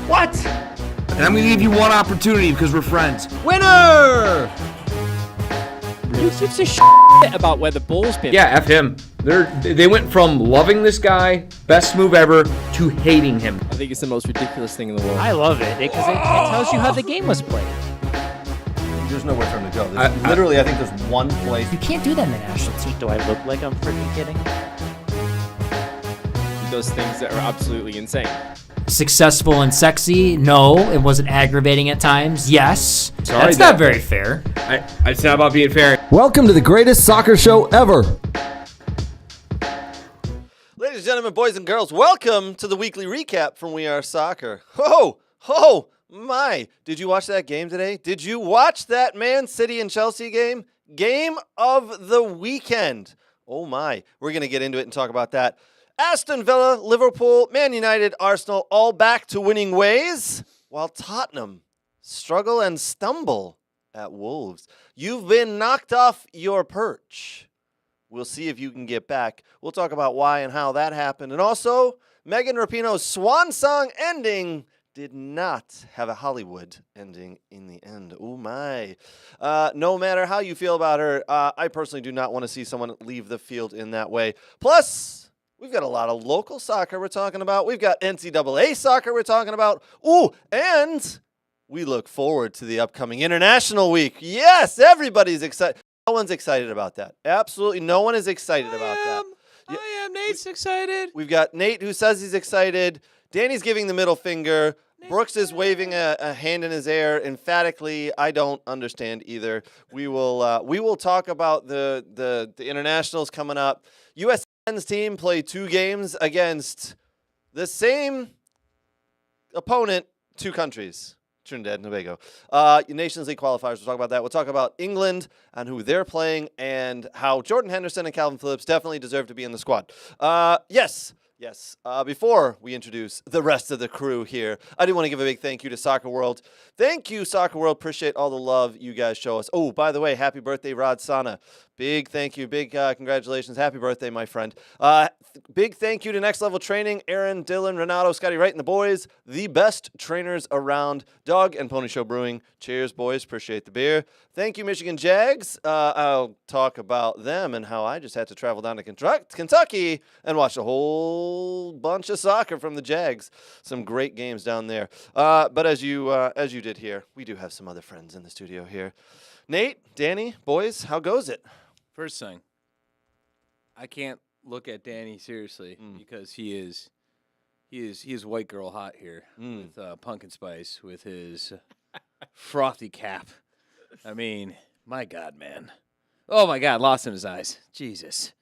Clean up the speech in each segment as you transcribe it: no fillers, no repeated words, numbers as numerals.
What? And I'm going to give you one opportunity because we're friends. Winner! Who gives a shit about where the ball's been? Yeah, F him. They went from loving this guy, best move ever, to hating him. I think it's the most ridiculous thing in the world. I love it because it tells you how the game was played. There's nowhere for him to go. Literally, I think there's one place. You can't do that in the national team. Do I look like I'm freaking kidding? Those things that are absolutely insane. Successful and sexy? No. It wasn't aggravating at times? Yes. Sorry, That's not very fair. It's not about being fair. Welcome to the greatest soccer show ever. Ladies and gentlemen, boys and girls, welcome to the weekly recap from We Are Soccer. Oh my. Did you watch that game today? Did you watch that Man City and Chelsea game? Game of the weekend. Oh my. We're going to get into it and talk about that. Aston Villa, Liverpool, Man United, Arsenal, all back to winning ways, while Tottenham struggle and stumble at Wolves. You've been knocked off your perch. We'll see if you can get back. We'll talk about why and how that happened. And also, Megan Rapinoe's swan song ending did not have a Hollywood ending in the end. Oh my. No matter how you feel about her, I personally do not want to see someone leave the field in that way. Plus, we've got a lot of local soccer we're talking about. We've got NCAA soccer we're talking about. Ooh, and we look forward to the upcoming International Week. Yes, everybody's excited. No one's excited about that. Absolutely no one is excited about that. I am. Nate's excited. We've got Nate who says he's excited. Danny's giving the middle finger. Brooks is waving a hand in his air emphatically. I don't understand either. We will talk about the internationals coming up. USMNT's team played 2 games against the same opponent, 2 countries. Trinidad and Tobago. Nations League qualifiers, we'll talk about that. We'll talk about England and who they're playing and how Jordan Henderson and Calvin Phillips definitely deserve to be in the squad. Yes. Before we introduce the rest of the crew here, I do want to give a big thank you to Soccer World. Thank you, Soccer World. Appreciate all the love you guys show us. Oh, by the way, happy birthday, Rod Sana. Big thank you. Big congratulations. Happy birthday, my friend. Big thank you to Next Level Training, Aaron, Dylan, Renato, Scotty Wright, and the boys. The best trainers around. Dog and Pony Show Brewing. Cheers, boys. Appreciate the beer. Thank you, Michigan Jags. I'll talk about them and how I just had to travel down to Kentucky and watch a whole bunch of soccer from the Jags. Some great games down there. But as you did hear, we do have some other friends in the studio here. Nate, Danny, boys, how goes it? First thing, I can't look at Danny seriously because he is white girl hot here with pumpkin spice with his frothy cap. I mean, my God, man. Oh my God, lost in his eyes. Jesus.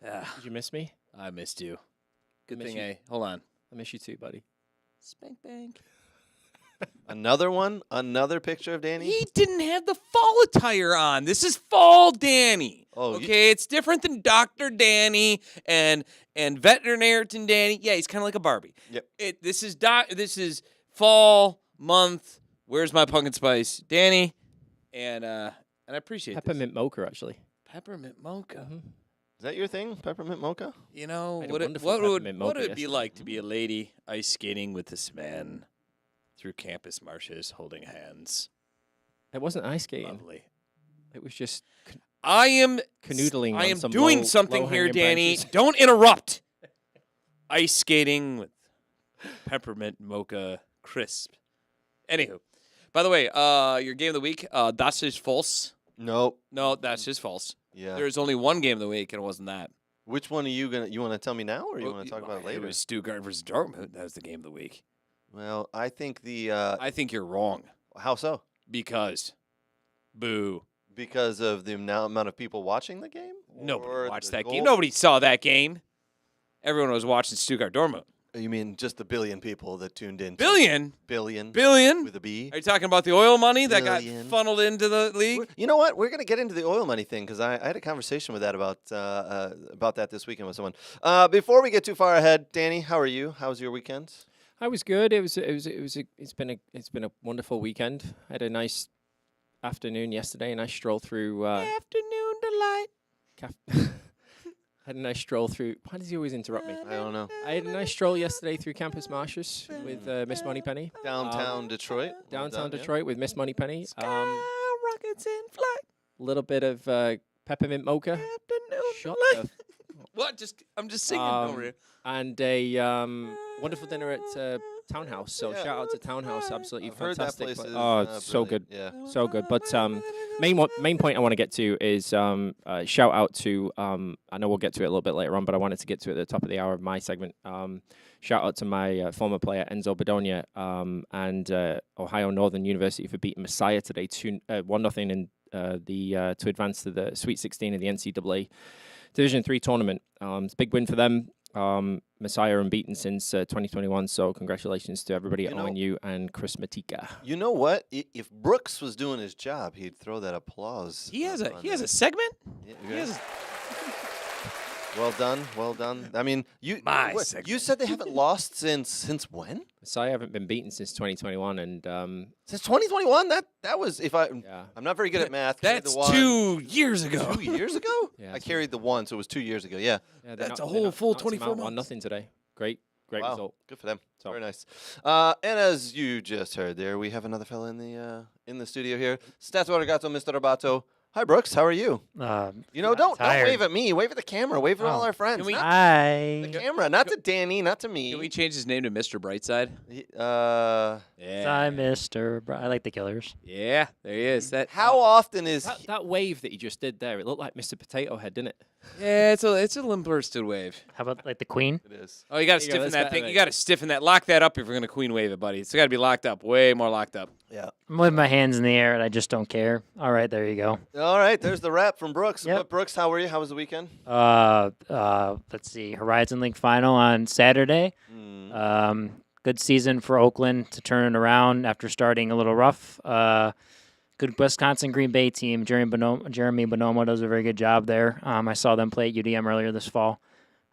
Did you miss me? I missed you. Good thing hold on. I miss you too, buddy. Spank bank. Another one? Another picture of Danny? He didn't have the fall attire on. This is fall Danny. Oh, okay, it's different than Dr. Danny and Veterinarian Danny. Yeah, he's kind of like a Barbie. Yep. This is fall month. Where's my pumpkin spice, Danny? And I appreciate Peppermint mocha, actually. Peppermint mocha. Mm-hmm. Is that your thing, peppermint mocha? You know, I had a what wonderful would peppermint it mocha be like to be a lady ice skating with this man through campus marshes holding hands? It wasn't ice skating. Lovely. It was just I am canoodling. I on am some doing something here, low-hanging Danny. branches. Don't interrupt. Ice skating with peppermint mocha crisp. Anywho, by the way, your game of the week, das ist false. Nope. No, that's just false. Yeah. There's only one game of the week, and it wasn't that. Which one are you want to tell me now, or you want to talk about it It later? was Stuttgart versus Dortmund. That was the game of the week. Well, I think I think you're wrong. how so? Because, boo. Because of the amount of people watching the game? Nobody Or watched the that goal? game. Nobody saw that game. Everyone was watching Stuttgart Dortmund. You mean just the billion people that tuned in? Billion? Billion. Billion? With a B? Are you talking about the oil money that got Billion. funneled into the league? You know what? We're going to get into the oil money thing because I had a conversation with that about that this weekend with someone. Before we get too far ahead, Danny, how are you? How was your weekend? I was good. It's been a wonderful weekend. I had a nice afternoon yesterday, and I strolled through Afternoon delight. Had a nice stroll through. Why does he always interrupt me? I don't know. I had a nice stroll yesterday through Campus Martius with Miss Moneypenny. Downtown Detroit. Well Downtown done, yeah. Detroit with Miss Moneypenny. Rockets in flight. Little bit of peppermint mocha. Shut the What? I'm just singing over here. and a wonderful dinner at Townhouse. So Yeah. shout out to Townhouse, absolutely I've heard that fantastic. place is, Oh, it's so good, brilliant. Yeah. so good. But main point I want to get to is shout out to I know we'll get to it a little bit later on, but I wanted to get to it at the top of the hour of my segment. Shout out to my former player Enzo Bedonia and Ohio Northern University for beating Messiah today 1-0 in to advance to the Sweet 16 of the NCAA Division III tournament. It's a big win for them. Messiah unbeaten since 2021, so congratulations to everybody at ONU and Chris Matika. You know what? If Brooks was doing his job, he'd throw that applause. He has on a segment. Yeah, He has well done, well done. I mean, you segment. you said they haven't lost since when? Messiah haven't been beaten since 2021, and Since 2021. That was yeah. I'm not very good at math. Carried That's the one. 2 years ago. 2 years ago? Yeah, I it's carried the one, so it was 2 years ago. Yeah. Yeah, That's a whole full 24 months. Nothing today. Great Wow. result. Good for them. So- Very nice. And as you just heard there, we have another fella in the studio here. Stats Gato, Mr. Robato. Hi, Brooks. How are you? Don't tired. wave at me. Wave at the camera. Wave at all our friends. Can we- Not Hi. the camera. Not to Danny. Not to me. Can we change his name to Mr. Brightside? Uh, Hi, Mr. I like the Killers. Yeah, there he is. how often is That wave that you just did there, it looked like Mr. Potato Head, didn't it? Yeah, it's a limp-bursted wave. How about like the Queen? it is? Oh, you got to There you stiffen go, that's that better, thing. mate. You got to stiffen that. Lock that up if you're gonna queen wave it, buddy. It's got to be locked up. Way more locked up. Yeah. I'm with my hands in the air and I just don't care. All right, there you go. All right. There's the wrap from Brooks. Yep. But Brooks, how were you? How was the weekend? Let's see. Horizon League final on Saturday. Good season for Oakland to turn it around after starting a little rough. Good Wisconsin Green Bay team. Jeremy Bonomo does a very good job there. I saw them play at UDM earlier this fall.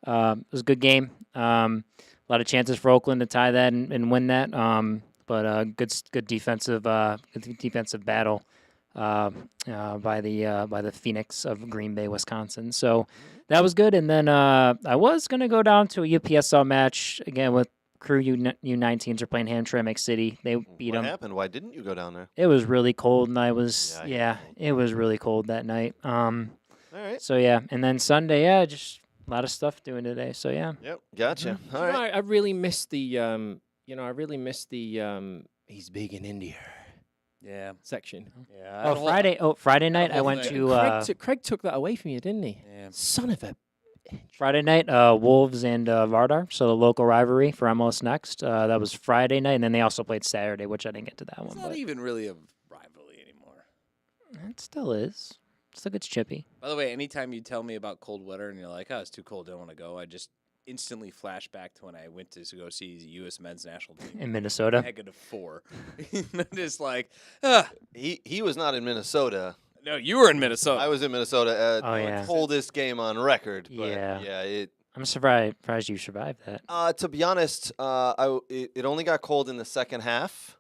It was a good game. A lot of chances for Oakland to tie that and win that. But good defensive battle by the Phoenix of Green Bay, Wisconsin. So that was good. And then I was gonna go down to a UPSL match again with Crew U19s are playing Hamtramck City. They beat What them. happened? Why didn't you go down there? It was really cold, and I was Yeah, it was really cold that night. All right. So yeah, and then Sunday, just a lot of stuff doing today. So yeah, Yep. Gotcha. Do All you know, right. I really missed the he's big in India Yeah. section. Yeah. Friday night that I whole went thing. to Craig took that away from you, didn't he? Yeah. Son of a. Friday night Wolves and Vardar, so the local rivalry for MLS Next. That was Friday night, and then they also played Saturday, which I didn't get to that It's one, not but even really a rivalry anymore. it still is. Still gets chippy. By the way, anytime you tell me about cold weather and you're like, oh, it's too cold, don't want to go, I just instantly flash back to when I went to go see the U.S. men's national team. In Minnesota. -4. Just like, He was not in Minnesota. no, you were in Minnesota. I was in Minnesota at Oh, the yeah. coldest game on record. But Yeah. I'm surprised you survived that. To be honest, it only got cold in the second half.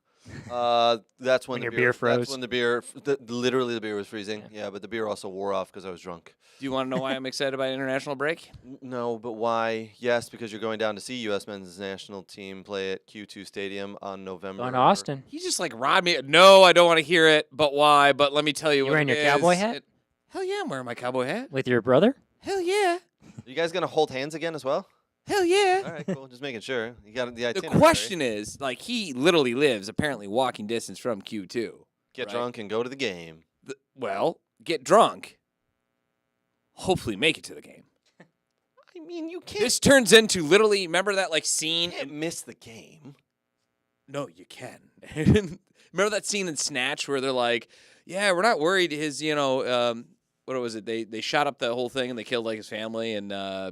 That's when When the your beer froze? That's when the beer, literally the beer was freezing. Yeah, but the beer also wore off because I was drunk. Do you want to know why I'm excited about international break? No, but why? Yes, because you're going down to see U.S. men's national team play at Q2 Stadium on November. Going to Austin. He just like robbed me. No, I don't want to hear it. But why? But let me tell you You what wearing it your cowboy is. hat? Hell yeah, I'm wearing my cowboy hat. With your brother? Hell yeah. Are you guys gonna hold hands again as well? Hell yeah. All right, cool. Just making sure. You got the The itinerary. question is, like, he literally lives apparently walking distance from Q2. Get right? drunk and go to the game. Well, get drunk. Hopefully make it to the game. I mean, you can't, This turns into literally, remember that like scene? can't miss the game. No, you can. Remember that scene in Snatch where they're like, yeah, we're not worried his, what was it? They shot up the whole thing and they killed like his family and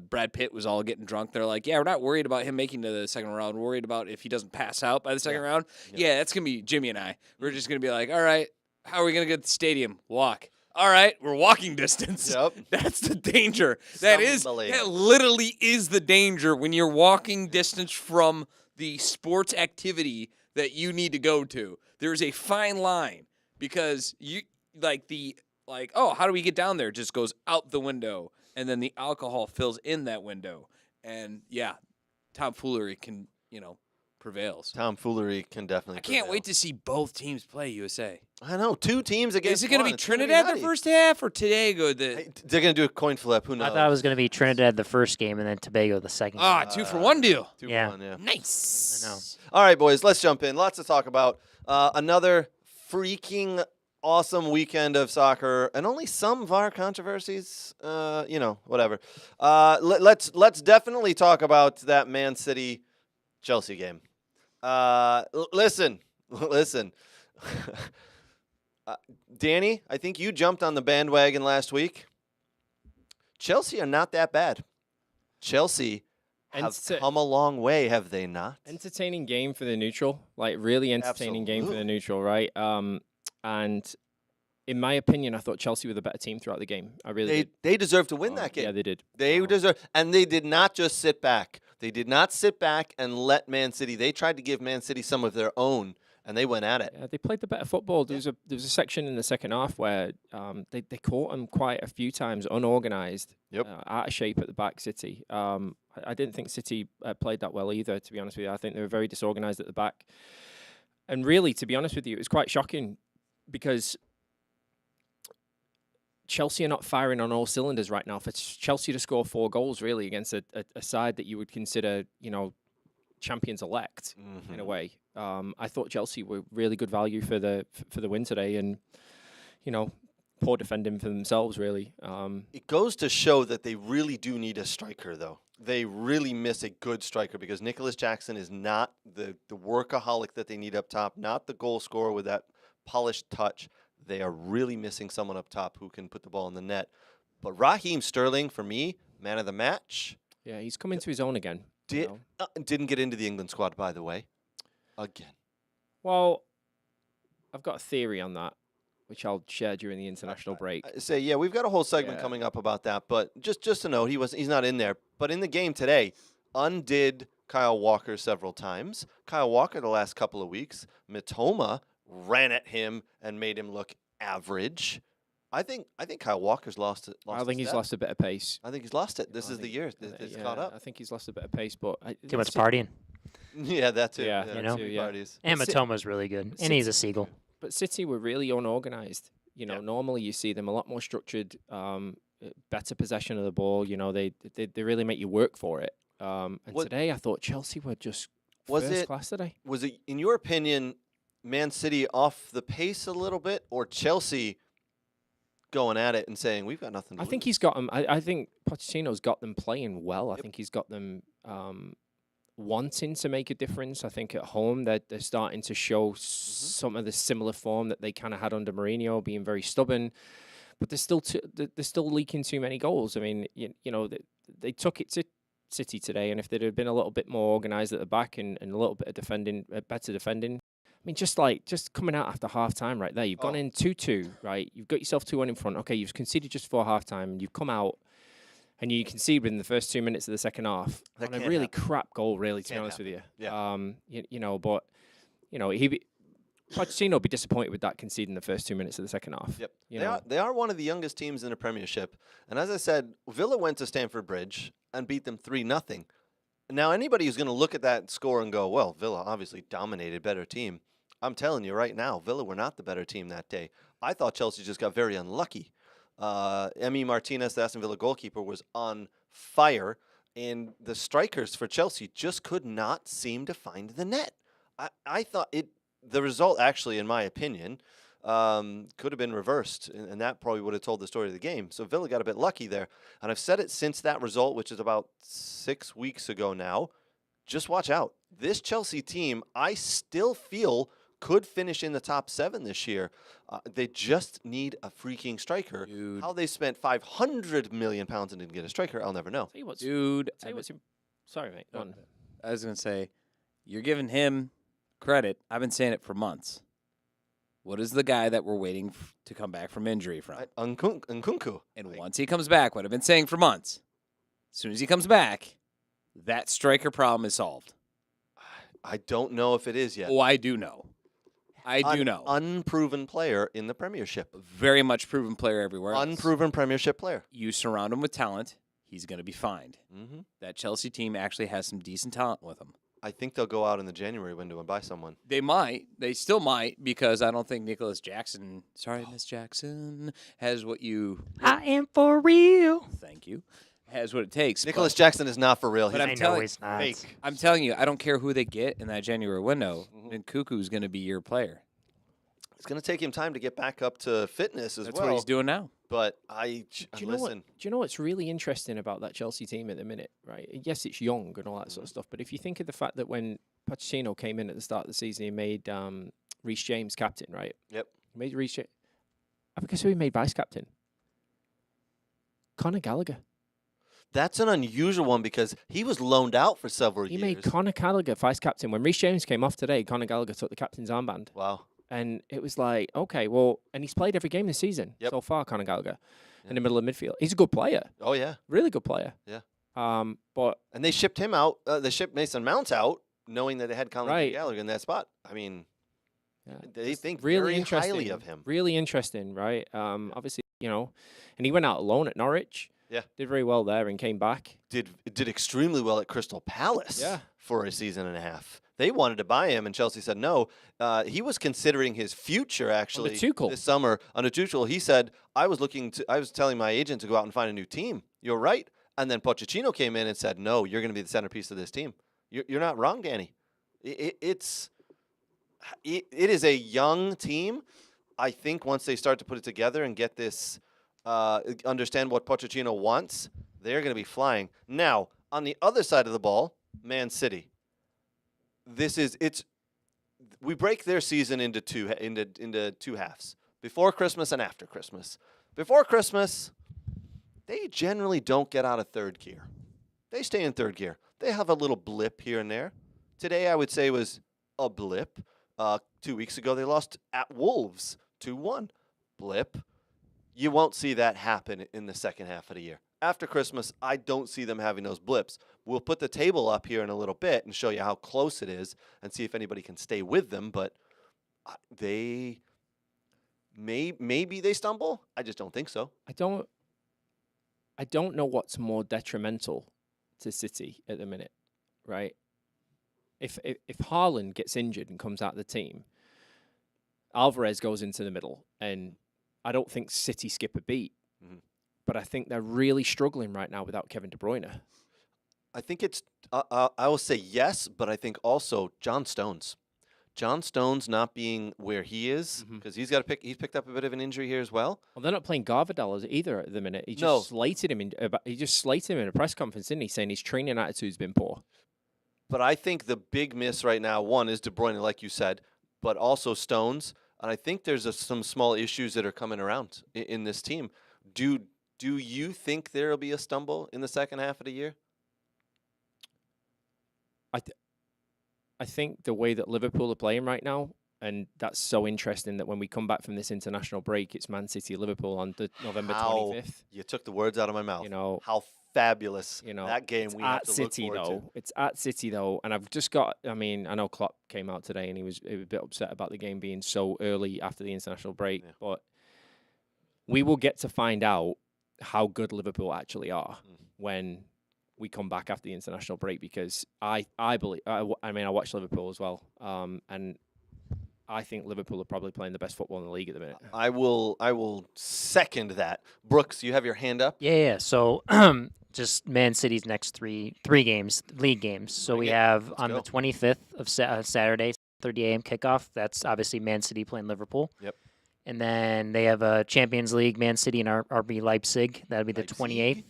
Brad Pitt was all getting drunk. They're like, yeah, we're not worried about him making to the second round. We're worried about if he doesn't pass out by the second round. Yeah, that's going to be Jimmy and I. We're just going to be like, all right, how are we going to get to the stadium? Walk. All right, we're walking distance. Yep. That's the danger. That literally is the danger when you're walking distance from the sports activity that you need to go to. There's a fine line because you oh, how do we get down there? Just goes out the window. and then the alcohol fills in that window. And, tomfoolery can, prevails. Tomfoolery can definitely I can't prevail. wait to see both teams play USA. I know, 2 teams against Is it going to one. be It's gonna Trinidad the nutty. first half or Tobago? They're going to do a coin flip. Who knows? I thought it was going to be Trinidad the first game and then Tobago the second. Ah, 2-for-1 deal. 2 Yeah. for 1, yeah. Nice. I know. All right, boys, let's jump in. Lots to talk about. Another freaking awesome weekend of soccer, and only some VAR controversies. Whatever. Let's definitely talk about that Man City Chelsea game. Listen. Danny, I think you jumped on the bandwagon last week. Chelsea are not that bad. Chelsea have come a long way, have they not? Entertaining game for the neutral, like really entertaining game for the neutral, right? And in my opinion, I thought Chelsea were the better team throughout the game. I really did. They deserve to win that game. Yeah, they did. They deserve, and they did not just sit back. They did not sit back and let Man City. They tried to give Man City some of their own, and they went at it. Yeah, they played the better football. There was a section in the second half where they caught them quite a few times unorganized, out of shape at the back. City. I didn't think City played that well either. To be honest with you, I think they were very disorganized at the back. And really, to be honest with you, it was quite shocking because Chelsea are not firing on all cylinders right now. For Chelsea to score 4 goals, really, against a side that you would consider, champions-elect in a way. I thought Chelsea were really good value for the win today, and poor defending for themselves, really. It goes to show that they really do need a striker, though. They really miss a good striker because Nicholas Jackson is not the workaholic that they need up top, not the goal scorer with that polished touch. They are really missing someone up top who can put the ball in the net. But Raheem Sterling, for me, man of the match. Yeah, he's come into his own again. Didn't get into the England squad, by the way. Again. Well, I've got a theory on that, which I'll share during the international break. We've got a whole segment coming up about that. But just to note, he's not in there. But in the game today, undid Kyle Walker several times. Kyle Walker the last couple of weeks. Mitoma ran at him and made him look average. I think Kyle Walker's lost it. I think he's lost a bit of pace. I think he's lost it. This is the year. It's caught up. I think he's lost a bit of pace, but Too much partying. Yeah, that too. Yeah, Parties. And Matoma's really good, and he's a Seagull. But City were really unorganized. Normally you see them a lot more structured, better possession of the ball. They really make you work for it. And today I thought Chelsea were just first class today. Was it, in your opinion, Man City off the pace a little bit, or Chelsea going at it and saying, we've got nothing to lose? I think he's got them. I think Pochettino's got them playing well. I think he's got them wanting to make a difference. I think at home they're starting to show some of the similar form that they kind of had under Mourinho, being very stubborn. But they're still leaking too many goals. I mean, they took it to City today, and if they'd have been a little bit more organised at the back and a little bit of defending, better defending. I mean, just coming out after half-time right there. You've gone in 2-2, right? You've got yourself 2-1 in front. Okay, you've conceded just before half-time. You've come out, and you concede within the first 2 minutes of the second half. On a really crap goal, really, to be honest with you. Yeah. Pochettino will be disappointed with that conceding the first 2 minutes of the second half. Yep. They are one of the youngest teams in the Premiership. And as I said, Villa went to Stamford Bridge and beat them 3-0. Now, anybody who's going to look at that score and go, well, Villa obviously dominated, better team. I'm telling you right now, Villa were not the better team that day. I thought Chelsea just got very unlucky. Emi Martinez, the Aston Villa goalkeeper, was on fire, and the strikers for Chelsea just could not seem to find the net. I thought the result, actually, in my opinion, could have been reversed, and that probably would have told the story of the game. So Villa got a bit lucky there. And I've said it since that result, which is about 6 weeks ago now. Just watch out. This Chelsea team, I still feel, could finish in the top 7 this year. They just need a freaking striker. Dude. How they spent £500 million and didn't get a striker, I'll never know. Sorry, mate. Go on. I was going to say, you're giving him credit. I've been saying it for months. What is the guy that we're waiting to come back from injury from? Nkunku. And once he comes back, what I've been saying for months, as soon as he comes back, that striker problem is solved. I don't know if it is yet. Oh, I do know. I do know. Unproven player in the Premiership. Very much proven player everywhere else. Unproven Premiership player. You surround him with talent, he's going to be fine. Mm-hmm. That Chelsea team actually has some decent talent with him. I think they'll go out in the January window and buy someone. They might. They still might, because I don't think Nicholas Jackson, sorry, Miss Jackson, has what you... I am for real. Thank you. Has what it takes. Nicholas Jackson is not for real. But He's I'm I know telling- he's not. fake. I'm telling you, I don't care who they get in that January window. And Cuckoo's going to be your player. It's going to take him time to get back up to fitness as That's well. what he's doing now. But Do you know listen. what? Do you know what's really interesting about that Chelsea team at the minute? Right. Yes, it's young and all that sort of stuff. But if you think of the fact that when Pochettino came in at the start of the season, he made Reece James captain, right? Yep. He made Reece. I guess who he made vice captain? Conor Gallagher. That's an unusual one because he was loaned out for several He years. made Conor Gallagher vice captain. When Reece James came off today, Conor Gallagher took the captain's armband. Wow. And it was like, okay, well, and he's played every game this season Yep. so far, Conor Gallagher, in the middle of midfield. He's a good player, Oh, yeah. really good player. Yeah. But And they shipped him out. They shipped Mason Mount out knowing that they had Conor Right. Gallagher in that spot. I mean, yeah, they think really very interesting, highly of him. Really interesting, right? Obviously, and he went out alone at Norwich. Yeah. Did very well there and came back. Did extremely well at Crystal Palace Yeah. for a season and a half. They wanted to buy him, and Chelsea said no. He was considering his future actually Tuchel. this summer under Tuchel. He said, "I was telling my agent to go out and find a new team." You're right. And then Pochettino came in and said, "No, you're going to be the centerpiece of this team." You're not wrong, Danny. It is a young team. I think once they start to put it together and get this, understand what Pochettino wants, they're going to be flying. Now, on the other side of the ball, Man City. We break their season into two halves, before Christmas and after Christmas. Before Christmas, they generally don't get out of third gear. They stay in third gear. They have a little blip here and there. Today, I would say, was a blip. 2 weeks ago, they lost at Wolves 2-1. Blip. You won't see that happen in the second half of the year. After Christmas, I don't see them having those blips. We'll put the table up here in a little bit and show you how close it is and see if anybody can stay with them. But maybe they stumble. I just don't think so. I don't know what's more detrimental to City at the minute, right? If Haaland gets injured and comes out of the team, Alvarez goes into the middle, and I don't think City skip a beat. Mhm. But I think they're really struggling right now without Kevin De Bruyne. I think it's, I will say yes, but I think also John Stones. John Stones not being where he is, because he's picked up a bit of an injury here as well. Well, they're not playing Garvadal either at the minute. He just No. slated him in a press conference, didn't he, saying his training attitude's been poor. But I think the big miss right now, one, is De Bruyne, like you said, but also Stones. And I think there's some small issues that are coming around in this team. Do you think there will be a stumble in the second half of the year? I think the way that Liverpool are playing right now, and that's so interesting that when we come back from this international break, it's Man City Liverpool on November 25th. You took the words out of my mouth. You know, how fabulous you know, that game it's we have at to City look forward though. It's at City though, and I've just got. I mean, I know Klopp came out today and he was a bit upset about the game being so early after the international break, but we will get to find out how good Liverpool actually are when we come back after the international break, because I believe. I watch Liverpool as well, and I think Liverpool are probably playing the best football in the league at the minute. I will second that. Brooks, you have your hand up. Yeah. So just Man City's next three games, league games. So we have on the 25th of Saturday, 30 a.m. kickoff. That's obviously Man City playing Liverpool. Yep. And then they have a Champions League, Man City and RB Leipzig. That'll be the 28th.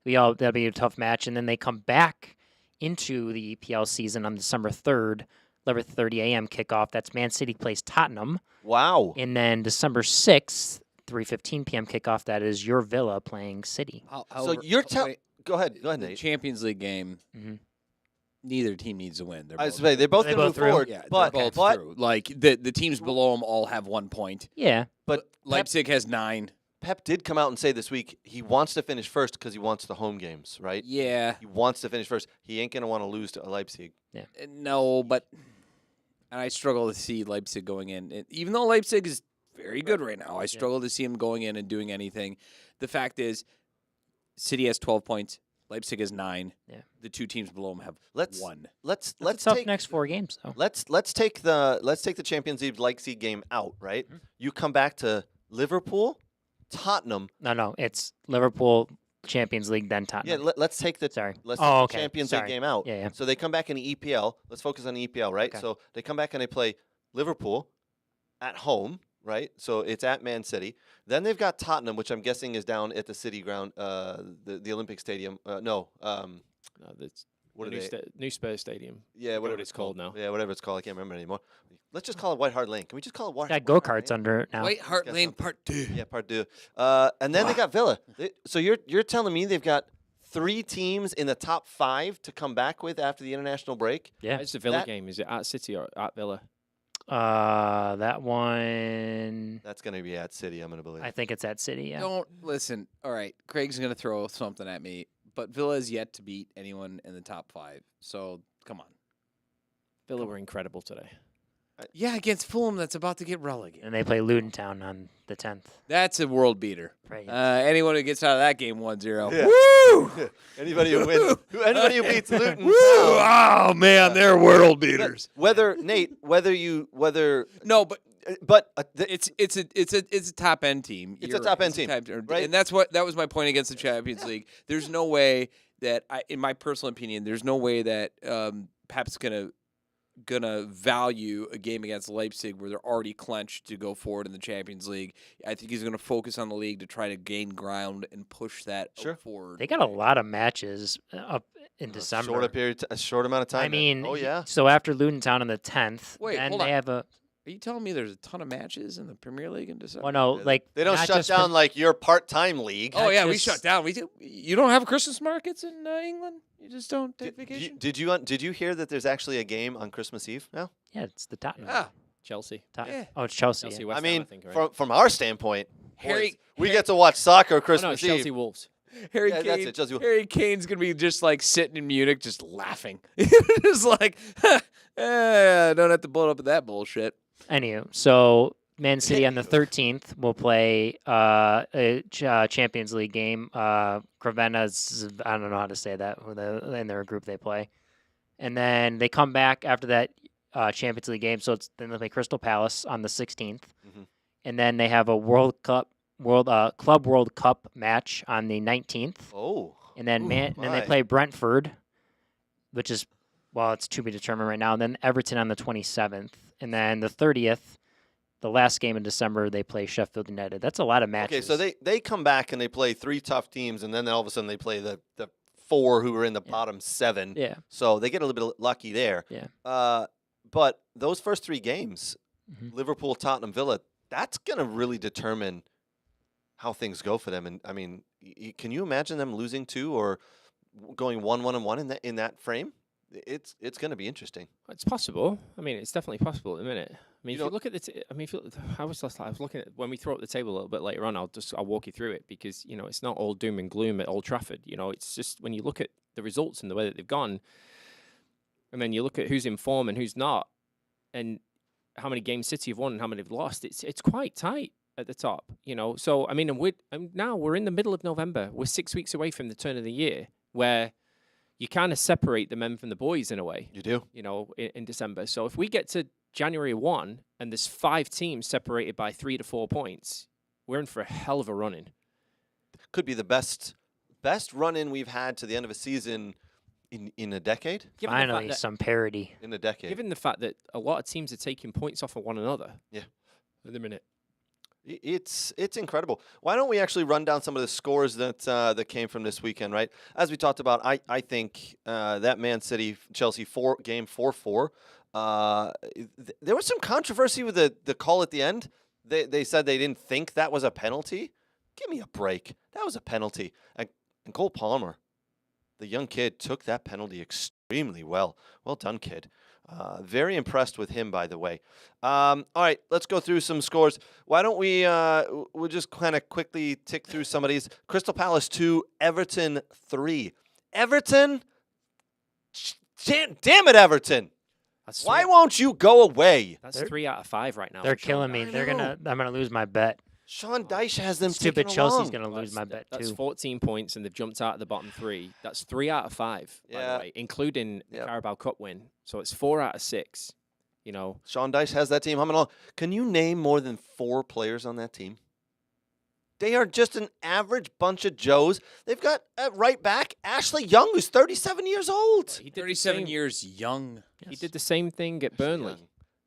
That'll be a tough match. And then they come back into the EPL season on December 3rd, 11:30 a.m. kickoff. That's Man City plays Tottenham. Wow. And then December 6th, 3:15 p.m. kickoff. That is your Villa playing City. So you're telling. Go ahead, the Nate. Champions League game. Neither team needs to win. I was saying they're both They going to move both through? forward, Yeah, but they're both through. Like the teams below them all have 1 point. Yeah. but Leipzig has 9. Pep did come out and say this week he wants to finish first because he wants the home games, right? Yeah. He wants to finish first. He ain't going to want to lose to Leipzig. No, but and I struggle to see Leipzig going in. Even though Leipzig is very good right now, I struggle to see them going in and doing anything. The fact is, City has 12 points. Leipzig has 9. Yeah. The two teams below them have 1. Let's tough take next 4 games though. let's take the Champions League game out, right? Mm-hmm. You come back to Liverpool, Tottenham. No, it's Liverpool, Champions League, then Tottenham. Yeah, let's take the Sorry. let's Oh, take okay. the Champions Sorry. League game out. Yeah. So they come back in the EPL. Let's focus on the EPL, right? Okay. So they come back and they play Liverpool at home, right? So it's at Man City. Then they've got Tottenham, which I'm guessing is down at the City Ground, the Olympic Stadium. No, that's What the are new, they? new Spurs Stadium. Yeah, Forgot whatever what it's called now. Yeah, whatever it's called. I can't remember anymore. Let's just call it White Hart Lane. Can we just call it White? Got White go Hart karts Lane? under it now. White Hart got Lane something. Part 2. Yeah, part 2. And then they got Villa. So you're telling me they've got 3 teams in the top 5 to come back with after the international break? Yeah. It's the Villa That- game. Is it at City or at Villa? That one, That's going to be at City, I'm going to believe. I think it's at City. Yeah. Don't listen. All right, Craig's going to throw something at me, but Villa is yet to beat anyone in the top 5. So come on. Villa were incredible today. Yeah, against Fulham, that's about to get relegated. And they play Luton Town on the 10th. That's a world beater. Right. Anyone who gets out of that game 1-0. Yeah. Woo! Anybody who wins, anybody who beats Luton. Woo! Oh man, they're world beaters. Whether No, but it's a top end team. It's a You're top right. end team, right? And that was my point against the Champions League. There's no way that in my personal opinion, there's no way that Pep's gonna value a game against Leipzig where they're already clenched to go forward in the Champions League. I think he's gonna focus on the league to try to gain ground and push that forward. They got a lot of matches up in December. a short amount of time. I mean, oh yeah. So after Luton Town on the 10th, Wait, then hold they on. have a. Are you telling me there's a ton of matches in the Premier League in December? Well, no, like They don't not shut just down like your part-time league. Oh yeah, we just- shut down. We do. You don't have Christmas markets in England. You just don't take Did vacation. did you hear that there's actually a game on Christmas Eve now? Yeah, it's the Tottenham. Ah, Chelsea. yeah. Oh, it's Chelsea. Chelsea yeah. West I mean, Ham, I think, right? from our standpoint, Harry- boys, we get to watch soccer Oh, no, Christmas it's Chelsea Eve. Wolves. Harry Yeah, Kane. that's it, Chelsea. Harry Kane's gonna be just like sitting in Munich, just laughing, just like, don't have to blow up with that bullshit. Anywho, so Man City on the 13th will play a Champions League game. Crevena's, I don't know how to say that, in their group they play. And then they come back after that Champions League game. So then they play Crystal Palace on the 16th. Mhm. And then they have a Club World Cup match on the 19th. Oh, And then Ooh, then my. they play Brentford, which is, well, it's to be determined right now. And then Everton on the 27th. And then the 30th, the last game in December, they play Sheffield United. That's a lot of matches. okay. So they come back and they play 3 tough teams, and then all of a sudden they play the 4 who are in the bottom 7. Yeah. So they get a little bit lucky there. Yeah. But those first 3 games, Mhm. Liverpool, Tottenham, Villa, that's gonna really determine how things go for them. And I mean, can you imagine them losing 2 or going 1-1 in that frame? It's going to be interesting. It's possible. I mean, it's definitely possible at the minute. I mean, You if you know- look at the, I mean, I was looking at when we throw up the table a little bit later on. I'll walk you through it because it's not all doom and gloom at Old Trafford. It's just when you look at the results and the way that they've gone, and then you look at who's in form and who's not, and how many games City have won and how many they've lost. It's quite tight at the top. So I mean, now we're in the middle of November. We're 6 weeks away from the turn of the year where you kind of separate the men from the boys in a way. You do. In December. So if we get to January 1 and there's 5 teams separated by 3 to 4 points, we're in for a hell of a run-in. Could be the best run-in we've had to the end of a season in a decade. Given the fact Finally, that- some parity. In a decade. Given the fact that a lot of teams are taking points off of one another. Yeah. At the minute. It's incredible. Why don't we actually run down some of the scores that came from this weekend, right? As we talked about, I think that Man City Chelsea game 4-4. There was some controversy with the call at the end. They said they didn't think that was a penalty. Give me a break. That was a penalty. And Cole Palmer, the young kid, took that penalty extremely well. Well done, kid. Very impressed with him, by the way. All right, let's go through some scores. Why don't we'll just kind of quickly tick through some of these. Crystal Palace 2, Everton 3. Everton? Damn it, Everton. Why won't you go away? That's 3 out of 5 right now. They're for Sean killing me. Dyche. I'm gonna lose my bet. Sean Dyche has them Stupid ticking Chelsea's along. gonna lose my bet That's too. 14 points, and they've jumped out of the bottom 3. That's 3 out of 5, by Yeah. the way, including the Yep. Carabao Cup win. So it's 4 out of 6. Sean Dyche has that team humming along. Can you name more than 4 players on that team? They are just an average bunch of Joes. They've got at right back Ashley Young, who's 37 years old. He did the 37 same- years young. He did the same thing at Burnley.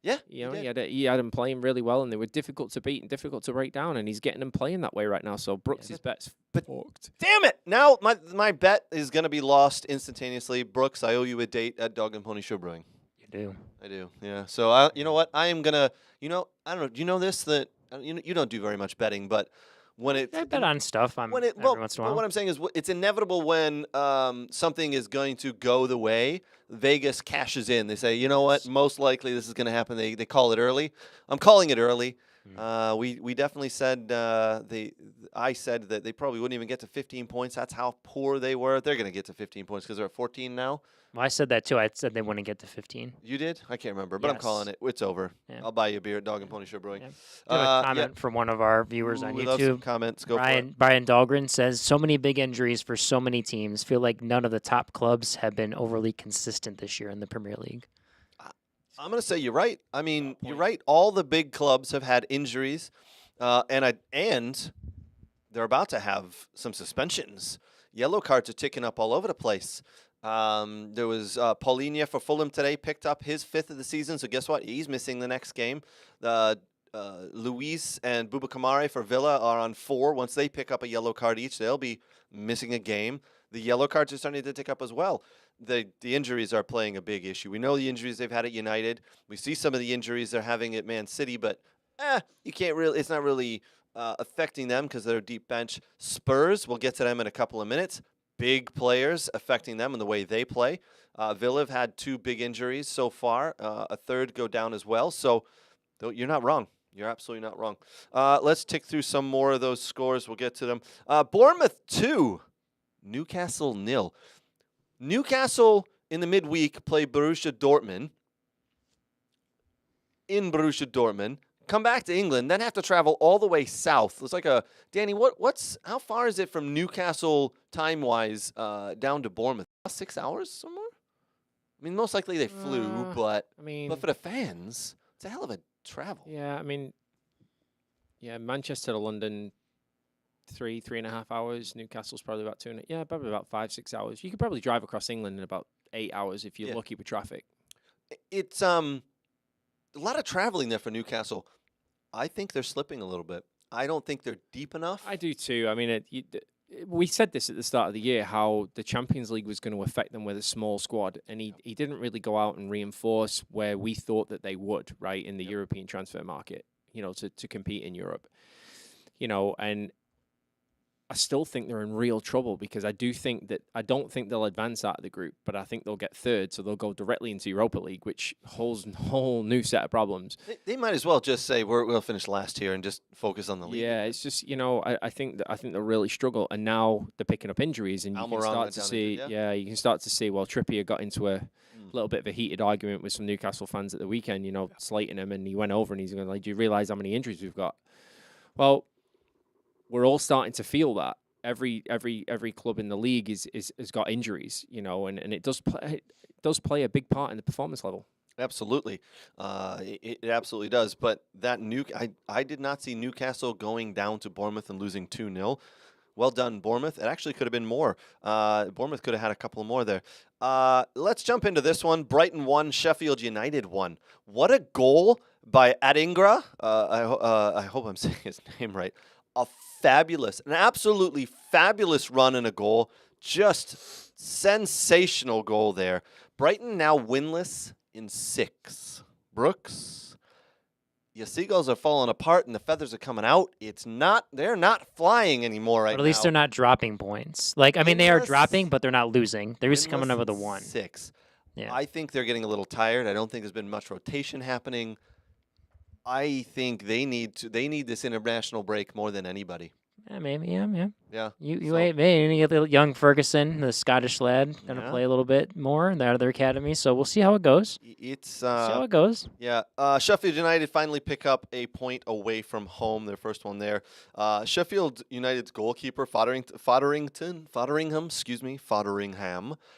Yeah, He had him playing really well, and they were difficult to beat and difficult to break down, and he's getting them playing that way right now. So Brooks' bet's fucked. Damn it! Now my bet is going to be lost instantaneously. Brooks, I owe you a date at Dog and Pony Show Brewing. You do. I do, yeah. So you know what? I am gonna, I don't know. Do you know this? That you don't do very much betting, but when it I bet on stuff. when it every once in a while. what I'm saying is it's inevitable when something is going to go the way Vegas cashes in. They say, you know what? Most likely this is going to happen. They call it early. I'm calling it early. We definitely said I said that they probably wouldn't even get to 15 points. That's how poor they were. They're going to get to 15 points because they're at 14 now. Well, I said that too. I said they wouldn't get to 15. You did? I can't remember, but I'm Yes. calling it. It's over. Yeah. I'll buy you a beer at Dog and Pony Show Brewing. Yeah. We have a comment yeah. from one of our viewers on We love some YouTube. comments. Go for it. Brian Dahlgren says, so many big injuries for so many teams. Feel like none of the top clubs have been overly consistent this year in the Premier League. I'm going to say you're right. I mean, you're right. All the big clubs have had injuries, and they're about to have some suspensions. Yellow cards are ticking up all over the place. There was Paulinho for Fulham today, picked up his 5th of the season. So guess what? He's missing the next game. Luis and Bouba Kamara for Villa are on 4. Once they pick up a yellow card each, they'll be missing a game. The yellow cards are starting to tick up as well. The injuries are playing a big issue. We know the injuries they've had at United. We see some of the injuries they're having at Man City, but you can't really. It's not really affecting them because they're a deep bench. Spurs, we'll get to them in a couple of minutes. Big players affecting them in the way they play. Villa have had 2 big injuries so far. A third go down as well. So you're not wrong. You're absolutely not wrong. Let's tick through some more of those scores. We'll get to them. Bournemouth 2, Newcastle 0. Newcastle in the midweek play Borussia Dortmund. In Borussia Dortmund. Come back to England, then have to travel all the way south. It's like Danny, how far is it from Newcastle time-wise down to Bournemouth? 6 hours somewhere? I mean, most likely they flew, but for the fans, it's a hell of a travel. Yeah, I mean, Manchester to London, 3.5 hours. Newcastle's probably about 2. Probably about 5-6 hours. You could probably drive across England in about 8 hours if you're lucky with traffic. It's a lot of traveling there for Newcastle. I think they're slipping a little bit. I don't think they're deep enough. I do too. I mean, we said this at the start of the year, how the Champions League was going to affect them with a small squad, and he didn't really go out and reinforce where we thought that they would, right, in the European transfer market, to compete in Europe. And I still think they're in real trouble because I don't think they'll advance out of the group, but I think they'll get 3rd, so they'll go directly into Europa League, which holds a whole new set of problems. They might as well just say we'll finish last here and just focus on the league. Yeah, it's just I think they'll really struggle, and now they're picking up injuries, and you can start to see you can start to see. Well, Trippier got into a little bit of a heated argument with some Newcastle fans at the weekend, slating him, and he went over and he's going like, "Do you realise how many injuries we've got?" Well, we're all starting to feel that. Every club in the league has got injuries, and it does play a big part in the performance level. Absolutely, it absolutely does. But that I did not see Newcastle going down to Bournemouth and losing 2-0. Well done, Bournemouth. It actually could have been more. Bournemouth could have had a couple more there. Let's jump into this one. Brighton 1, Sheffield United 1. What a goal by Adingra. I hope I'm saying his name right. An absolutely fabulous run and a goal. Just sensational goal there. Brighton now winless in 6. Brooks, your seagulls are falling apart and the feathers are coming out. They're not flying anymore right now. But at least they're not dropping points. They are dropping, but they're not losing. They're just coming over the 1. 6. Yeah. I think they're getting a little tired. I don't think there's been much rotation happening. I think they need this international break more than anybody. Yeah, maybe. Yeah. Yeah. You So- wait. Maybe you get the young Ferguson, the Scottish lad, going to Yeah. play a little bit more in their academy. So we'll see how it goes. It's See how it goes. Yeah, Sheffield United finally pick up a point away from home, their first one there. Sheffield United's goalkeeper, Fotheringham,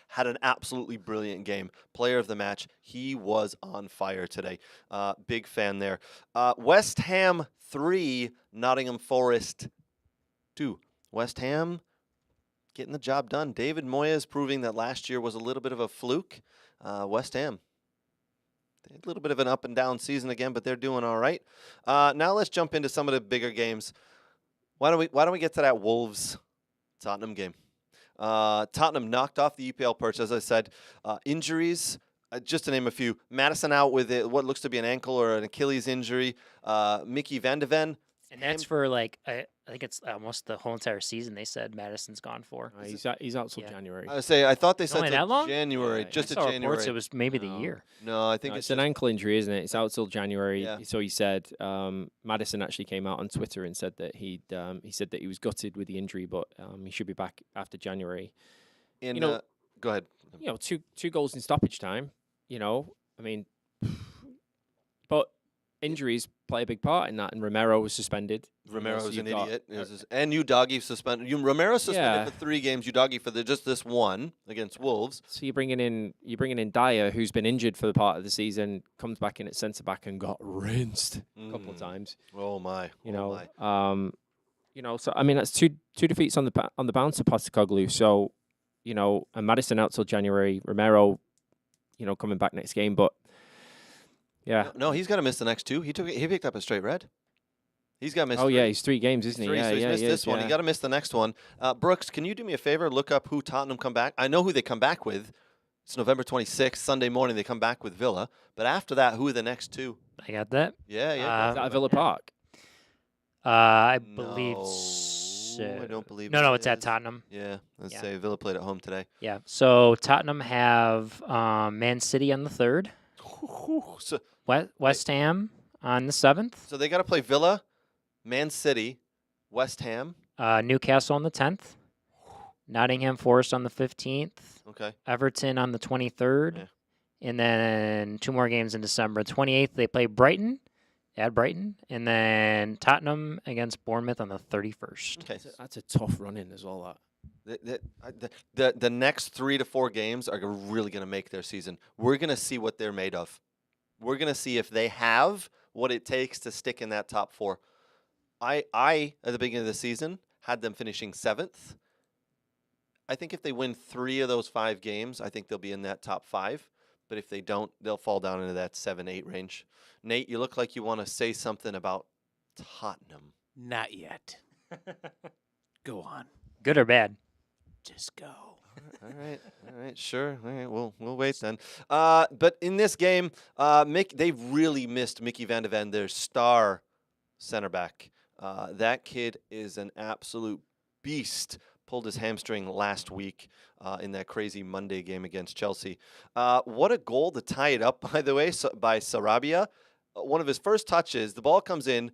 had an absolutely brilliant game. Player of the match. He was on fire today. Big fan there. West Ham 3, Nottingham Forest 2. West Ham getting the job done. David Moyes proving that last year was a little bit of a fluke. West Ham. A little bit of an up and down season again, but they're doing all right. Now let's jump into some of the bigger games. Why don't we get to that Wolves Tottenham game? Tottenham knocked off the EPL perch, as I said. Injuries, just to name a few. Madison out with what looks to be an ankle or an Achilles injury. Mickey van de Ven. And that's for like I think it's almost the whole entire season. They said Madison's gone for. He's out till Yeah. January. I thought they said Only that till long? January, Yeah, just I to saw January. reports it was maybe the No. year. No, I think No, it's it's an ankle injury, isn't it? It's out till January. Yeah. So he said. Madison actually came out on Twitter and said that he said that he was gutted with the injury, but he should be back after January. in. you know- Go ahead. You know, two goals in stoppage time. You know, I mean, but injuries play a big part in that. And Romero was suspended. Romero's So an you've got- idiot. And Udogi suspended. Romero suspended Yeah. for 3 games. Udogi for just this one against Wolves. So you're bringing in Dyer, who's been injured for the part of the season, comes back in at centre back and got rinsed a couple of times. Oh my! You oh know, my. So I mean that's two defeats on the bounce of Postecoglou. So, and Madison out till January. Romero, coming back next game, but yeah. No, he's got to miss the next 2. He picked up a straight red. He's got to miss. Oh 3. yeah, he's 3 games, isn't he? Three, Yeah, so he's yeah, missed he this is, one. yeah. He got to miss the next one. Brooks, can you do me a favor? Look up who Tottenham come back. I know who they come back with. It's November 26th, Sunday morning. They come back with Villa. But after that, who are the next 2? I got that. Yeah. Is that at Villa yeah. Park? I believe No, so. I don't believe. No, it it's at is. Tottenham. Yeah, let's Yeah. say Villa played at home today. Yeah. So Tottenham have Man City on the 3rd, So, West Ham on the 7th, so they got to play Villa, Man City, West Ham. Newcastle on the 10th, Nottingham Forest on the 15th, Okay. Everton on the 23rd, Yeah. and then 2 more games in December. 28th, they play Brighton, at Brighton, and then Tottenham against Bournemouth on the 31st. Okay. That's a tough run in as well. The next 3 to 4 games are really going to make their season. We're going to see what they're made of. We're going to see if they have what it takes to stick in that top 4. I at the beginning of the season had them finishing 7th. I think if they win 3 of those 5 games, I think they'll be in that top 5. But if they don't, they'll fall down into that 7-8 range. Nate, you look like you want to say something about Tottenham. Not yet. Go on. Good or bad? Just go. All right, sure. All right, we'll wait then. But in this game, they've really missed Mickey van de Ven, their star center back. That kid is an absolute beast. Pulled his hamstring last week in that crazy Monday game against Chelsea. What a goal to tie it up, by the way, by Sarabia. One of his first touches, the ball comes in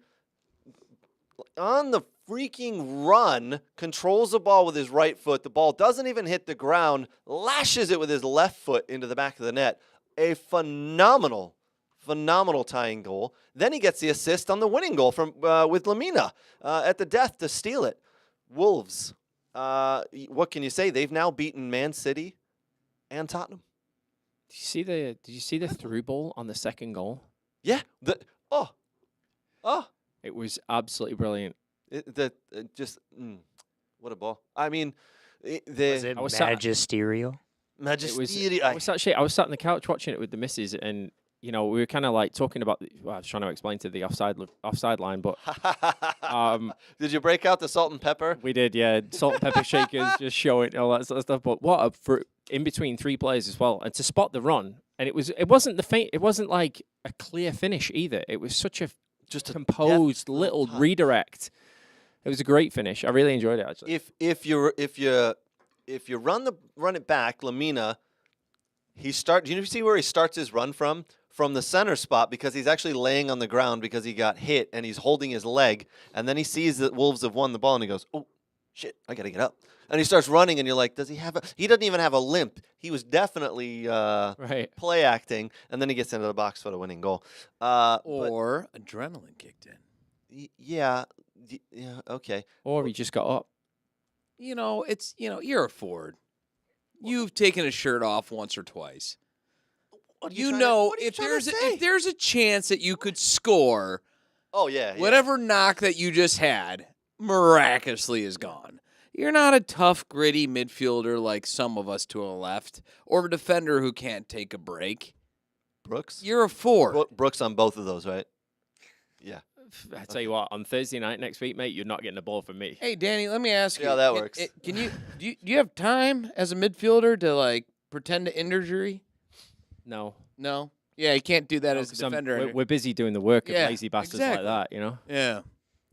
on the freaking run, controls the ball with his right foot. The ball doesn't even hit the ground, lashes it with his left foot into the back of the net. A phenomenal tying goal. Then he gets the assist on the winning goal from with Lamina at the death to steal it. Wolves. What can you say? They've now beaten Man City and Tottenham. Did you see the through ball on the second goal? Yeah. It was absolutely brilliant. What a ball. I mean, Was it I was sat- magisterial? majesty. I was sat on the couch watching it with the missus, and we were kind of like talking about. I was trying to explain to the offside line, but Did you break out the salt and pepper? we did, yeah. Salt and pepper shakers, just showing all that sort of stuff. But for in between 3 players as well, and to spot the run, and it wasn't like a clear finish either. It was such a Just a composed deft little touch. redirect. It was a great finish. I really enjoyed it actually. If you run it back, Lamina, do you see where he starts his run from? from the center spot because he's actually laying on the ground because he got hit and he's holding his leg. And then he sees that Wolves have won the ball and he goes, oh, shit, I got to get up. And he starts running and you're like, does he have a – he doesn't even have a limp. He was definitely play acting. And then he gets into the box for the winning goal. Or adrenaline kicked in. Yeah, okay. Or he just got up. You know, you're a forward. You've taken a shirt off once or twice. If there's a chance that you could score, whatever knock that you just had miraculously is gone. You're not a tough, gritty midfielder like some of us to the left, or a defender who can't take a break. Brooks? You're a forward. Brooks on both of those, right? Yeah. I tell you what, on Thursday night next week, mate, you're not getting the ball from me. Hey, Danny, let me ask you. Yeah, that works. Can you do you have time as a midfielder to like pretend to injury? No. No. Yeah, you can't do that as a defender. We're busy doing the work of lazy bastards like that, you know? Yeah.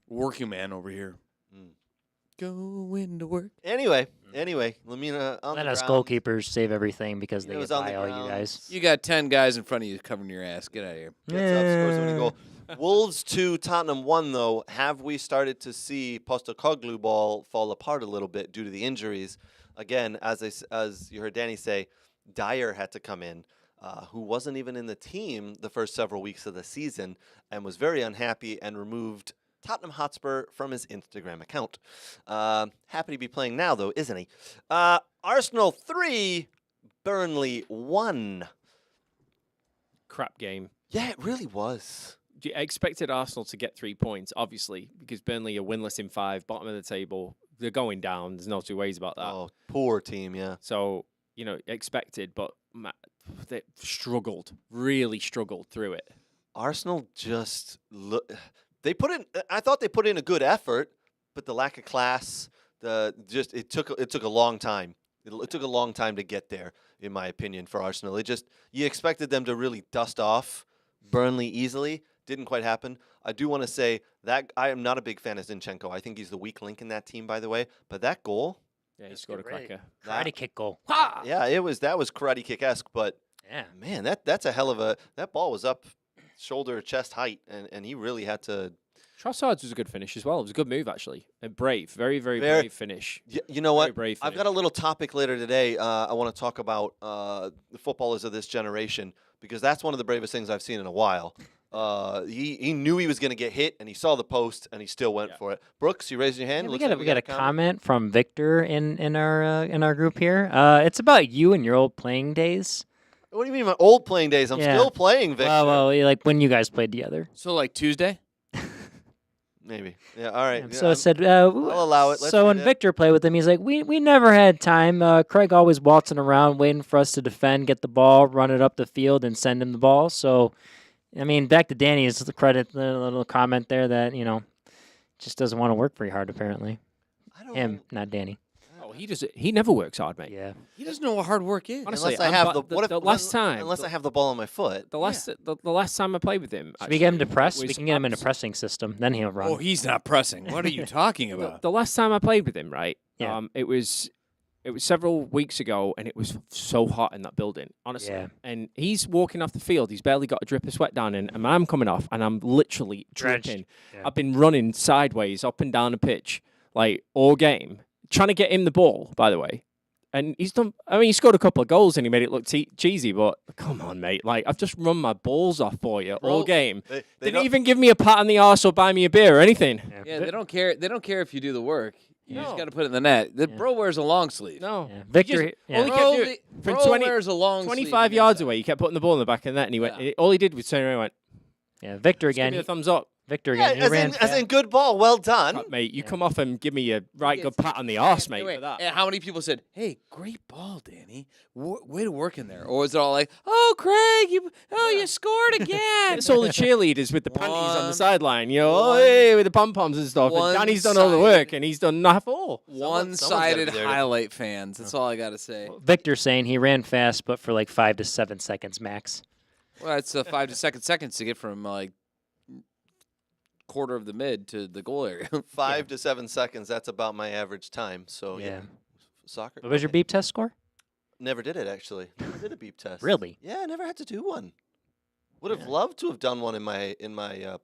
Working man over here. Going to work. Anyway, Lamina on Let the us ground. goalkeepers save everything because they was get on the by all you ground. guys. You got 10 guys in front of you covering your ass. Get out of here. Gets up, scores a winning goal. Wolves 2, Tottenham 1, though. Have we started to see Postecoglou ball fall apart a little bit due to the injuries? Again, as you heard Danny say, Dyer had to come in, who wasn't even in the team the first several weeks of the season and was very unhappy and removed Tottenham Hotspur from his Instagram account. Happy to be playing now, though, isn't he? Arsenal 3, Burnley 1. Crap game. Yeah, it really was. I expected Arsenal to get 3 points, obviously, because Burnley are winless in 5, bottom of the table. They're going down. There's no two ways about that. Oh, poor team, yeah. So, expected, but they really struggled through it. Arsenal just I thought they put in a good effort, but the lack of class, it took a long time. It took a long time to get there, in my opinion, for Arsenal. You expected them to really dust off Burnley easily. Didn't quite happen. I do want to say that I am not a big fan of Zinchenko. I think he's the weak link in that team, by the way. But that goal, Yeah, he scored a cracker. Karate kick goal. yeah, that was karate kick-esque. But Yeah. man, that's a hell of that ball was up shoulder, chest height, and he really had to. Trossard's was a good finish as well. It was a good move, actually. And brave. Very, very brave finish. You know what? Brave I've finish. got a little topic later today. I want to talk about the footballers of this generation because that's one of the bravest things I've seen in a while. He knew he was going to get hit, and he saw the post, and he still went for it. Brooks, you raised your hand. Yeah, we got a comment from Victor in our group here. It's about you and your old playing days. What do you mean my old playing days? I'm still playing, Victor. Well, like when you guys played together. So like Tuesday? Maybe. Yeah, all right. So I said, I'll allow it. Let's so when read it. Victor played with him, he's like, we never had time. Craig always waltzing around, waiting for us to defend, get the ball, run it up the field, and send him the ball. So, I mean, back to Danny's credit, the little comment there that, just doesn't want to work very hard, apparently. Him, not Danny. Oh, he never works hard, mate. Yeah. He doesn't know what hard work is. Honestly, Unless I have unless I have the ball on my foot. The last time I played with him, Should we get him to press? was We can get him in a pressing system. Then he'll run. Oh, he's not pressing. What are you talking the, about? the last time I played with him, right? Yeah. It was several weeks ago, and it was so hot in that building, honestly. Yeah. And he's walking off the field. He's barely got a drip of sweat down him, and I'm coming off, and I'm literally Drenched. dripping. Yeah. I've been running sideways up and down the pitch, like, all game, trying to get him the ball, by the way. And he's done. I mean, he scored a couple of goals and he made it look cheesy. But come on, mate! Like I've just run my balls off for you all game. They Didn't even give me a pat on the arse or buy me a beer or anything. Yeah, they don't care. They don't care if you do the work. You just No. got to put it in the net. The bro wears a long sleeve. No, Yeah. Victor, all he yeah. kept doing from Bro 20 wears a long 25 sleeve yards inside. away, he kept putting the ball in the back of the net, and he went. All he did was turn around and went, Yeah, Victor "Just give again. me a thumbs up." Victor Yeah, again. He ran as in good ball, well done. Mate, you come off and give me a right good pat on the arse, mate, for that. And how many people said, "Hey, great ball, Danny. Way to work in there." Or is it all like, "Oh, Craig, you scored again." It's all the cheerleaders with the panties on the One- sideline, oh, hey, with the pom-poms and stuff. And Danny's done all the one-sided- work, and he's done half all. One-sided gotta be there. highlight fans. That's all I got to say. Victor saying he ran fast, but for like 5 to 7 seconds max. Well, it's 5 to seconds to get from like quarter of the mid to the goal area. 5 to 7 seconds. That's about my average time. So Yeah. Soccer. What was your okay. beep test score? Never did it actually. Never did a beep test. Really? Yeah, I never had to do one. Would have loved to have done one in my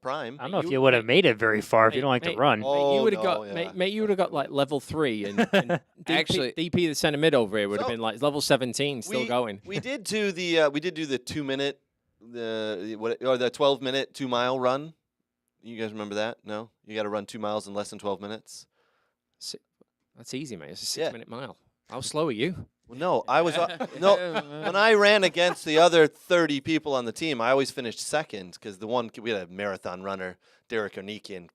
prime. I don't know if you would have made it very far if you don't like to run. Oh, you would have no, got, yeah. mate, you would have got like level 3, and Actually- DP the centre mid over here would have So, been like level 17, still going. We did do the 2-minute the 12-minute 2-mile run. You guys remember that? No, you got to run 2 miles in less than 12 minutes. That's easy, mate. It's a Yeah. 6-minute mile. How slow are you? Well, no, I was no. When I ran against the other 30 people on the team, I always finished second because we had a marathon runner, Derek Onikian,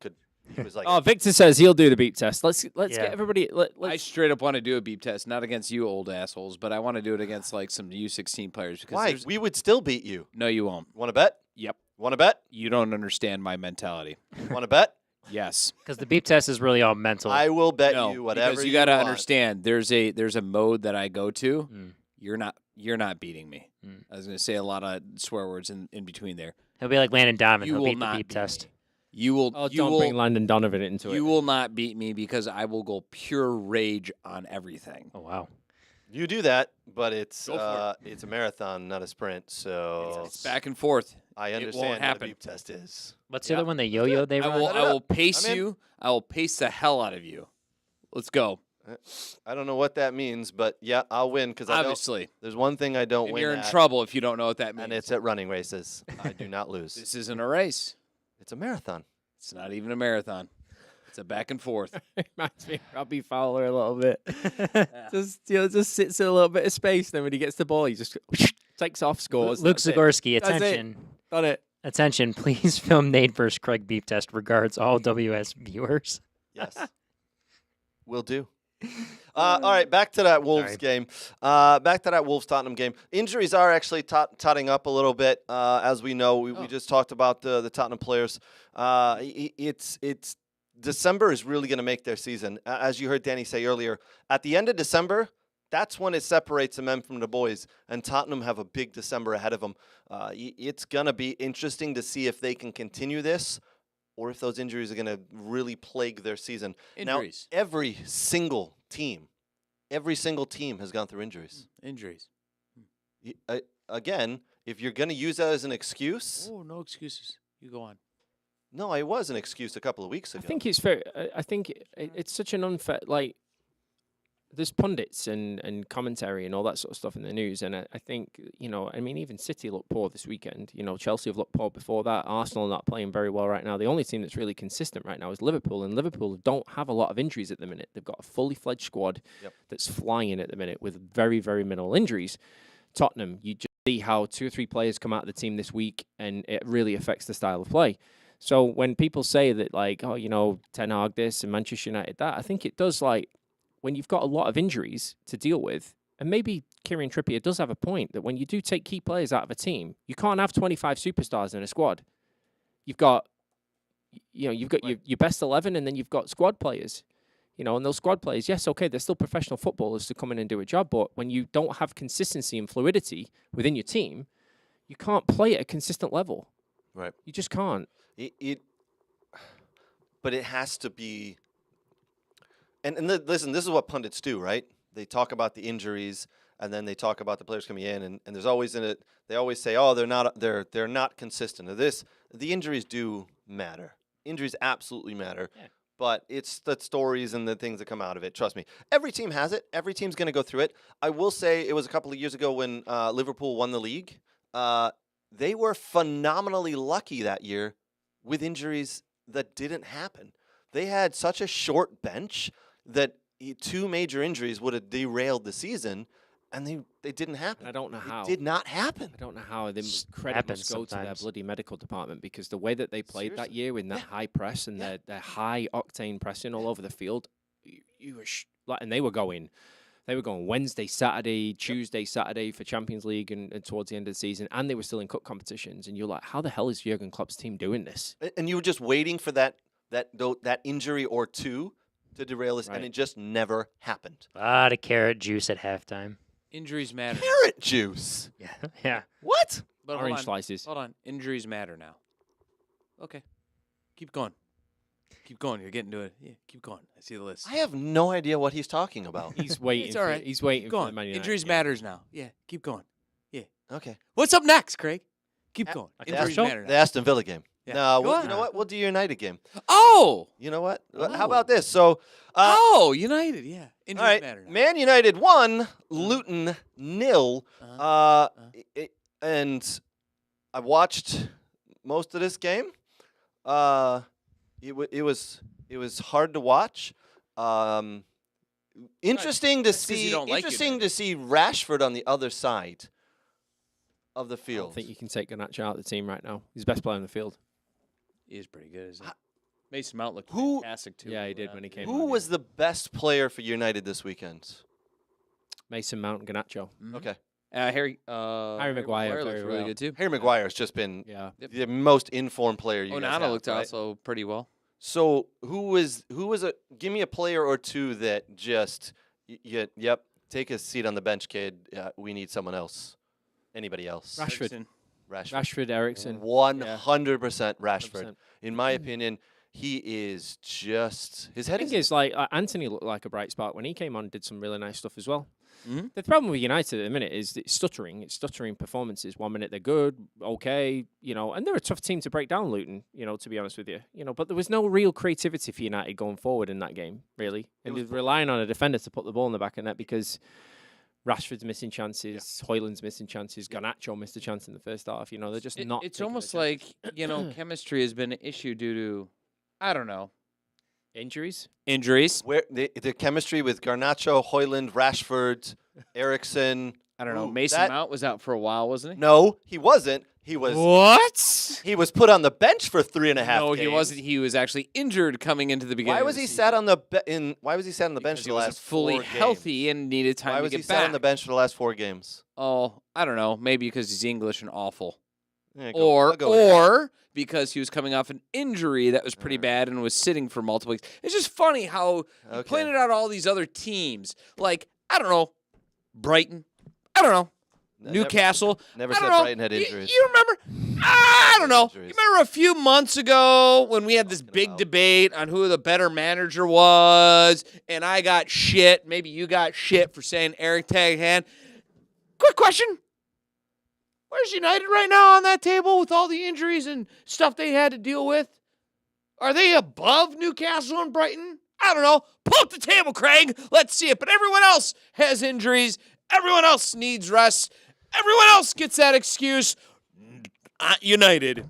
he was like, Oh, Victor says he'll do the beep test. Let's get everybody. I Let's straight up want to do a beep test, not against you old assholes, but I want to do it against like some U16 players. Because why? We would still beat you. No, you won't. Want to bet? Yep. Want to bet? You don't understand my mentality. Want to bet? Yes. Because the beep test is really all mental. I will bet No, you whatever because you got to want. understand. There's a mode that I go to. Mm. You're not beating me. Mm. I was going to say a lot of swear words in between there. He'll be like Landon Donovan. You He'll will beat the not beep beat test. me. You will. Oh, you don't will, bring Landon Donovan into You it. will not beat me because I will go pure rage on everything. Oh, wow. You do that, but it's Go for it's a marathon, not a sprint. So It's back and forth. I It won't understand what a happen. beep test is. What's the other one? The yo-yo they I run? will pace I'm in. you. I will pace the hell out of you. Let's go. I don't know what that means, but yeah, I'll win because Obviously. there's one thing I don't And win you're in at, trouble if you don't know what that means. and it's at running races. I do not lose. This isn't a race. It's a marathon. It's not even a marathon. It's a back and forth. Reminds me of Robbie Fowler a little bit. just sits in a little bit of space. Then when he gets the ball, he just takes off, scores. Luke That's it. Zagorski, That's it. attention. Got it. Attention, please film Nate versus Craig beep test. Regards, all WS viewers. Yes. Will do. All right, back to that Wolves Sorry. game. Back to that Wolves-Tottenham game. Injuries are actually totting up a little bit, as we know. We just talked about the Tottenham players. It's December is really going to make their season. As you heard Danny say earlier, at the end of December, that's when it separates the men from the boys, and Tottenham have a big December ahead of them. It's going to be interesting to see if they can continue this or if those injuries are going to really plague their season. Injuries. Now, every single team has gone through injuries. Injuries. Again, if you're going to use that as an excuse, Oh, no excuses. You go on. no, it was an excuse a couple of weeks ago. I think it's fair. I think it's such an unfair. Like, there's pundits and commentary and all that sort of stuff in the news, and I think even City looked poor this weekend. Chelsea have looked poor before that. Arsenal are not playing very well right now. The only team that's really consistent right now is Liverpool, and Liverpool don't have a lot of injuries at the minute. They've got a fully fledged squad that's flying at the minute with very, very minimal injuries. Tottenham, you just see how 2 or 3 players come out of the team this week, and it really affects the style of play. So when people say that, like, Ten Hag this and Manchester United that, I think it does, like, when you've got a lot of injuries to deal with, and maybe Kieran Trippier does have a point that when you do take key players out of a team, you can't have 25 superstars in a squad. You've got, your best 11, and then you've got squad players. And those squad players, yes, okay, they're still professional footballers to come in and do a job, but when you don't have consistency and fluidity within your team, you can't play at a consistent level. Right. You just can't. But it has to be. And listen, this is what pundits do, right? They talk about the injuries, and then they talk about the players coming in, and there's always in it. They always say, "Oh, they're not consistent." The injuries do matter. Injuries absolutely matter. Yeah. But it's the stories and the things that come out of it. Trust me. Every team has it. Every team's going to go through it. I will say it was a couple of years ago when Liverpool won the league. They were phenomenally lucky that year with injuries that didn't happen. They had such a short bench that 2 major injuries would have derailed the season, and they didn't happen. I don't know how. It did not happen. I don't know how. The credit happens must go to their sometimes. bloody medical department, because the way that they played that year in that high press and their high octane pressing all over the field, you were and they were going Wednesday, Saturday, Tuesday, Saturday for Champions League and towards the end of the season, and they were still in cup competitions. And you're like, how the hell is Jurgen Klopp's team doing this? And you were just waiting for that injury or 2 to derail this, and it just never happened. A lot of carrot juice at halftime. Injuries matter. Carrot juice. Yeah. Yeah. What? But hold Orange on. slices. Hold on. Injuries matter now. Okay. Keep going. Keep going. You're getting to it. Yeah, keep going. I see the list. I have no idea what he's talking about. He's waiting. It's all right. He's waiting Keep for going. the Man United Injuries game. matters now. Yeah, keep going. Yeah. Okay. What's up next, Craig? Keep going. The Injuries Aston, matter the now. Aston Villa game. Yeah. No, Go you know on. what? We'll do United game. Oh! You know what? How about this? So, United, yeah. all Injuries right, matter now. Man United 1, Luton 0. And I watched most of this game. It was hard to watch. Interesting to That's 'cause you see. don't like Interesting United. to see Rashford on the other side of the I field. don't think you can take Garnacho out of the team right now. He's the best player on the field. He is pretty good, isn't he? Mason Mount looked Who- fantastic, too. Yeah, he did when he came Who on, was the best player for United this weekend? Mason Mount and Garnacho. Okay, Harry Maguire, looked very really well. good, too. Harry Maguire's just been Yeah. the most informed player you guys Onana have, looked right? also pretty well. So who was give me a player or two that just take a seat on the bench, kid. We need someone else. Anybody else? Rashford. Rashford. Rashford, Ericsson. 100% Rashford. 100%. In my opinion, he is just his head I think is it's like Anthony looked like a bright spark when he came on and did some really nice stuff as well. Mhm. The problem with United at the minute is it's stuttering. It's stuttering performances. 1 minute they're good, okay, and they're a tough team to break down, Luton, to be honest with you. But there was no real creativity for United going forward in that game, really. And they're relying on a defender to put the ball in the back of net because Rashford's missing chances, Højlund's missing chances, Garnacho missed a chance in the first half. They're just not. It's taking almost their like, chances. chemistry has been an issue due to, I don't know, Injuries. injuries. where the chemistry with Garnacho, Højlund, Rashford, Ericsson. I don't know. Ooh, Mason that- Mount was out for a while, wasn't he? No, he wasn't. He was What? he was put on the bench for 3.5 No, games. he wasn't. He was actually injured coming into the beginning. Why of was the he season. sat on the Why was he sat on the bench Because for he the wasn't last fully 4 games? healthy and needed time Why to was get he back. sat on the bench for the last 4 games? Oh, I don't know. Maybe because he's English and awful. Yeah, I'll go with that. Or because he was coming off an injury that was pretty bad and was sitting for multiple weeks. It's just funny how you Okay. pointed out all these other teams. Like, I don't know, Brighton. I don't know. Newcastle. Never I said don't know. Brighton had injuries. You remember? I don't know. You Injuries. remember a few months ago when we had this big debate on who the better manager was, and I got shit. Maybe you got shit for saying Eric Ten Hag. Quick question. Where's United right now on that table with all the injuries and stuff they had to deal with? Are they above Newcastle and Brighton? I don't know. Pull up the table, Craig. Let's see it. But everyone else has injuries. Everyone else needs rest. Everyone else gets that excuse. United.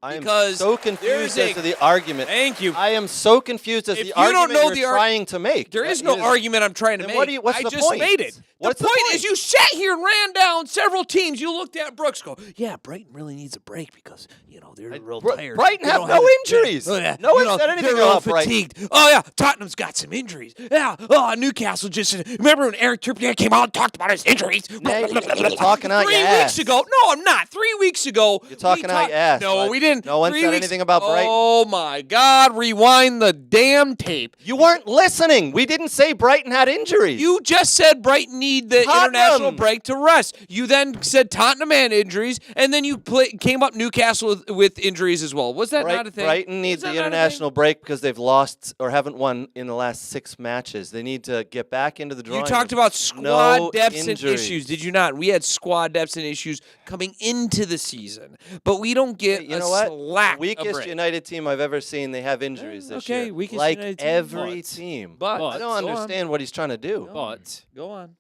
I am because so there confused is a- as to the argument. Thank you. I am so confused as If the you don't argument know you're the trying to make. There is That no argument I'm trying to then make. what do you- what's I the just point? made it. What's the the point point? is you sat here and ran down several teams. You looked at Brooks go, yeah, Brighton really needs a break because, they're real tired. Brighton They have don't no it. injuries. Oh, yeah. No one You know, said anything they're real about Brighton. fatigued. Oh, yeah, Tottenham's got some injuries. Yeah, Newcastle just, remember when Eric Trippier came out and talked about his injuries? Now you're talking out 3 your weeks ass. ago. No, I'm not. 3 weeks ago. You're talking we out your ass, No, bud. we didn't. No one 3 said weeks- anything about Brighton. Oh, my God. Rewind the damn tape. You weren't listening. We didn't say Brighton had injuries. You just said Brighton need the Tottenham. international break to rest. You then said Tottenham had injuries, and then you came up Newcastle with injuries as well. Was that not a thing? Brighton needs Was the that not a thing? international break because they've lost or haven't won in the last 6 matches. They need to get back into the drawing You talked room. about squad No depths and injuries. issues, did you not? We had squad depths and issues coming into the season, but we don't get You a know what? slack a Weakest break. United team I've ever seen. They have injuries this okay, year. weakest like United team, every but- team. But I don't go on. understand what he's trying to do. But Go on.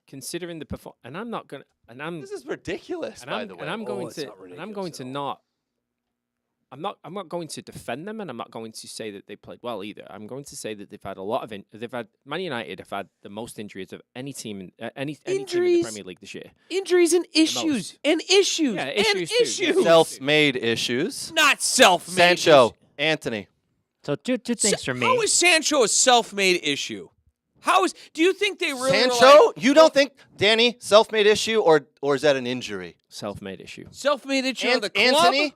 considering the perform, and I'm not gonna, and I'm This is ridiculous, and by I'm, the way. and I'm going it's to, not and I'm going ridiculous to at all. not. I'm not going to defend them, and I'm not going to say that they played well either. I'm going to say that they've had a lot of. Man United have had the most injuries of any team in any team in the Injuries? Premier League this year. Injuries and issues. most. And issues. Yeah, and issues too, yeah. issues. Self-made issues. Not self-made. Sancho, issues. Anthony. So two things for me. How is Sancho a self-made issue? How is? Do you think they really were Sancho, like, you don't think Danny self-made issue or is that an injury? Self-made issue. self-made issue on the club? Anthony?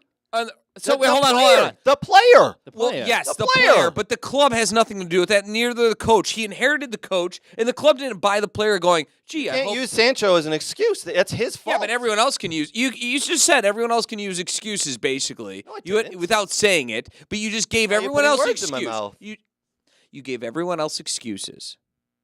So The- wait, the hold on. player, The player. The Well, player. yes, The the player. player, but the club has nothing to do with that. Neither the coach. He inherited the coach, and the club didn't buy the player. Going, gee, I Can't hope. use Sancho as an excuse. That's his fault. Yeah, but everyone else can use. You just said everyone else can use excuses, basically. No, I You didn't. without saying it, but you just gave Why are you everyone putting else words in my excuses. mouth? You gave everyone else excuses,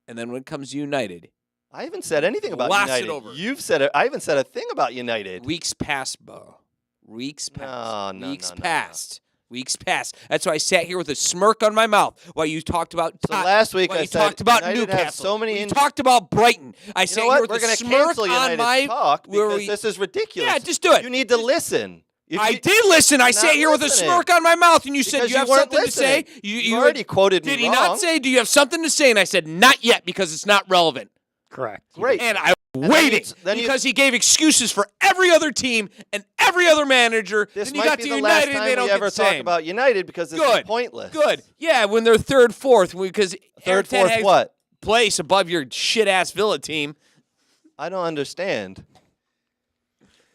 and then when it comes to United, I haven't said anything about Gloss it United. over. You've said it. I haven't said a thing about United. Weeks past, Bo. Weeks past. No, Weeks no, no. past. Weeks past. That's why I sat here with a smirk on my mouth while you talked about So last week while I you said talked about United Newcastle. has so many you injuries. talked about Brighton. I You sat know here what? with We're a going to smirk cancel on United my talk where because we- this is ridiculous. Yeah, just do it. You need to listen. If I you- did listen. I You're sat not here with a listening. smirk on my mouth, and you said Because you you have weren't something to say. listening. You You already quoted me Did he wrong. not say? Do you have something to say? And I said not yet because it's not relevant. Correct. Great. And I then waiting then you- because he gave excuses for every other team and every other manager. This then you might got be to the United last and time they don't we get ever the talk same. about United because this Good. is pointless. Good. Yeah, when they're third, fourth, because Third, Ten fourth, Hag's what? place above your shit ass Villa team. I don't understand.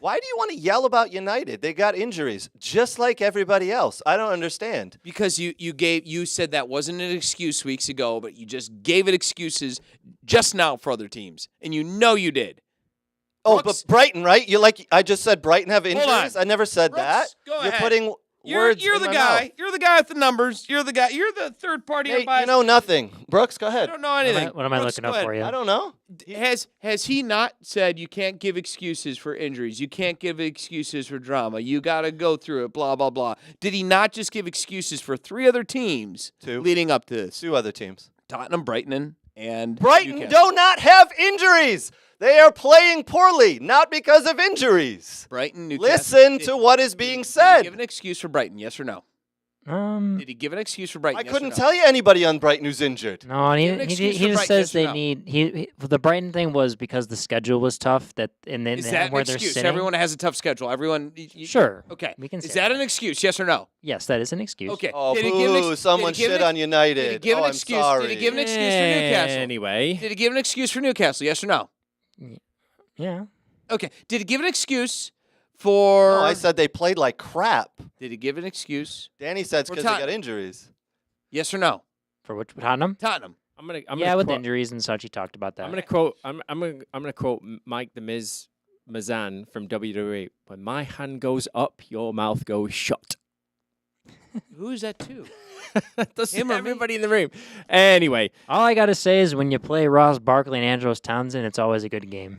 Why do you want to yell about United? They got injuries, just like everybody else. I don't understand. Because you said that wasn't an excuse weeks ago, but you just gave it excuses just now for other teams, and you know you did. Oh, Brooks- but Brighton, right? You like I just said Brighton have injuries. on. I never said Brooks, that. go You're ahead. putting You're words the in my guy. mouth. You're the guy with the numbers. You're the guy. You're the third party. Nate, unbiased. you know nothing. Brooks, go I ahead. don't know anything. What am I Brooks, looking go up ahead. for you? I don't know. Has he not said you can't give excuses for injuries? You can't give excuses for drama. You got to go through it. Blah blah blah. Did he not just give excuses for 3 other teams Two. leading up to this? 2 other teams. Tottenham, Brighton, and Brighton Newcastle. do not have injuries. They are playing poorly, not because of injuries. Brighton, Newcastle. Listen to what is being Did he said. give an excuse for Brighton? Yes or no? Did he give an excuse for Brighton? I yes couldn't or no? tell you anybody on Brighton who's injured. No, and Give an he excuse for just Brighton, says yes or they no? need. He the Brighton thing was because the schedule was tough. And then Is they that have an where they're excuse? sitting. Everyone has a tough schedule. Everyone. Sure. Okay. We can Is say that an excuse? Yes or no? Yes, that is an excuse. Okay. Oh, Did he give an boo, ex- someone did he give shit an on United. Did he give oh, an excuse? I'm sorry. Did he give an excuse for Newcastle? Anyway, Did he give an excuse for Newcastle? Yes or no? Yeah. Okay. Did he give an excuse for? No, I said they played like crap. Did he give an excuse? Danny said it's For because they got Tottenham. injuries. Yes or no? For which Tottenham? Tottenham. I'm gonna With quote, injuries and such, he talked about that. I'm gonna quote. I'm gonna quote Mike the Miz Mazan from WWE. When my hand goes up, your mouth goes shut. Who is that to? That's Him or me? everybody in the room. Anyway, All I gotta say is when you play Ross Barkley and Andros Townsend, it's always a good game.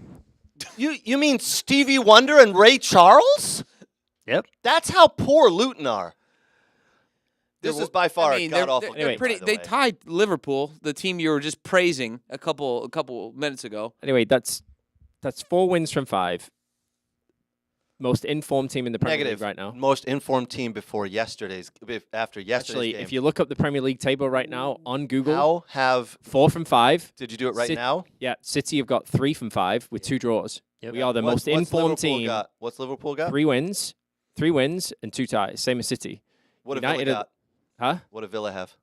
You mean Stevie Wonder and Ray Charles? Yep. That's how poor Luton are. This They're- is by far I mean, a god-awful they're game, pretty. by the They way. tied Liverpool, the team you were just praising a couple minutes ago. anyway, that's 4 wins from 5. Most informed team in the Premier Negative. League right now. Most informed team after yesterday's Actually, game. if you look up the Premier League table right now on Google, How have 4 from 5. did you do it right Sit- now? Yeah, City have got 3 from 5 with 2 draws. Yep. We are the most What's informed Liverpool team. got? What's Liverpool got? 3 wins and 2 ties. Same as City. What have United Villa have- got? Huh? What did Villa have?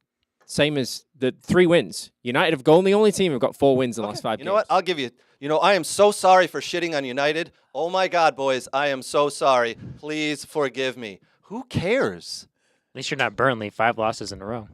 Same as the 3 wins. United have gone the only team who've got 4 wins in the last 5 You games. know what? I'll give you. You know, I am so sorry for shitting on United. Oh my God, boys, I am so sorry. Please forgive me. Who cares? At least you're not Burnley. 5 losses in a row.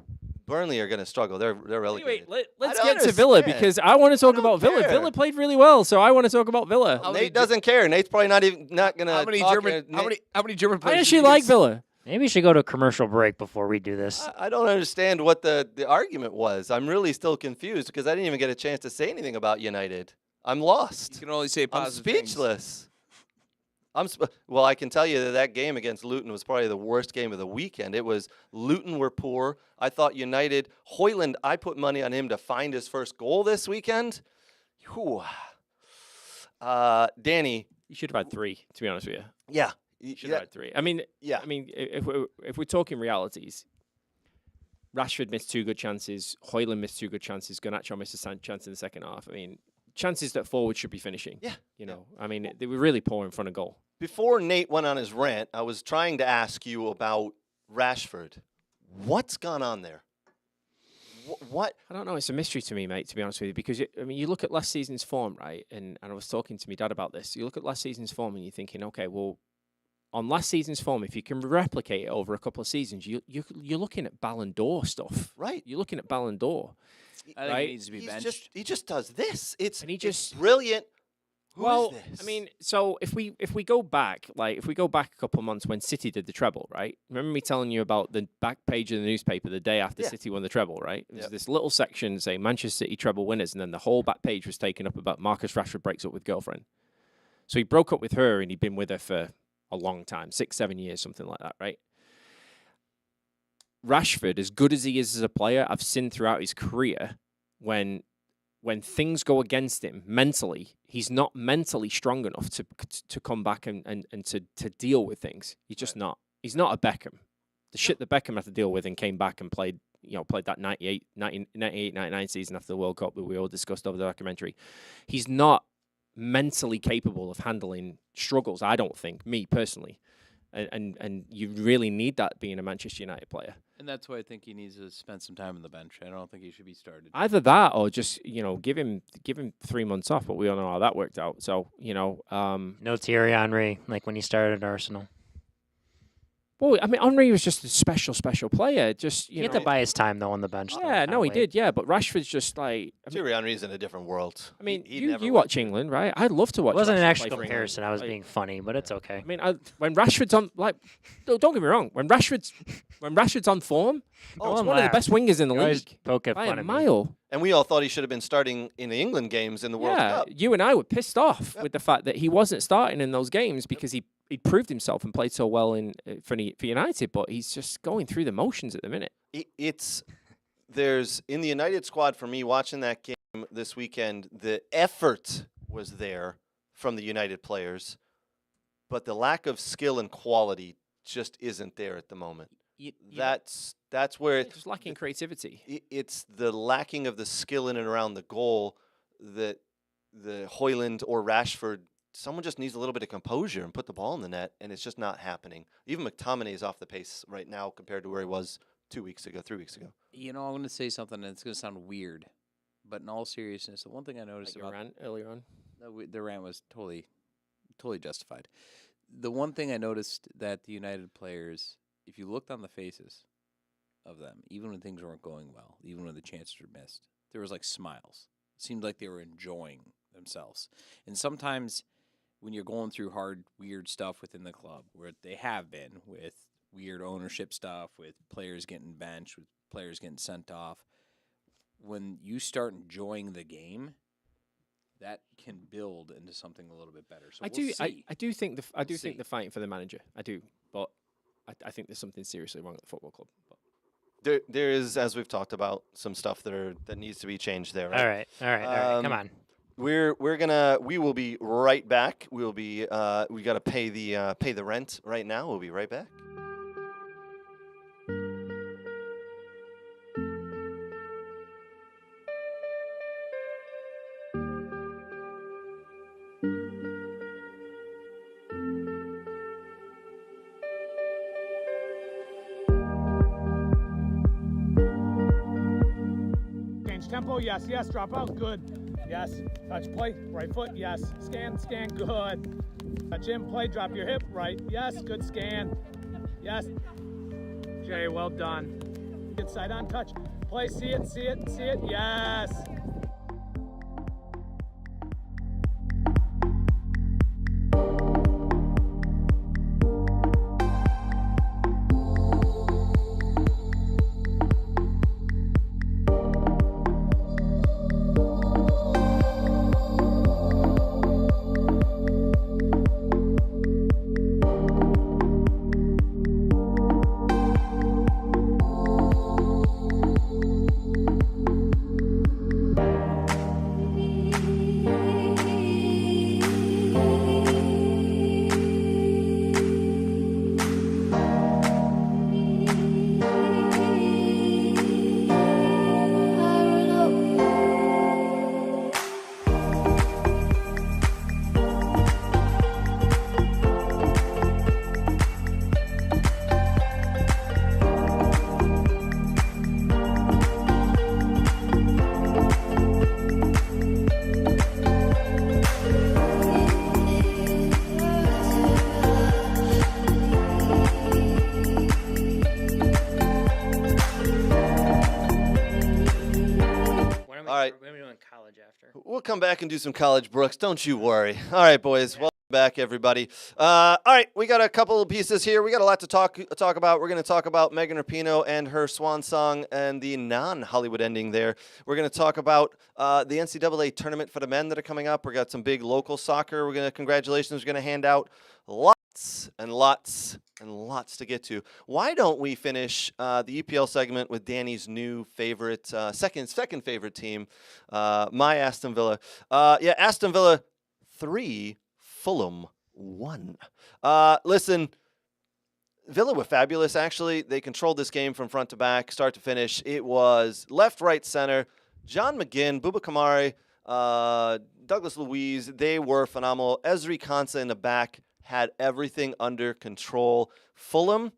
Burnley are going to struggle. They're Anyway, relegated. let's I get don't to Villa understand. because I want to talk don't about Villa. care. Villa played really well, so I want to talk about Villa. How many Nate doesn't care. Nate's probably not going to. How many German? How many German I players? actually did you like use? Villa. Maybe we should go to a commercial break before we do this. I don't understand what the argument was. I'm really still confused because I didn't even get a chance to say anything about United. I'm lost. You can only say I'm positive things. speechless. Well, I can tell you that game against Luton was probably the worst game of the weekend. It was Luton were poor. I thought United, Hoyland, I put money on him to find his first goal this weekend. Whew. Danny, You should have had 3, to be honest with you. yeah. You should have had 3. I mean, Yeah. if we're talking realities, Rashford missed 2 good chances. Hoyland missed 2 good chances. Garnacho missed a chance in the second half. I mean, chances that forward should be finishing. Yeah. You know, I mean, they were really poor in front of goal. Before Nate went on his rant, I was trying to ask you about Rashford. What's gone on there? What? I don't know. It's a mystery to me, mate, to be honest with you, because, you look at last season's form, right? And I was talking to my dad about this. You look at last season's form and you're thinking, okay, well, on last season's form, if you can replicate it over a couple of seasons, you're looking at Ballon d'Or stuff. Right. You're looking at Ballon d'Or. I think Right? he needs to be He benched. just does this. It's And he it's just- brilliant. Well, this? I mean, so if we go back, a couple of months when City did the treble, right? Remember me telling you about the back page of the newspaper the day after City won the treble, right? There's this little section saying Manchester City treble winners, and then the whole back page was taken up about Marcus Rashford breaks up with girlfriend. So he broke up with her, and he'd been with her for a long time, 6-7 years, something like that, right? Rashford, as good as he is as a player, I've seen throughout his career when things go against him mentally, he's not mentally strong enough to come back and to deal with things. He's just not. He's not a Beckham. The shit that Beckham had to deal with and came back and played that 98-99 season after the World Cup that we all discussed over the documentary. He's not mentally capable of handling struggles, I don't think, me personally. And you really need that being a Manchester United player. And that's why I think he needs to spend some time on the bench. I don't think he should be started. Either that or just, give him 3 months off, but we all know how that worked out. So, No Thierry Henry, like when he started at Arsenal. Well, I mean, Henry was just a special player. Just He had to buy his time, though, on the bench. Yeah, no, he did, yeah. But Rashford's just like... Thierry Henry's in a different world. I mean, He never you went watch England, right? I'd love to watch It wasn't an Rashford actual play for comparison. England. I was being funny, but it's okay. I mean, when Rashford's on... don't get me wrong. When Rashford's on form, he's one of the best wingers in the league. Poke at By fun a of me. mile. And we all thought he should have been starting in the England games in the World Cup. You and I were pissed off with the fact that he wasn't starting in those games because he'd proved himself and played so well for United, but he's just going through the motions at the minute. There's in the United squad, for me, watching that game this weekend, the effort was there from the United players, but the lack of skill and quality just isn't there at the moment. That's where it's just lacking creativity. It's the lacking of the skill in and around the goal that the Højlund or Rashford, someone just needs a little bit of composure and put the ball in the net, and it's just not happening. Even McTominay is off the pace right now compared to where he was 2 weeks ago, 3 weeks ago. I'm going to say something that's going to sound weird, but in all seriousness, the one thing I noticed Like your rant earlier on. The rant was totally justified. The one thing I noticed that the United players, if you looked on the faces of them, even when things weren't going well, even when the chances were missed, there was like smiles. It seemed like they were enjoying themselves. And sometimes when you're going through hard, weird stuff within the club, where they have been with weird ownership stuff, with players getting benched, with players getting sent off, when you start enjoying the game, that can build into something a little bit better. So I do think they're fighting for the manager. I do, but I think there's something seriously wrong at the football club. But. There is, as we've talked about, some stuff that needs to be changed there. Right? All right. Come on. We will be right back. We got to pay the rent right now. We'll be right back. Tempo, yes, drop out, good. Yes, touch play, right foot, yes. Scan, good. Touch in, play, drop your hip, right, yes, good scan. Yes. Jay, well done. Get side on touch. Play, see it, yes. We'll come back and do some college Brooks. Don't you worry. All right, boys. Welcome back, everybody. All right, we got a couple of pieces here. We got a lot to talk about. We're going to talk about Megan Rapinoe and her swan song and the non-Hollywood ending there. We're going to talk about the NCAA tournament for the men that are coming up. We got some big local soccer. Congratulations. We're going to hand out lots and lots and lots to get to. Why don't we finish the EPL segment with Danny's new favorite, second favorite team, my Aston Villa. Aston Villa 3, Fulham 1. Listen, Villa were fabulous, actually. They controlled this game from front to back, start to finish. It was left, right, center. John McGinn, Bouba Kamari, Douglas Luiz, they were phenomenal. Ezri Konsa in the back had everything under control. Fulham,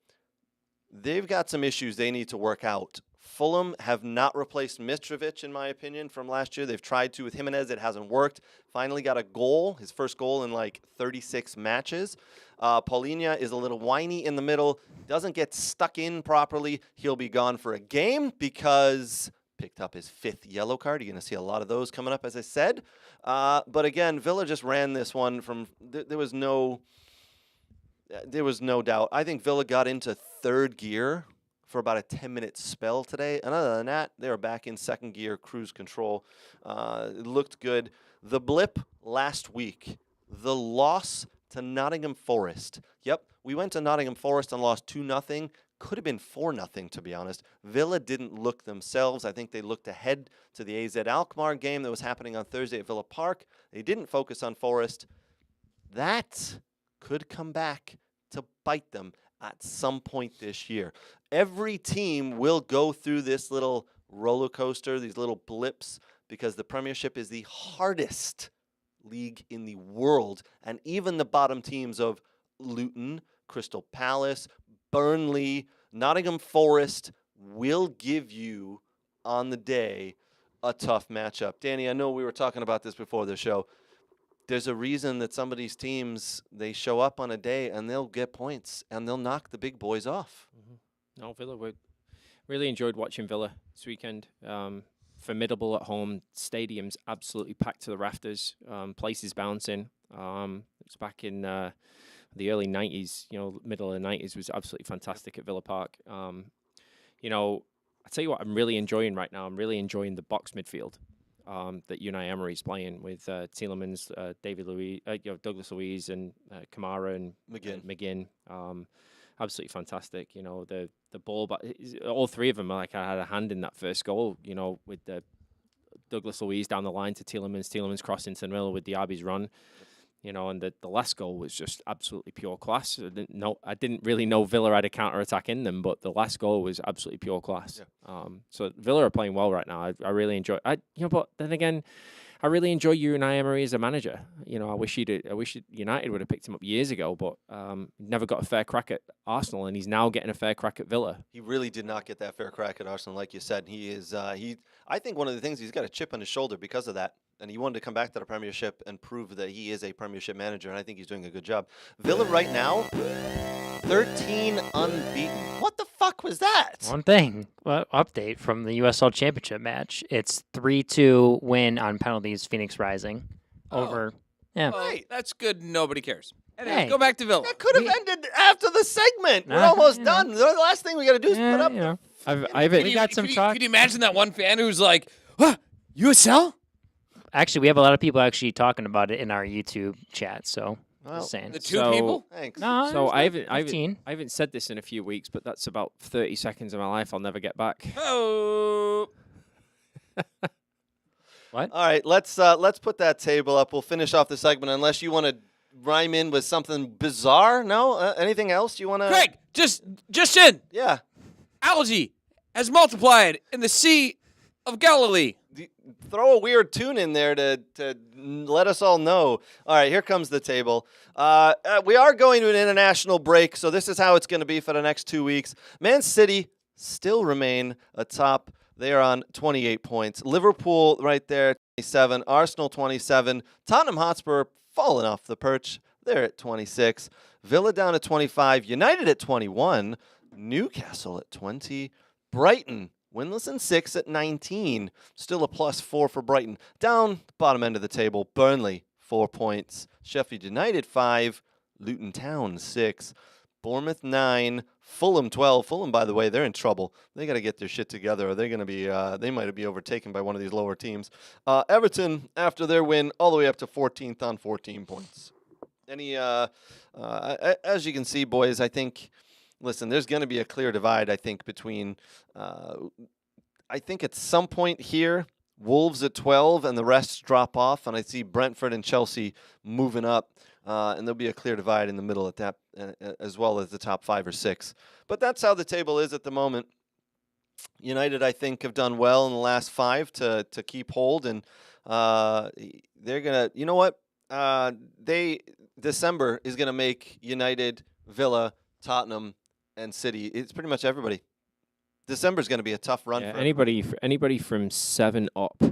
they've got some issues they need to work out. Fulham have not replaced Mitrovic, in my opinion, from last year. They've tried to with Jimenez. It hasn't worked. Finally got a goal, his first goal in like 36 matches. Paulinho is a little whiny in the middle, doesn't get stuck in properly. He'll be gone for a game because picked up his 5th yellow card. You're going to see a lot of those coming up, as I said. But again, Villa just ran this one from there was no doubt. I think Villa got into third gear for about a 10-minute spell today. And other than that, they were back in second gear, cruise control. It looked good. The blip last week, the loss to Nottingham Forest. Yep, we went to Nottingham Forest and lost 2-0. Could have been 4-0, to be honest. Villa didn't look themselves. I think they looked ahead to the AZ Alkmaar game that was happening on Thursday at Villa Park. They didn't focus on Forest. That could come back to bite them at some point this year. Every team will go through this little roller coaster, these little blips, because the Premiership is the hardest league in the world. And even the bottom teams of Luton, Crystal Palace, Burnley, Nottingham Forest will give you, on the day, a tough matchup. Danny, I know we were talking about this before the show. There's a reason that some of these teams, they show up on a day and they'll get points and they'll knock the big boys off. Mm-hmm. No, Villa, we really enjoyed watching Villa this weekend. Formidable at home. Stadium's absolutely packed to the rafters. Places bouncing. It's back in the early 90s, middle of the 90s was absolutely fantastic at Villa Park. I tell you what I'm really enjoying right now. I'm really enjoying the box midfield that Unai Emery's playing with Tielemans, David Luiz, Douglas Luiz, and Kamara and McGinn. Absolutely fantastic. The ball, but all three of them I had a hand in that first goal. With the Douglas Luiz down the line to Tielemans crossing to the middle with Diaby's run. And the last goal was just absolutely pure class. I didn't really know Villa had a counter-attack in them, but the last goal was absolutely pure class. Yeah. So Villa are playing well right now. I really enjoy. But then again, I really enjoy Unai Emery as a manager. I wish United would have picked him up years ago, but never got a fair crack at Arsenal, and he's now getting a fair crack at Villa. He really did not get that fair crack at Arsenal, like you said. He is. I think one of the things, he's got a chip on his shoulder because of that. And he wanted to come back to the Premiership and prove that he is a Premiership manager, and I think he's doing a good job. Villa right now, 13 unbeaten. What the fuck was that? One thing, update from the USL Championship match. It's 3-2 win on penalties, Phoenix Rising. Over. Yeah. Right. That's good. Nobody cares. Anyways, Hey. go back to Villa. That could have ended after the segment. We're almost done. The last thing we got to do is put up. We got some talk. Could you imagine that one fan who's like, USL? Actually, we have a lot of people actually talking about it in our YouTube chat. So, just saying. The two people? Thanks. No, So I there's haven't 15. said this in a few weeks, but that's about 30 seconds of my life I'll never get back. Oh. What? All right, let's put that table up. We'll finish off the segment unless you want to rhyme in with something bizarre. No? Anything else you want to? Craig, just in. Yeah. Algae has multiplied in the Sea of Galilee. Throw a weird tune in there to let us all know. All right, here comes the table. We are going to an international break, so this is how it's going to be for the next 2 weeks. Man City still remain atop. They are on 28 points. Liverpool right there, 27. Arsenal, 27. Tottenham Hotspur falling off the perch. They're at 26. Villa down at 25. United at 21. Newcastle at 20. Brighton Winless in 6 at 19. Still a +4 for Brighton. Down the bottom end of the table, Burnley, 4 points. Sheffield United, 5. Luton Town, 6. Bournemouth, 9. Fulham, 12. Fulham, by the way, they're in trouble. They got to get their shit together, or they're going to be. They might be overtaken by one of these lower teams. Everton, after their win, all the way up to 14th on 14 points. As you can see, boys, I think. Listen, there's going to be a clear divide, I think, between. I think at some point here, Wolves at 12 and the rest drop off, and I see Brentford and Chelsea moving up. And there'll be a clear divide in the middle at that, as well as the top 5 or 6. But that's how the table is at the moment. United, I think, have done well in the last 5 to keep hold, and they're gonna. You know what? December is gonna make United, Villa, Tottenham, and City. It's pretty much everybody. December's gonna be a tough run for anybody from 7 up.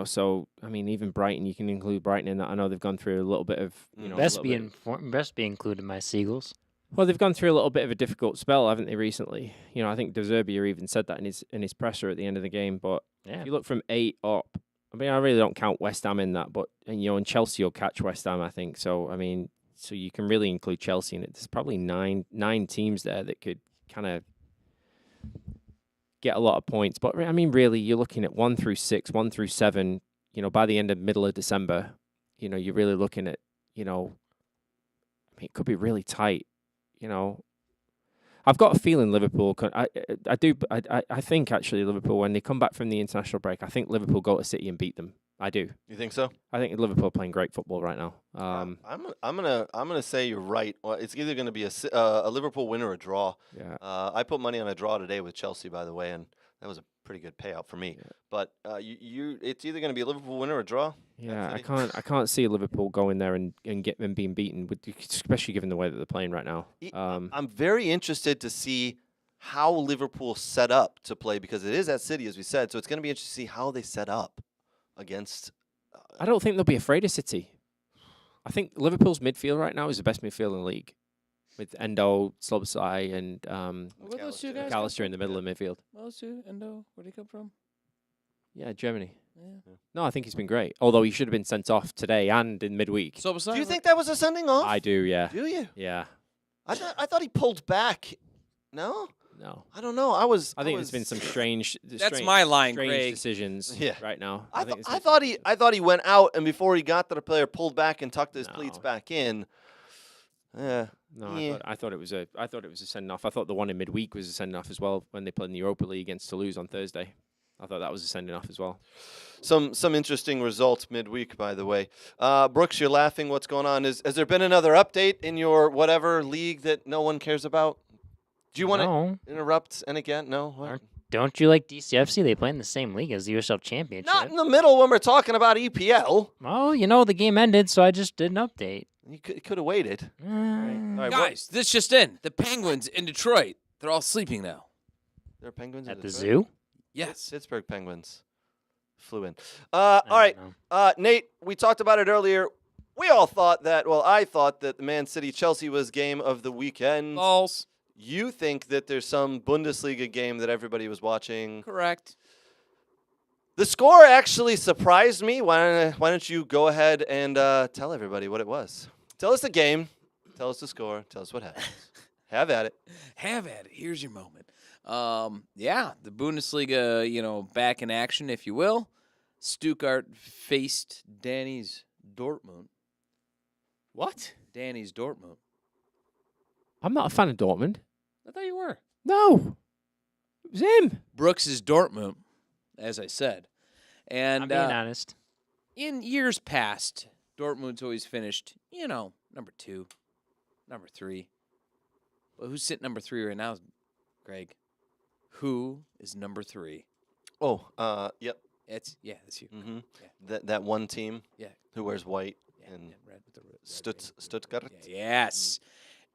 So I mean, even Brighton, you can include Brighton in that. I know they've gone through a little bit of, best be included, my Seagulls. Well, they've gone through a little bit of a difficult spell, haven't they, recently? I think De Zerbi even said that in his presser at the end of the game. But if you look from 8 up, I mean, I really don't count West Ham in that, but and Chelsea will catch West Ham, I think. So I mean, so you can really include Chelsea in it. There's probably nine teams there that could kind of get a lot of points. But I mean, really, you're looking at 1 through 6, 1 through 7. By the middle of December, you're really looking at, I mean, it could be really tight. I've got a feeling Liverpool. I think actually Liverpool, when they come back from the international break, I think Liverpool go to City and beat them. I do. You think so? I think Liverpool are playing great football right now. I'm gonna say you're right. Well, it's either gonna be a Liverpool win or a draw. Yeah. I put money on a draw today with Chelsea, by the way, and that was a pretty good payout for me. Yeah. But it's either gonna be a Liverpool win or a draw. Yeah, I can't see Liverpool going there and get them being beaten, especially given the way that they're playing right now. I'm very interested to see how Liverpool set up to play, because it is at City, as we said. So it's gonna be interesting to see how they set up against. I don't think they'll be afraid of City. I think Liverpool's midfield right now is the best midfield in the league, with Endo, Slobosai, and McAllister in the middle of midfield. Those two, Endo, where'd he come from? Yeah, Germany. Yeah. No, I think he's been great. Although he should have been sent off today and in midweek. Do you think that was a sending off? I do, yeah. Do you? Yeah. I thought he pulled back. No? No. I don't know. I think there's been some strange. That's my line, strange Greg. decisions right now. I thought he went out, and before he got to the player, pulled back and tucked his cleats back in. Yeah. No, yeah. I thought it was a send off. I thought the one in midweek was a send off as well when they played in the Europa League against Toulouse on Thursday. I thought that was a sending off as well. Some interesting results midweek, by the way. Brooks, you're laughing. What's going on? Has there been another update in your whatever league that no one cares about? Do you want to interrupt? And again, no. What? Don't you like DCFC? They play in the same league as the USL Championship. Not in the middle when we're talking about EPL. Oh, the game ended, so I just did an update. You could have waited. Right, guys, this just in. The Penguins in Detroit, they're all sleeping now. There are penguins at in the Detroit? zoo? Yes. Pittsburgh Penguins flew in. All right. Nate, we talked about it earlier. We all thought that, I thought that the Man City-Chelsea was game of the weekend. False. You think that there's some Bundesliga game that everybody was watching. Correct. The score actually surprised me. Why don't you go ahead and tell everybody what it was? Tell us the game. Tell us the score. Tell us what happened. Have at it. Have at it. Here's your moment. The Bundesliga, back in action, if you will. Stuttgart faced Danny's Dortmund. What? Danny's Dortmund. I'm not a fan of Dortmund. I thought you were. No. It was him. Brooks' Dortmund, as I said. And I'm being honest. In years past, Dortmund's always finished, number 2, number 3. But who's sitting number 3 right now, Greg? Who is number 3? Oh, yep. That's you. Mm-hmm. Yeah. That one team. Yeah. Who wears white and red with the Stuttgart. Yeah, yes.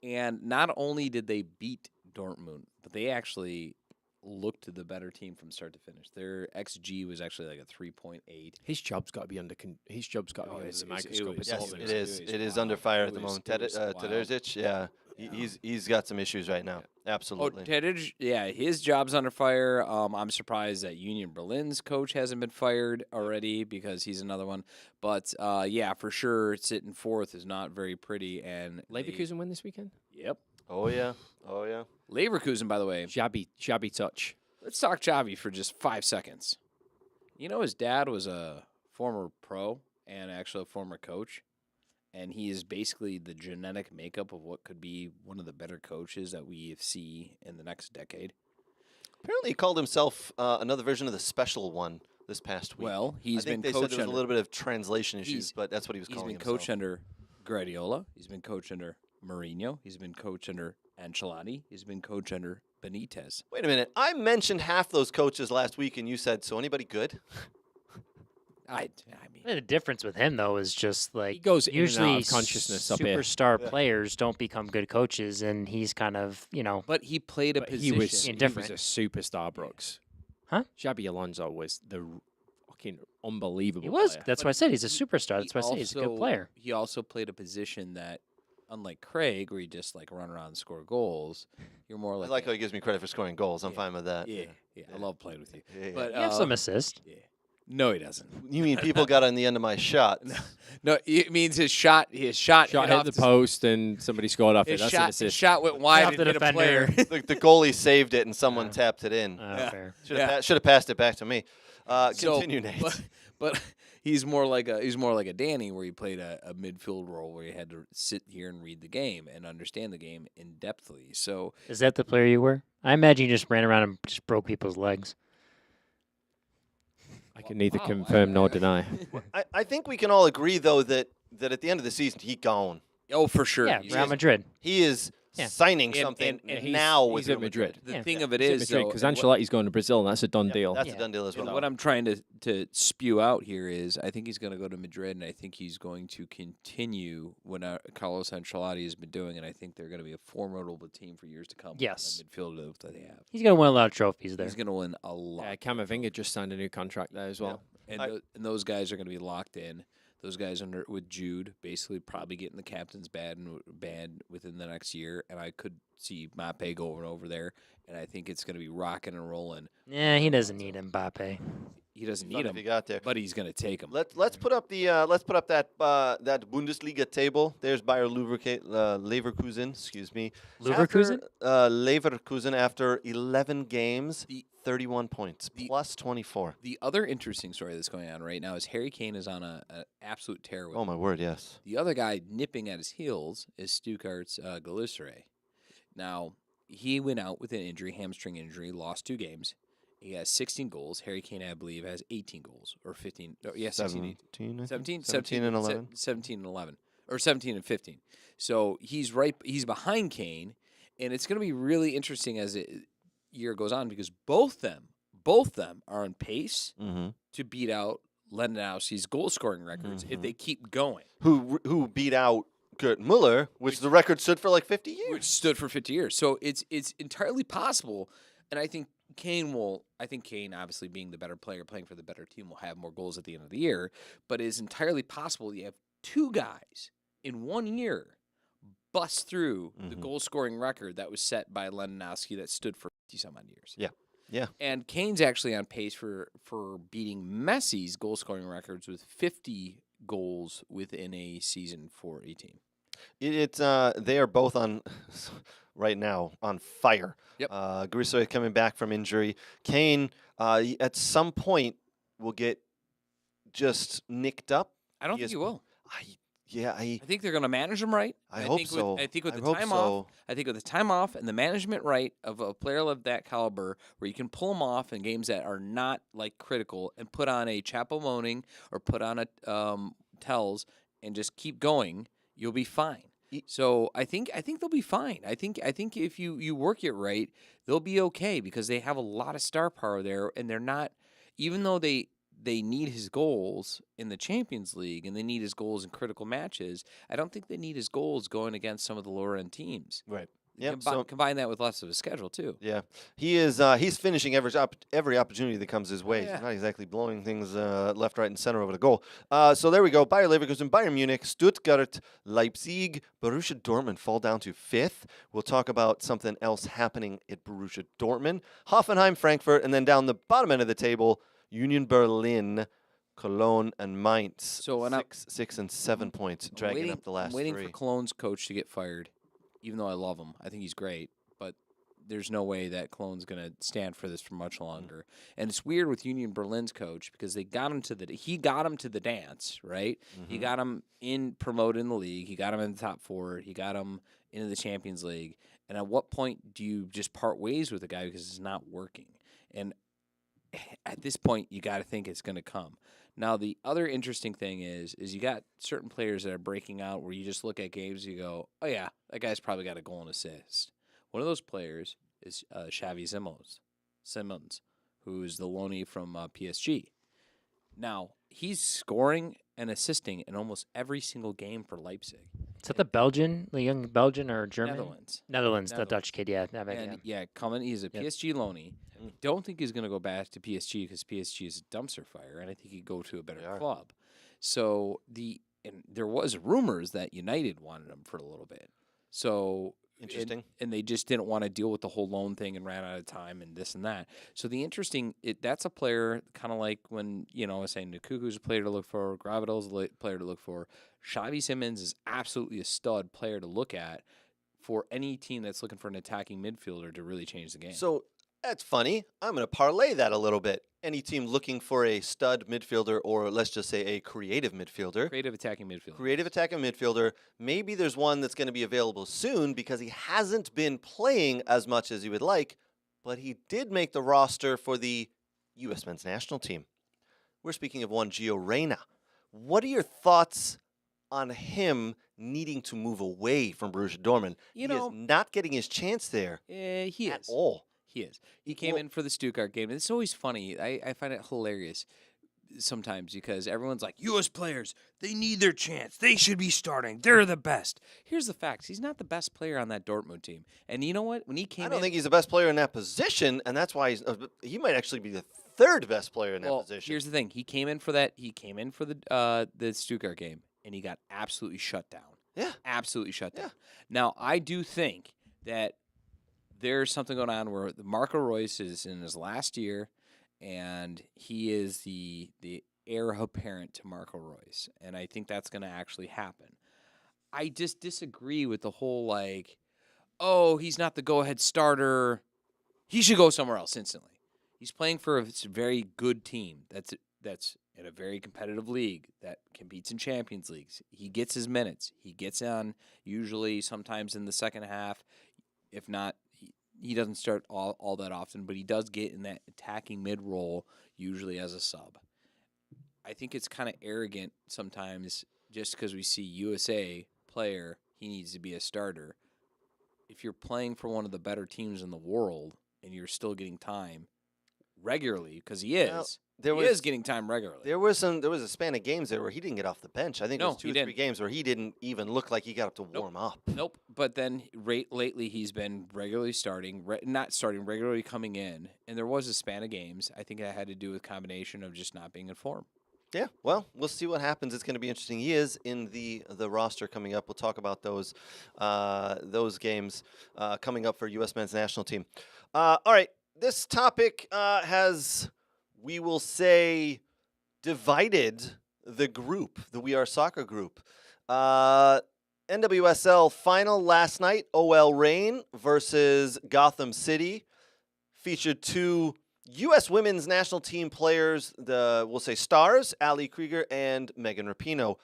And not only did they beat Dortmund, but they actually looked the better team from start to finish. Their XG was actually like a 3.8. His job's got to be under the microscope. Yes, it is under fire at the moment. Tadeusz, yeah. He's got some issues right now. Absolutely. His job's under fire. I'm surprised that Union Berlin's coach hasn't been fired already because he's another one. But for sure, sitting fourth is not very pretty. And Leverkusen win this weekend? Yep. Oh yeah. Leverkusen, by the way. Shabby touch. Let's talk Xavi for just 5 seconds. You know, his dad was a former pro and actually a former coach. And he is basically the genetic makeup of what could be one of the better coaches that we see in the next decade. Apparently, he called himself another version of the special one this past week. Well, I think they said there was a little bit of translation issues, but that's what he was calling himself. He's been coached under Guardiola. He's been coached under Mourinho. He's been coached under Ancelotti. He's been coached under Benitez. Wait a minute. I mentioned half those coaches last week, and you said, so anybody good? I mean, The difference with him, though, is just like He goes in and out usually of consciousness up here. superstar players don't become good coaches, and he's kind of, but he played a But position. he was Indifferent. a superstar, Brooks. Huh? Xabi Alonso was the fucking unbelievable he was. player. That's why I said he's a superstar. That's why I said he's a good player. He also played a position that, unlike Craig, where you just like run around and score goals, you're more I like like how he gives me credit for scoring goals. I'm fine with that. yeah. I love playing with you. Yeah. But You have some assists. yeah. No, he doesn't. You mean people got on the end of my shot? No, it means his shot Shot hit the post and somebody scored off it. His That's an shot, assist. shot went wide Off and the hit a player. the goalie saved it and someone tapped it in. Fair. Should have passed it back to me. So, Continue, Nate. But he's more like a Danny, where he played a midfield role where you had to sit here and read the game and understand the game in depthly. So Is that the player you were? I imagine you just ran around and just broke people's legs. I can neither confirm nor deny. I think we can all agree, though, that at the end of the season, he gone. oh, for sure, Yeah, he's- Real Madrid. He is Yeah. signing And- something and now he's with at Real Madrid. The Yeah. thing of it is, though, because and Ancelotti's going to Brazil, and that's a done deal. That's Yeah. a done deal as well. what I'm trying to spew out here is, I think he's going to go to Madrid, and I think he's going to continue what Carlos Ancelotti has been doing, and I think they're going to be a formidable team for years to come. Yes. with the midfield that they have. He's going to win a lot of trophies there. He's going to win a lot. Camavinga just signed a new contract there as well. And, and those guys are going to be locked in. Those guys with Jude basically probably getting the captain's band within the next year, and I could see Mbappe going over there, and I think it's going to be rocking and rolling. Yeah, he doesn't need Mbappe. He doesn't Fun need if him, he got there. but he's going to take him. Let's put up that Bundesliga table. There's Bayer Leverkusen. Excuse me. Leverkusen? Leverkusen after 11 games, 31 points, plus 24. The other interesting story that's going on right now is Harry Kane is on an absolute tear. With Oh my word, yes. The other guy nipping at his heels is Stuttgart's Galatasaray. Now, he went out with an injury, hamstring injury, lost 2 games. He has 16 goals. Harry Kane, I believe, has 18 goals or 15. Oh, yeah, 16. 17 and 11. 17 and 11. Or 17 and 15. So he's behind Kane, and it's going to be really interesting as the year goes on because both them are on pace to beat out Lewandowski's goal scoring records if they keep going. Who beat out Gerd Muller, which the record stood for like 50 years. Which stood for 50 years. So it's entirely possible, and I think Kane, obviously being the better player, playing for the better team, will have more goals at the end of the year. But it is entirely possible you have 2 guys in 1 year bust through the goal-scoring record that was set by Lewandowski that stood for 50-some-odd years. Yeah. And Kane's actually on pace for beating Messi's goal-scoring records with 50 goals within a season for a team. They are both on right now on fire. Yep. Grissom coming back from injury. Kane at some point will get just nicked up. I don't think he will. I think they're going to manage him right. I hope think so. I think with I the hope time so. off, I think with the time off and the management right of a player of that caliber, where you can pull him off in games that are not like critical and put on a Chapo Moaning or put on a Tells and just keep going, you'll be fine. So I think they'll be fine. I think if you work it right, they'll be okay because they have a lot of star power there, and they're not, even though they need his goals in the Champions League and they need his goals in critical matches, I don't think they need his goals going against some of the lower end teams. Right. Yep. Combine that with less of a schedule too. Yeah, he is. He's finishing every opportunity that comes his way. Yeah. He's not exactly blowing things left, right, and center over the goal. So there we go. Bayer Leverkusen, Bayern Munich, Stuttgart, Leipzig, Borussia Dortmund fall down to 5th. We'll talk about something else happening at Borussia Dortmund, Hoffenheim, Frankfurt, and then down the bottom end of the table, Union Berlin, Cologne, and Mainz. So 6 and 7 points, dragging up the last I'm waiting three. for Cologne's coach to get fired, even though I love him. I think he's great, but there's no way that Cologne's going to stand for this for much longer. And it's weird with Union Berlin's coach because he got him to the dance, right? He got him promoted in the league. He got him in the top 4. He got him into the Champions League. And at what point do you just part ways with a guy because it's not working? And at this point, you got to think it's going to come. Now, the other interesting thing is you got certain players that are breaking out where you just look at games and you go, oh, yeah, that guy's probably got a goal and assist. One of those players is Xavi Simons, who is the loanee from PSG. Now, he's scoring and assisting in almost every single game for Leipzig. Is that the young Belgian or German? Netherlands, the Dutch kid, yeah. Coming. He's a PSG loanee. Don't think he's going to go back to PSG because PSG is a dumpster fire, and I think he'd go to a better club. So there was rumors that United wanted him for a little bit. So Interesting. And they just didn't want to deal with the whole loan thing and ran out of time and this and that. So that's a player kind of like when, I was saying Nkuku's a player to look for, Gravidal's a player to look for. Xavi Simons is absolutely a stud player to look at for any team that's looking for an attacking midfielder to really change the game. So that's funny. I'm going to parlay that a little bit. Any team looking for a stud midfielder, or let's just say a creative midfielder. Creative attacking midfielder. Creative attacking midfielder. Maybe there's one that's going to be available soon because he hasn't been playing as much as he would like, but he did make the roster for the U.S. men's national team. We're speaking of one Gio Reyna. What are your thoughts on him needing to move away from Borussia Dortmund? He is not getting his chance there at all. He is. He came in for the Stuttgart game. And it's always funny. I find it hilarious sometimes because everyone's like, U.S. players, they need their chance. They should be starting. They're the best. Here's the facts. He's not the best player on that Dortmund team. And you know what? When he came in, I don't think he's the best player in that position, and that's why he might actually be the third best player in that position. Here's the thing. He came in for that. He came in for the Stuttgart game, and he got absolutely shut down. Yeah. Absolutely shut down. Now, I do think that there's something going on where Marco Reus is in his last year, and he is the heir apparent to Marco Reus, and I think that's going to actually happen. I just disagree with the whole he's not the go-ahead starter. He should go somewhere else instantly. He's playing for a very good team that's in a very competitive league that competes in Champions Leagues. He gets his minutes. He gets on usually sometimes in the second half. If not, he doesn't start all that often, but he does get in that attacking mid-role, usually as a sub. I think it's kind of arrogant sometimes just because we see USA player, he needs to be a starter. If you're playing for one of the better teams in the world and you're still getting time regularly, because he is. He is getting time regularly. There was a span of games there where he didn't get off the bench. I think it was 2 or 3 didn't. games where he didn't even look like he got up to warm up. Nope. But then lately he's been regularly starting, not starting, regularly coming in. And there was a span of games. I think that had to do with a combination of just not being in form. Yeah, well, we'll see what happens. It's going to be interesting. He is in the roster coming up. We'll talk about those games coming up for U.S. men's national team. All right, this topic has, we will say, divided the group, the We Are Soccer group. NWSL final last night, OL Reign versus Gotham City, featured 2 U.S. women's national team players, we'll say stars, Ali Krieger and Megan Rapinoe.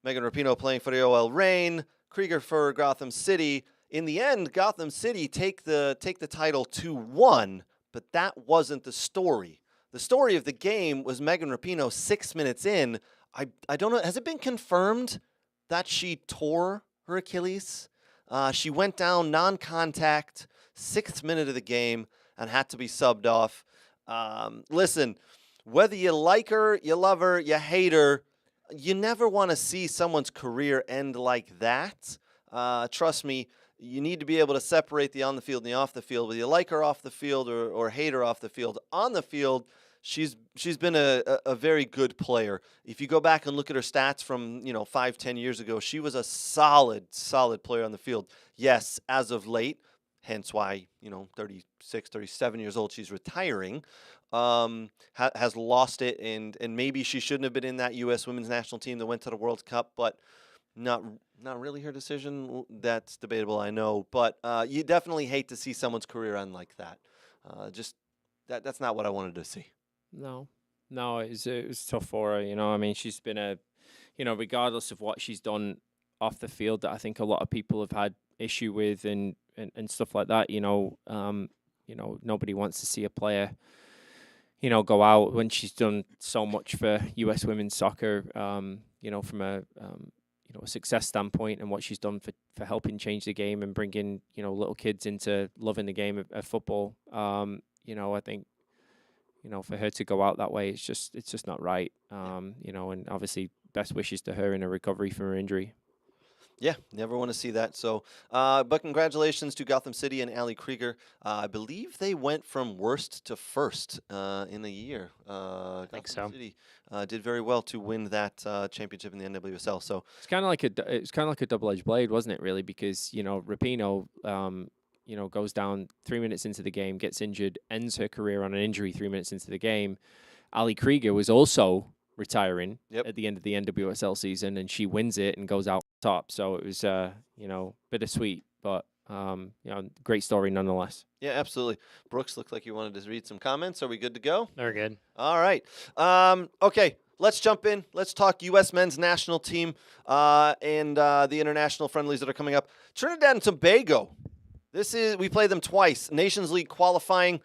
Megan Rapinoe playing for the OL Reign, Krieger for Gotham City. In the end, Gotham City take the title 2-1, but that wasn't the story. The story of the game was Megan Rapinoe 6 minutes in. I don't know, has it been confirmed that she tore her Achilles? She went down non-contact, 6th minute of the game, and had to be subbed off. Listen, whether you like her, you love her, you hate her, you never want to see someone's career end like that. Trust me, you need to be able to separate the on the field and the off the field. Whether you like her off the field or hate her off the field, on the field, she's been a very good player. If you go back and look at her stats from 5-10 years ago, she was a solid player on the field. Yes, as of late, hence why 36, 37 years old, she's retiring. Has lost it, and maybe she shouldn't have been in that U.S. women's national team that went to the World Cup, but not really her decision. That's debatable, I know, but you definitely hate to see someone's career end like that. That's not what I wanted to see. No, it was tough for her. I mean, she's been regardless of what she's done off the field, that I think a lot of people have had issue with and stuff like that. Nobody wants to see a player, go out when she's done so much for U.S. women's soccer. From a success standpoint and what she's done for helping change the game and bringing little kids into loving the game of football. I think. For her to go out that way, it's just not right. And obviously, best wishes to her in a recovery from her injury. Yeah, never want to see that. So, but congratulations to Gotham City and Ali Krieger. I believe they went from worst to first in a year. I think so. Gotham City did very well to win that championship in the NWSL. So it's kind of like a double-edged blade, wasn't it? Really, because Rapinoe. Goes down 3 minutes into the game, gets injured, ends her career on an injury 3 minutes into the game. Ali Krieger was also retiring at the end of the NWSL season, and she wins it and goes out top. So it was, bittersweet, but, great story nonetheless. Yeah, absolutely. Brooks, looked like you wanted to read some comments. Are we good to go? They're good. All right. Okay. Let's jump in. Let's talk U.S. men's national team and the international friendlies that are coming up. Trinidad and Tobago. We play them twice. Nations League qualifying.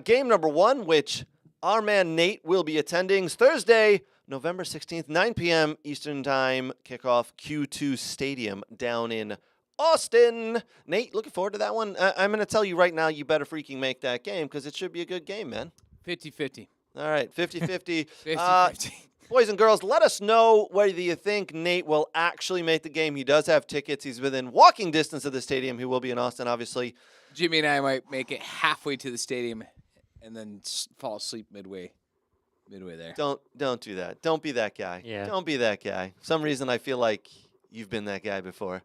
Game number 1, which our man Nate will be attending, is Thursday, November 16th, 9 p.m. Eastern Time. Kickoff Q2 Stadium down in Austin. Nate, looking forward to that one. I'm going to tell you right now, you better freaking make that game because it should be a good game, man. 50-50. All right, 50-50. 50-50. Boys and girls, let us know whether you think Nate will actually make the game. He does have tickets. He's within walking distance of the stadium. He will be in Austin, obviously. Jimmy and I might make it halfway to the stadium and then fall asleep midway there. Don't do that. Don't be that guy. Yeah. Don't be that guy. For some reason, I feel like you've been that guy before.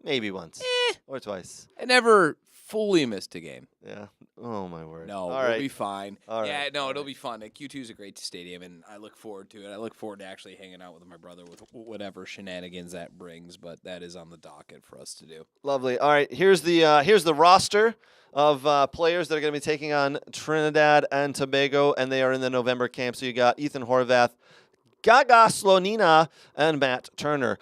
Maybe once. Or twice. I never fully missed a game. Yeah. Oh, my word. No, All we'll right. be fine. All yeah, right. no, it'll be fun. Q2 is a great stadium, and I look forward to it. I look forward to actually hanging out with my brother with whatever shenanigans that brings, but that is on the docket for us to do. Lovely. All right, here's the roster of players that are going to be taking on Trinidad and Tobago, and they are in the November camp. So you got Ethan Horvath, Gaga Slonina, and Matt Turner.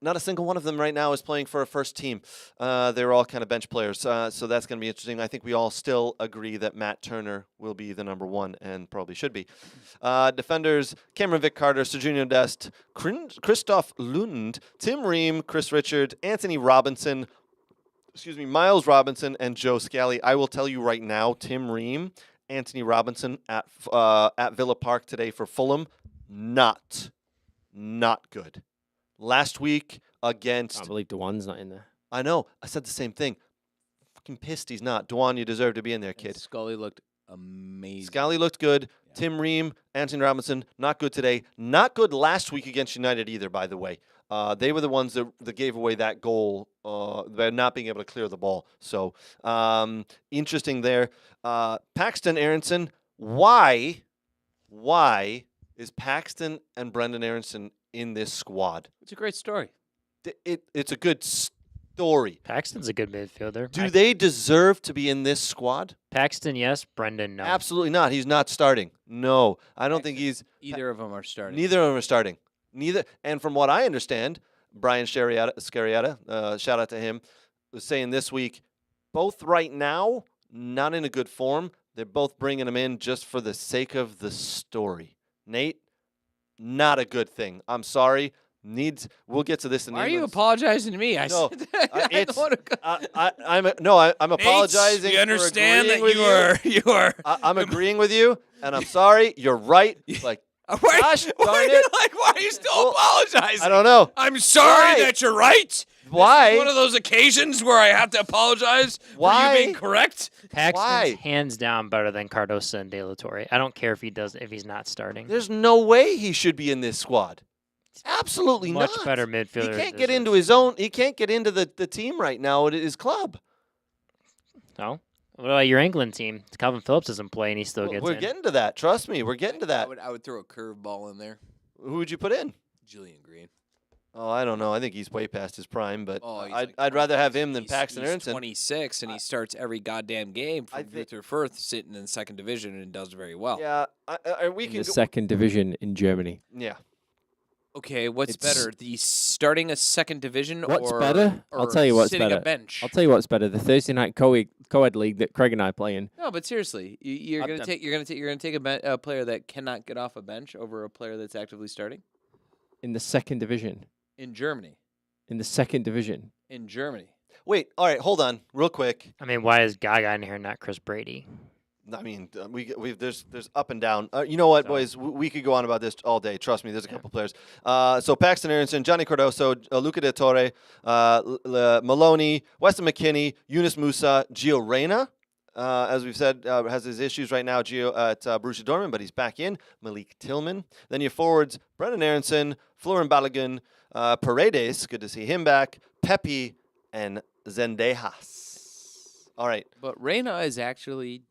Not a single one of them right now is playing for a first team. They're all kind of bench players, so that's going to be interesting. I think we all still agree that Matt Turner will be the number 1 and probably should be. Defenders, Cameron Vick Carter, Serginho Dest, Christoph Lund, Tim Ream, Chris Richard, Anthony Robinson, Miles Robinson, and Joe Scally. I will tell you right now, Tim Ream, Anthony Robinson at Villa Park today for Fulham, not good. Last week against... I believe DeJuan's not in there. I know. I said the same thing. Fucking pissed he's not. DeJuan, you deserve to be in there, kid. And Scully looked amazing. Scally looked good. Yeah. Tim Ream, Anthony Robinson, not good today. Not good last week against United either, by the way. They were the ones that gave away that goal by not being able to clear the ball. So, interesting there. Paxton Aronson, why is Paxton and Brendan Aronson in this squad? It's a great story. It's a good story. Paxton's a good midfielder. Do they deserve to be in this squad? Paxton, yes. Brendan, no. Absolutely not. He's not starting. No, I don't think he's... Either of them are starting. Neither of them are starting. And from what I understand, Brian Scariata, shout out to him, was saying this week, both right now, not in a good form. They're both bringing them in just for the sake of the story. Nate, not a good thing. I'm sorry. We'll get to this in Why are you apologizing to me? No, said that. I'm apologizing. We understand for agreeing that with you are. I'm agreeing with you, and I'm sorry. You're right. Like, gosh darn it. Why are you still apologizing? I don't know. I'm sorry Why? that you're right. Why? This is one of those occasions where I have to apologize Why? for you being correct. Paxton's Why? hands down better than Cardoso and De La Torre. I don't care if he's not starting. There's no way he should be in this squad. Absolutely Much not. better midfielder. He can't get into his own. He can't get into the team right now at his club. No. What about your England team? Calvin Phillips doesn't play and he still gets We're in. getting to that. Trust me, we're getting to that. I would throw a curveball in there. Who would you put in? Julian Green. Oh, I don't know. I think he's way past his prime, but Oh, he's I'd like rather have him than he's Paxton Aronson. 26, and he starts every goddamn game I from think- Luther Firth, sitting in the second division, and does very well. Yeah, we In can. the second division in Germany. Yeah. Okay, what's It's- better, the starting a second division What's or better? I'll or tell you what's sitting better. a bench? I'll tell you what's better: the Thursday night co-ed league that Craig and I play in. No, but seriously, you're I've gonna done- take a player that cannot get off a bench over a player that's actively starting In the second division. in Germany. In the second division. In Germany. Wait. All right. Hold on, real quick. I mean, why is Gaga in here and not Chris Brady? I mean, there's up and down. You know what, So- boys? We could go on about this all day. Trust me. There's a couple players. So Paxton Aronson, Johnny Cardoso, Luca De Torre, Maloney, Weston McKennie, Yunus Musa, Gio Reyna. As we've said, has his issues right now. Gio at Borussia Dortmund, but he's back in. Malik Tillman. Then your forwards: Brendan Aronson, Florin Balogun, Paredes. Good to see him back. Pepe and Zendejas. All right. But Reyna is actually,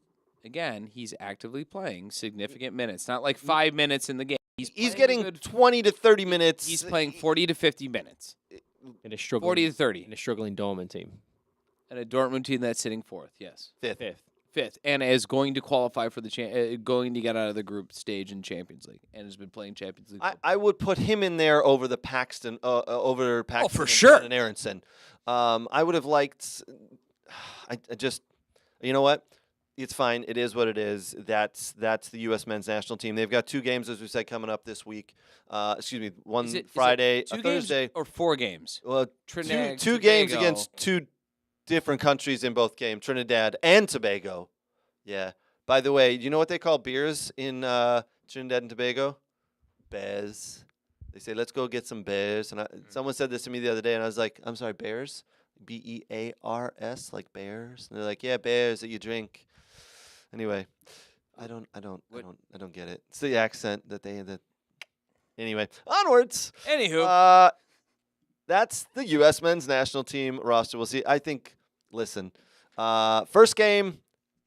again, he's actively playing significant minutes. Not like 5 minutes in the game. He's playing a getting good 20 to 30 minutes. He's playing 40 to 50 minutes. In a struggling 40 to 30. in a struggling Dortmund team. And a Dortmund team that's sitting fourth, yes. fifth. Fifth. And is going to qualify for the going to get out of the group stage in Champions League. And has been playing Champions League. I would put him in there over the Paxton, for and sure. Brendan Aronson. I would have liked. I just, you know what? It's fine. It is what it is. That's the U.S. men's national team. They've got 2 games, as we said, coming up this week. Excuse me, one Is it Friday, a 2 games Thursday. or 4 games? Well, Trinidad, two games Tobago. against 2 different countries in both games, Trinidad and Tobago. Yeah. By the way, you know what they call beers in Trinidad and Tobago? Bears. They say, let's go get some bears. And someone said this to me the other day, and I was like, I'm sorry, bears? Bears, like bears? And they're like, yeah, bears that you drink. Anyway, I don't get it. It's the accent that they. Anyway, onwards. Anywho. That's the U.S. men's national team roster. We'll see. I think, listen, first game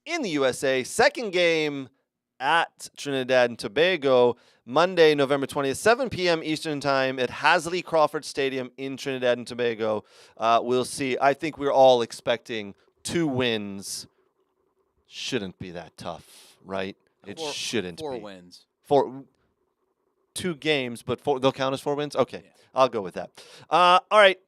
in the USA, second game at Trinidad and Tobago, Monday, November 20th, 7 p.m. Eastern Time at Hasley Crawford Stadium in Trinidad and Tobago. We'll see. I think we're all expecting 2 wins. Shouldn't be that tough, right? It shouldn't 4 be. wins. 2 games, but they'll count as 4 wins? Okay, Yeah. I'll go with that. All right,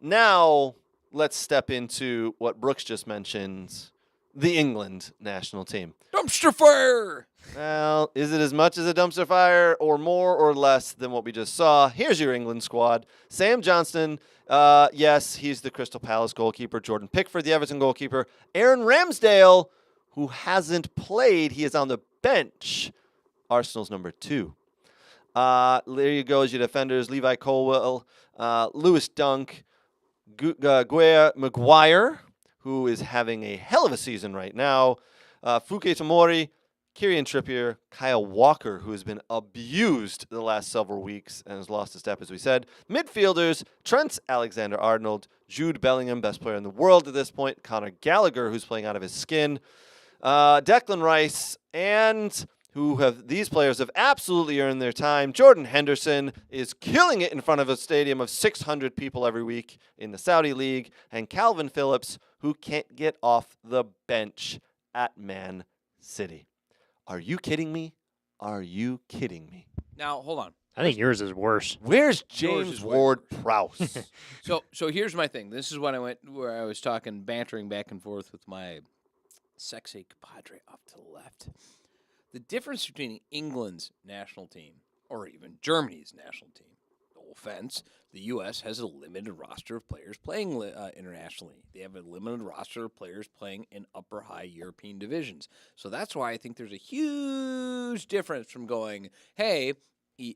now let's step into what Brooks just mentioned, the England national team. Dumpster fire! Well, is it as much as a dumpster fire or more or less than what we just saw? Here's your England squad. Sam Johnston, yes, he's the Crystal Palace goalkeeper. Jordan Pickford, the Everton goalkeeper. Aaron Ramsdale, who hasn't played. He is on the bench. Arsenal's number 2. There you go as your defenders. Levi Colwill, Lewis Dunk, Guer Maguire, who is having a hell of a season right now. Fuke Tomori, Kieran Trippier, Kyle Walker, who has been abused the last several weeks and has lost a step, as we said. Midfielders, Trent Alexander-Arnold, Jude Bellingham, best player in the world at this point. Conor Gallagher, who's playing out of his skin. Declan Rice, and these players have absolutely earned their time. Jordan Henderson is killing it in front of a stadium of 600 people every week in the Saudi League. And Calvin Phillips, who can't get off the bench at Man City. Are you kidding me? Are you kidding me? Now, hold on. I think yours is worse. Where's Yours James is way Ward-Prowse? So here's my thing. This is when I went where I was bantering back and forth with my sexy compadre off to the left. The difference between England's national team or even Germany's national team, no offense, the U.S. has a limited roster of players playing internationally. They have a limited roster of players playing in upper high European divisions. So that's why I think there's a huge difference from going, hey,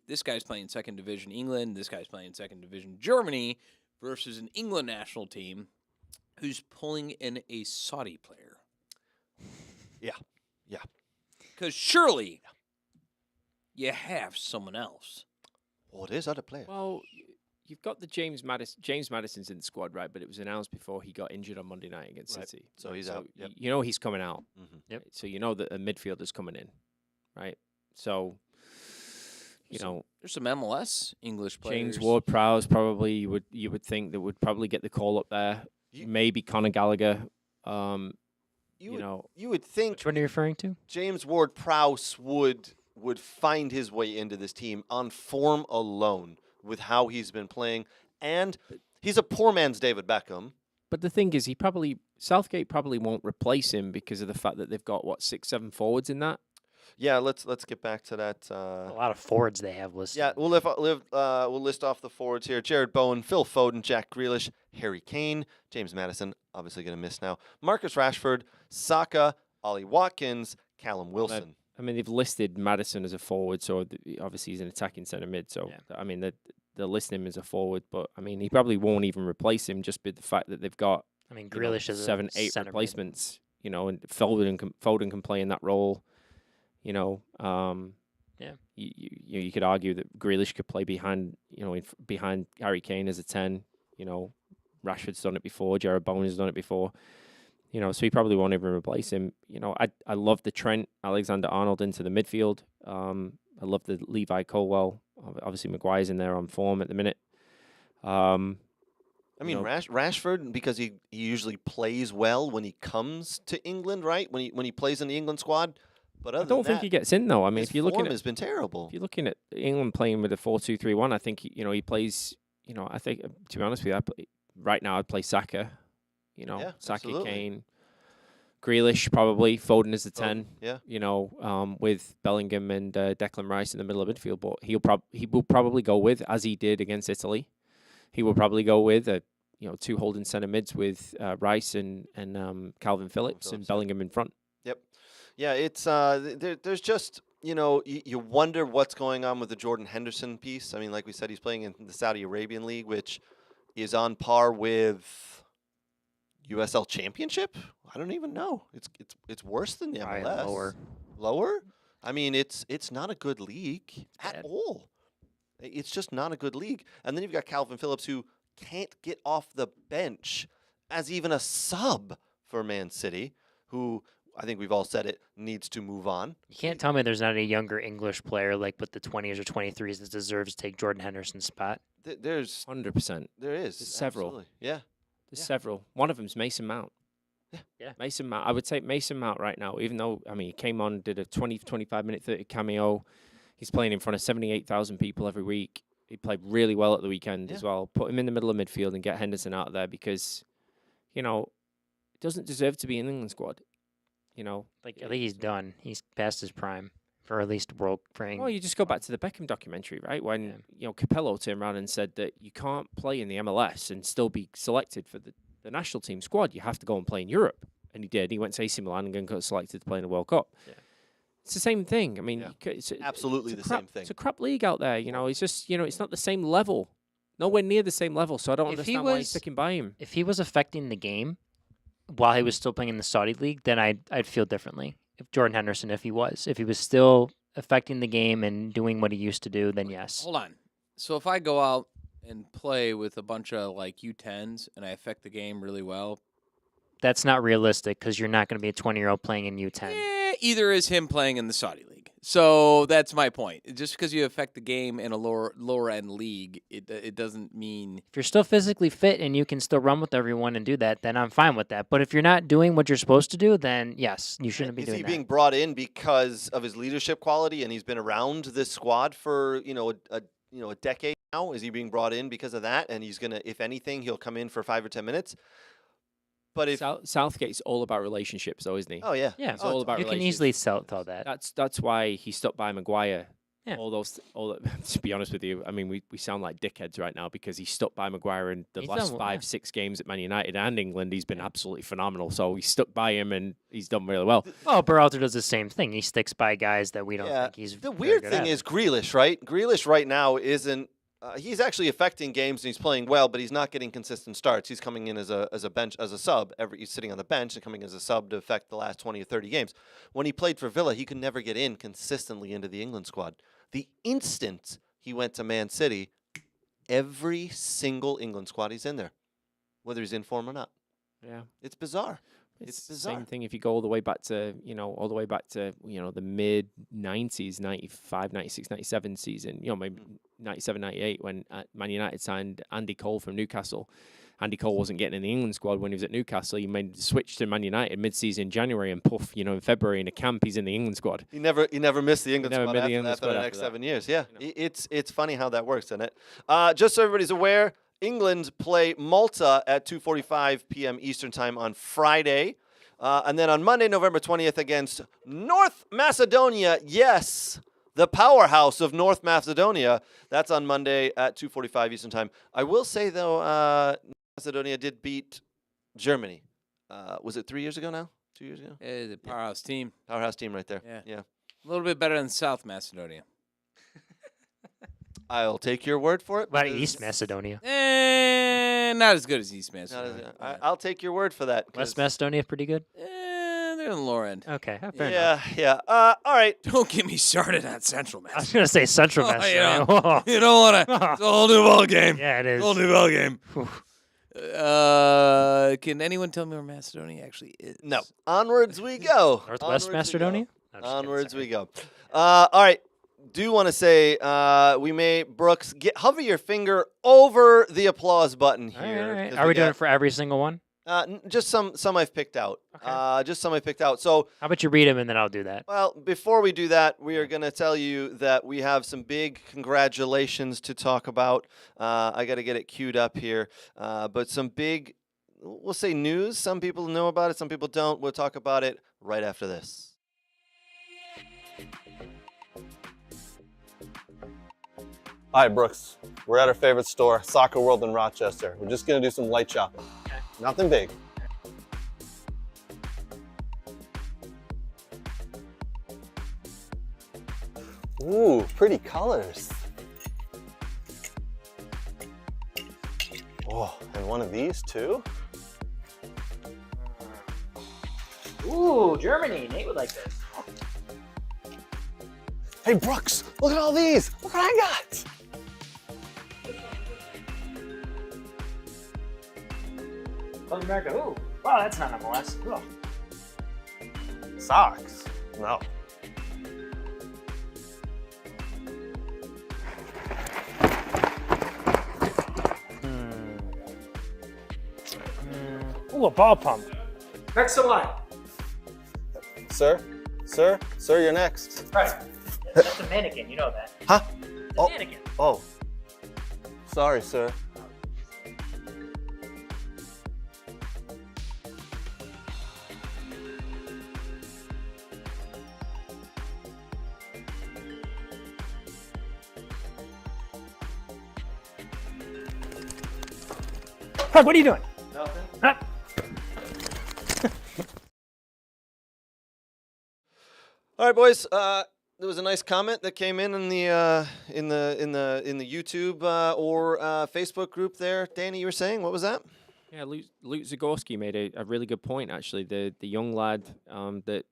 this guy's playing second division England, this guy's playing second division Germany, versus an England national team who's pulling in a Saudi player. Yeah. Because surely you have someone else. Well, it is other players. Well, you've got the James Madison. James Madison's in the squad, right? But it was announced before he got injured on Monday night against Right. City. So he's out. Yep. You know he's coming out. Mhm. Yep. So you know that a midfielder's coming in, right? So, There's some MLS English players. James Ward-Prowse probably you would think that would probably get the call up there. Maybe Conor Gallagher. You You would think Which one are you referring to? James Ward-Prowse would find his way into this team on form alone with how he's been playing, and he's a poor man's David Beckham. But the thing is, Southgate probably won't replace him because of the fact that they've got 6-7 forwards in that. Yeah, let's get back to that. A lot of forwards they have listed. Yeah, we'll list off the forwards here: Jared Bowen, Phil Foden, Jack Grealish, Harry Kane, James Madison, obviously going to miss now, Marcus Rashford, Saka, Ollie Watkins, Callum Wilson. I mean, they've listed Madison as a forward, so obviously he's an attacking centre mid. So Yeah. I mean, they're listing him as a forward, but I mean, he probably won't even replace him just with the fact that they've got I mean, Grealish is 7-8 center mid. replacements. And Foden can play in that role. Yeah. You could argue that Grealish could play behind behind Harry Kane as a 10. Rashford's done it before. Jared Bowen has done it before. So he probably won't even replace him. I love the Trent Alexander-Arnold into the midfield. I love the Levi Colwell. Obviously, Maguire's in there on form at the minute. I mean, Rashford, because he usually plays well when he comes to England, right? When he plays in the England squad. But I don't think he gets in though. I mean, his if you're looking form at has been terrible. If you're looking at England playing with a 4-2-3-1, I think he plays. I think to be honest with you, right now I'd play Saka. Yeah, Saka, absolutely. Kane, Grealish probably. Foden is the 10. Yeah. With Bellingham and Declan Rice in the middle of midfield. But he will probably go with, as he did against Italy. He will probably go with two holding centre mids with Rice and Calvin Phillips and Bellingham in front. Yep. Yeah, it's there's just you wonder what's going on with the Jordan Henderson piece. I mean, like we said, he's playing in the Saudi Arabian League, which is on par with USL Championship. I don't even know. It's worse than the Probably MLS. Lower. I mean, it's not a good league at all. It's just not a good league. And then you've got Calvin Phillips, who can't get off the bench as even a sub for Man City, who I think we've all said it needs to move on. You can't tell me there's not a younger English player like with the 20s or 23s that deserves to take Jordan Henderson's spot. There's 100%. there is There's several. absolutely. Yeah. There's several. One of them's Mason Mount. Yeah. Mason Mount. I would take Mason Mount right now, even though, he came on, did a 20, 25-minute, 30 cameo. He's playing in front of 78,000 people every week. He played really well at the weekend as well. Put him in the middle of midfield and get Henderson out of there because, he doesn't deserve to be in the England squad. I think he's done. He's past his prime for at least world playing. Well, you just go back to the Beckham documentary, right? When, Capello turned around and said that you can't play in the MLS and still be selected for the national team squad. You have to go and play in Europe. And he did. He went to AC Milan and got selected to play in the World Cup. Yeah. It's the same thing. I mean, it's absolutely it's the crap, same thing. It's a crap league out there. It's just, it's not the same level. Nowhere near the same level. So I don't understand why he's sticking by him. If he was affecting the game while he was still playing in the Saudi league, then I'd feel differently. If Jordan Henderson, if he was still affecting the game and doing what he used to do, then yes. Hold on. So if I go out and play with a bunch of U10s and I affect the game really well, that's not realistic because you're not going to be a 20-year-old playing in U10. Either is him playing in the Saudi league. So that's my point. Just because you affect the game in a lower end league, it doesn't mean if you're still physically fit and you can still run with everyone and do that, then I'm fine with that. But if you're not doing what you're supposed to do, then yes, you shouldn't be doing that. Is he being brought in because of his leadership quality and he's been around this squad for a decade now? Is he being brought in because of that? And he's gonna, if anything, he'll come in for 5 or 10 minutes. But if Southgate's all about relationships, though, isn't he? Oh yeah, It's all about you can relationships. easily tell that. That's why he stuck by Maguire. Yeah. To be honest with you, I mean, we sound like dickheads right now because he stuck by Maguire in the He's last done 5-6 games at Man United and England. He's been absolutely phenomenal. So he stuck by him and he's done really well. Well, Berhalter does the same thing. He sticks by guys that we don't think he's The very weird good thing at. is Grealish, right? Grealish right now isn't he's actually affecting games and he's playing well, but he's not getting consistent starts. He's coming in as a bench, as a sub. He's sitting on the bench and coming as a sub to affect the last 20 or 30 games. When he played for Villa, he could never get in consistently into the England squad. The instant he went to Man City, every single England squad he's in there, whether he's in form or not. Yeah. It's bizarre. It's the same thing if you go all the way back to, the mid 90s, 95, 96, 97 season, maybe 97, 98 when Man United signed Andy Cole from Newcastle. Andy Cole wasn't getting in the England squad when he was at Newcastle. He made the switch to Man United mid-season in January and in February in a camp, he's in the England squad. He never missed the England squad after the next 7 years. Yeah, it's funny how that works, isn't it? Just so everybody's aware, England play Malta at 2:45 p.m. Eastern Time on Friday. And then on Monday, November 20th, against North Macedonia. Yes, the powerhouse of North Macedonia. That's on Monday at 2:45 Eastern Time. I will say, though, Macedonia did beat Germany. Was it 3 years ago now? 2 years ago? The powerhouse team. Powerhouse team right there. Yeah. A little bit better than South Macedonia. I'll take your word for it. What about East Macedonia? Not as good as East Macedonia. I'll take your word for that. West Macedonia pretty good? They're on the lower end. Okay, fair enough. Yeah. All right. Don't get me started on Central I was Macedonia. going to say Central Macedonia. You don't want to. It's a whole new ball game. Yeah, it is. Whole new ball game. Can anyone tell me where Macedonia actually is? No. Onwards we go. Northwest Macedonia? Onwards we go. All right. Do want to say Brooks, hover your finger over the applause button here. All right. Are we doing it for every single one? Just some I've picked out. Okay. Just some I've picked out. So how about you read them and then I'll do that? Well, before we do that, we are going to tell you that we have some big congratulations to talk about. I got to get it queued up here. But some big, we'll say news. Some people know about it. Some people don't. We'll talk about it right after this. Hi, Brooks. We're at our favorite store, Soccer World in Rochester. We're just going to do some light shopping. Okay. Nothing big. Ooh, pretty colors. Oh, and one of these too? Ooh, Germany. Nate would like this. Hey, Brooks, look at all these. Look what I got. South America. Ooh. Wow, that's not MLS. Cool. Socks? No. Ooh, a ball pump. Next to line. Sir, you're next. Right. That's a mannequin, you know that. Huh? It's a mannequin. Oh. Sorry, sir. Craig, what are you doing? Nothing. Huh? All right, boys. There was a nice comment that came in the YouTube or Facebook group there. Danny, you were saying, what was that? Yeah, Luke Zagorski made a really good point, actually. The young lad that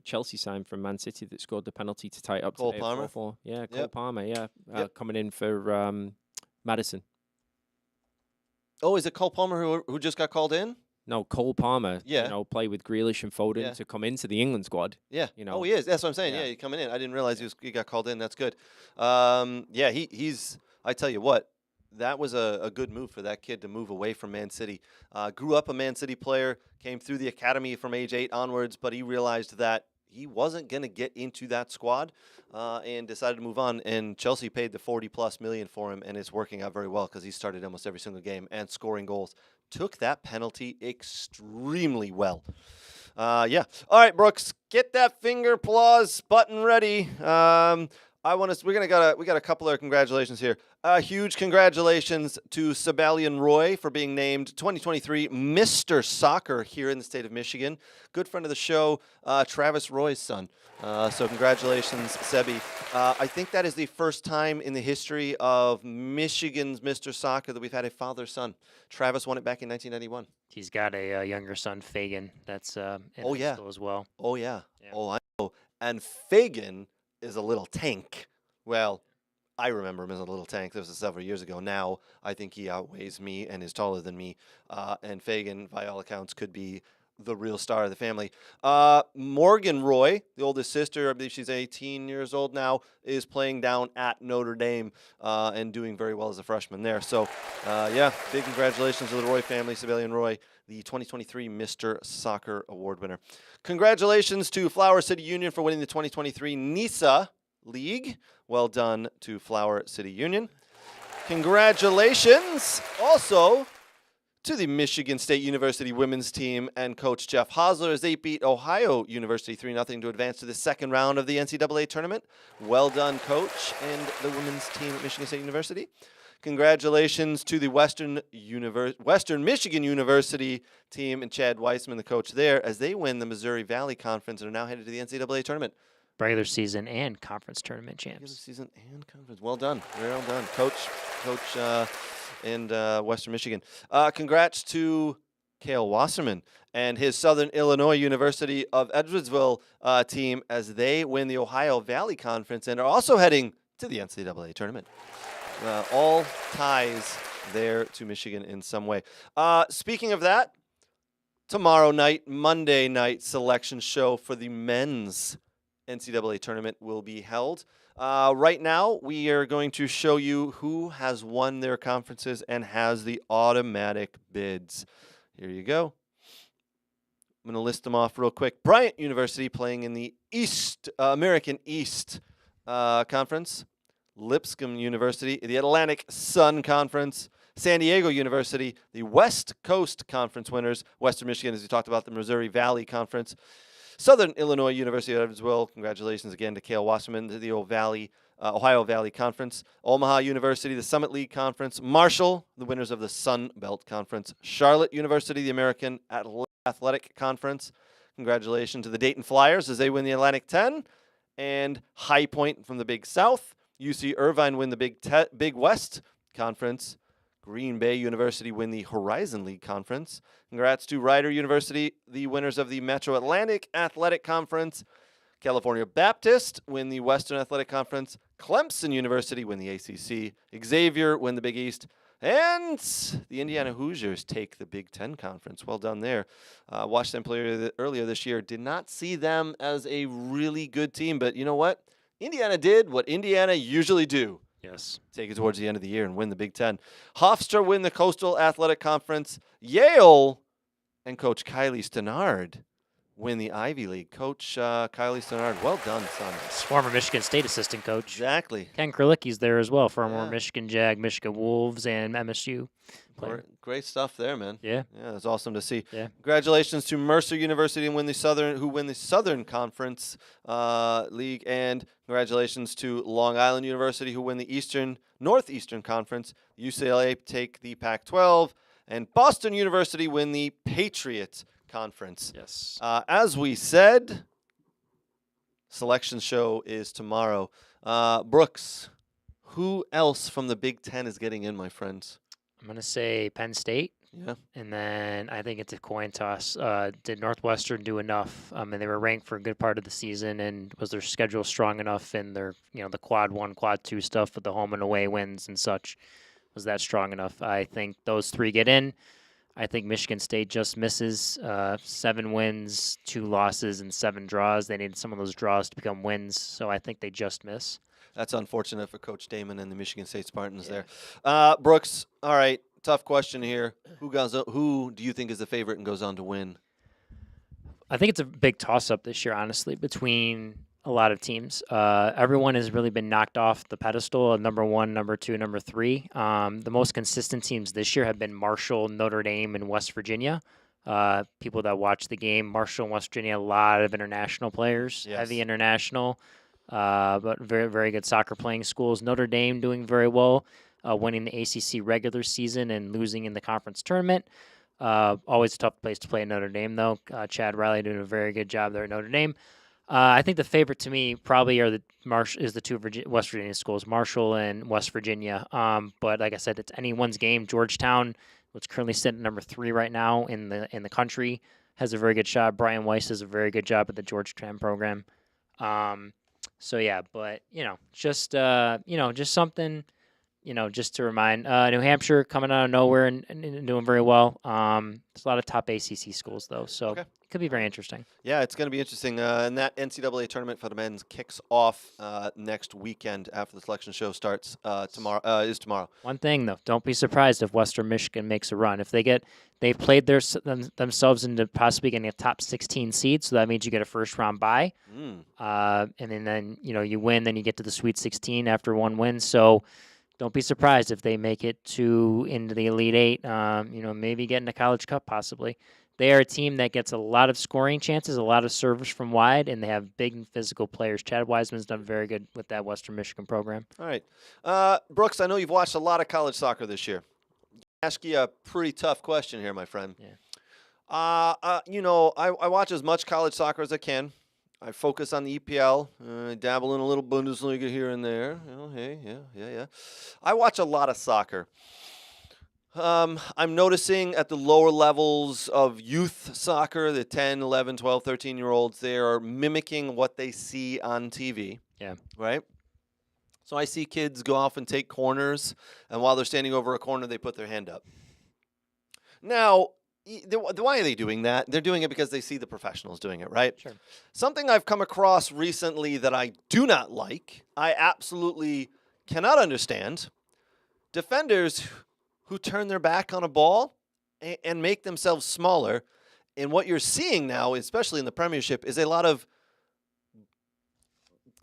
Chelsea signed from Man City that scored the penalty to tie it up. Cole today Palmer? 4-4. Yeah, Cole Yep. Palmer, yeah. Yep. Coming in for Madison. Oh, is it Cole Palmer who just got called in? No, Cole Palmer, Yeah. Play with Grealish and Foden Yeah. to come into the England squad. Yeah. You know. Oh, he is. That's what I'm saying. Yeah. Yeah, he's coming in. I didn't realize he got called in. That's good. Yeah, he's. I tell you what, that was a good move for that kid to move away from Man City. Grew up a Man City player, came through the academy from age 8 onwards, but he realized that he wasn't going to get into that squad and decided to move on. And Chelsea paid the 40+ million for him, and it's working out very well because he started almost every single game and scoring goals. Took that penalty extremely well. Yeah. All right, Brooks, get that finger applause button ready. We got a couple of congratulations here. Huge congratulations to Sabalian Roy for being named 2023 Mr. Soccer here in the state of Michigan. Good friend of the show, Travis Roy's son. So congratulations, Sebi. I think that is the first time in the history of Michigan's Mr. Soccer that we've had a father-son. Travis won it back in 1991. He's got a younger son, Fagan. That's in Oh, high yeah. school as well. Oh, yeah. Yeah. Oh, I know. And Fagan is a little tank. Well, I remember him as a little tank. This was several years ago. Now, I think he outweighs me and is taller than me. And Fagan, by all accounts, could be the real star of the family. Morgan Roy, the oldest sister, I believe she's 18 years old now, is playing down at Notre Dame and doing very well as a freshman there. So, yeah, big congratulations to the Roy family, Sabalian Roy, the 2023 Mr. Soccer Award winner. Congratulations to Flower City Union for winning the 2023 NISA League. Well done to Flower City Union. Congratulations also to the Michigan State University women's team and coach Jeff Hosler as they beat Ohio University 3-0 to advance to the second round of the NCAA tournament. Well done, coach, and the women's team at Michigan State University. Congratulations to the Western Michigan University team and Chad Weissman, the coach there, as they win the Missouri Valley Conference and are now headed to the NCAA tournament. Regular season and conference tournament Regular champs. season and conference. Well done. Very well done, coach, and Western Michigan. Congrats to Cale Wasserman and his Southern Illinois University of Edwardsville team as they win the Ohio Valley Conference and are also heading to the NCAA tournament. All ties there to Michigan in some way. Speaking of that, tomorrow night, Monday night selection show for the men's NCAA tournament will be held. Right now, we are going to show you who has won their conferences and has the automatic bids. Here you go. I'm going to list them off real quick. Bryant University playing in the American East Conference. Lipscomb University, the Atlantic Sun Conference. San Diego University, the West Coast Conference winners. Western Michigan, as we talked about, the Missouri Valley Conference. Southern Illinois University of Evansville. Congratulations again to Cale Wasserman, to the Ohio Valley Conference. Omaha University, the Summit League Conference. Marshall, the winners of the Sun Belt Conference. Charlotte University, the American Athletic Conference. Congratulations to the Dayton Flyers as they win the Atlantic 10. And High Point from the Big South. UC Irvine win the Big West Conference. Green Bay University win the Horizon League Conference. Congrats to Rider University, the winners of the Metro Atlantic Athletic Conference. California Baptist win the Western Athletic Conference. Clemson University win the ACC. Xavier win the Big East. And the Indiana Hoosiers take the Big Ten Conference. Well done there. Watched them play earlier this year. Did not see them as a really good team, but you know what? Indiana did what Indiana usually do. Yes. Take it towards the end of the year and win the Big Ten. Hofstra win the Coastal Athletic Conference. Yale and Coach Kylie Stenard win the Ivy League. Coach Kylie Stenard, well done, son. He's former Michigan State assistant coach. Exactly. Ken Kralicki's there as well, former Yeah. Michigan Jag, Michigan Wolves, and MSU player. Great stuff there, man. Yeah. Yeah, that's awesome to see. Yeah. Congratulations to Mercer University and win the Southern Conference League, and congratulations to Long Island University who win the Northeastern Conference. UCLA take the Pac-12, and Boston University win the Patriot Conference. Yes. As we said, selection show is tomorrow. Brooks, who else from the Big Ten is getting in, my friends? I'm going to say Penn State. Yeah. And then I think it's a coin toss. Did Northwestern do enough? And they were ranked for a good part of the season. And was their schedule strong enough in their, the quad 1, quad 2 stuff with the home and away wins and such? Was that strong enough? I think those three get in. I think Michigan State just misses 7 wins, 2 losses, and 7 draws. They need some of those draws to become wins. So I think they just miss. That's unfortunate for Coach Damon and the Michigan State Spartans there. Brooks, all right, tough question here. Who do you think is the favorite and goes on to win? I think it's a big toss-up this year, honestly, between a lot of teams. Everyone has really been knocked off the pedestal of number 1, number 2, number 3. The most consistent teams this year have been Marshall, Notre Dame, and West Virginia. People that watch the game, Marshall and West Virginia, a lot of international players, Yes. heavy international. but very, very good soccer playing schools. Notre Dame doing very well, winning the ACC regular season and losing in the conference tournament. Always a tough place to play in Notre Dame, though. Chad Riley doing a very good job there at Notre Dame. I think the favorite to me probably are the two West Virginia schools, Marshall and West Virginia. But like I said, it's anyone's game. Georgetown, which currently sitting at number 3 right now in the country, has a very good shot. Brian Weiss does a very good job at the Georgetown program. So yeah, but just something, just to remind. New Hampshire coming out of nowhere and doing very well. There's a lot of top ACC schools though, so it could be very interesting. Yeah, it's going to be interesting. And that NCAA tournament for the men's kicks off next weekend after the selection show starts tomorrow. Is tomorrow. One thing though, don't be surprised if Western Michigan makes a run. If they've played themselves into possibly getting a top 16 seed, so that means you get a first round bye. And then you win, then you get to the Sweet 16 after one win. So don't be surprised if they make it into the Elite Eight. Maybe get in the College Cup possibly. They are a team that gets a lot of scoring chances, a lot of service from wide, and they have big and physical players. Chad Wiseman's done very good with that Western Michigan program. All right. Brooks, I know you've watched a lot of college soccer this year. I'll ask you a pretty tough question here, my friend. Yeah. I watch as much college soccer as I can. I focus on the EPL. I dabble in a little Bundesliga here and there. Yeah. I watch a lot of soccer. I'm noticing at the lower levels of youth soccer, the 10, 11, 12, 13-year-olds, they are mimicking what they see on TV. Yeah. Right? So I see kids go off and take corners, and while they're standing over a corner, they put their hand up. Now, why are they doing that? They're doing it because they see the professionals doing it, right? Sure. Something I've come across recently that I do not like, I absolutely cannot understand, defenders who turn their back on a ball and make themselves smaller. And what you're seeing now, especially in the Premiership, is a lot of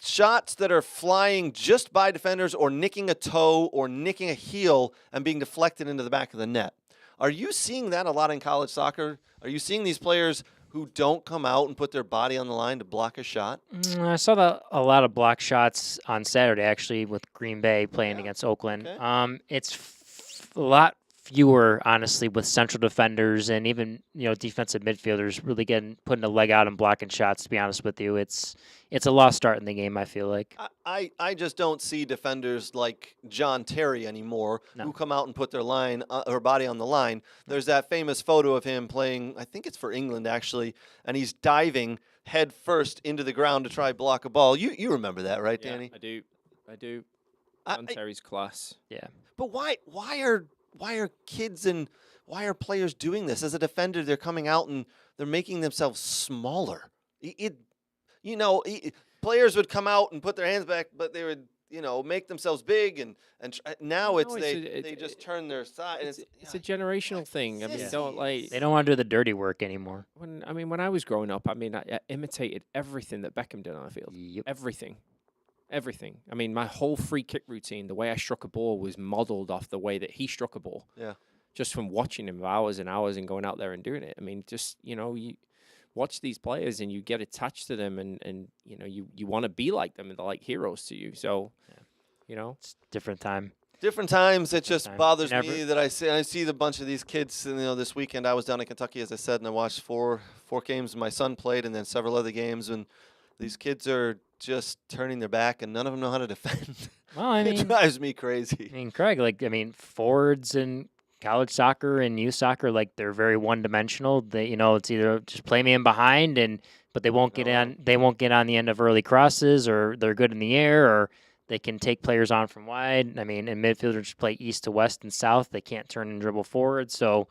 shots that are flying just by defenders or nicking a toe or nicking a heel and being deflected into the back of the net. Are you seeing that a lot in college soccer? Are you seeing these players who don't come out and put their body on the line to block a shot? I saw a lot of block shots on Saturday, actually, with Green Bay playing against Oakland. Okay. It's a lot fewer, honestly, with central defenders and even defensive midfielders really putting a leg out and blocking shots. To be honest with you, it's a lost start in the game. I feel like I just don't see defenders like John Terry anymore who come out and put their body on the line. There's that famous photo of him playing, I think it's for England actually, and he's diving head first into the ground to try block a ball. You remember that, right, Danny? I do. John Terry's class. Yeah. But why are kids and why are players doing this? As a defender, they're coming out and they're making themselves smaller. Players would come out and put their hands back, but they would, make themselves big and now they just turn their side. It's a generational thing. I mean, they don't want to do the dirty work anymore. When I was growing up, I imitated everything that Beckham did on the field. Yep. Everything. I mean, my whole free kick routine, the way I struck a ball was modeled off the way that he struck a ball. Yeah. Just from watching him for hours and hours and going out there and doing it. I mean, just, you watch these players and you get attached to them and you want to be like them and they're like heroes to you. So, it's different time. Different times. It just bothers me that I see the bunch of these kids. This weekend I was down in Kentucky, as I said, and I watched four games my son played and then several other games. And these kids are just turning their back, and none of them know how to defend. Well, it drives me crazy. Craig, forwards in college soccer and youth soccer, they're very one-dimensional. They, it's either just play me in behind, but they won't get on. They won't get on the end of early crosses, or they're good in the air, or they can take players on from wide. And midfielders just play east to west and south. They can't turn and dribble forward. So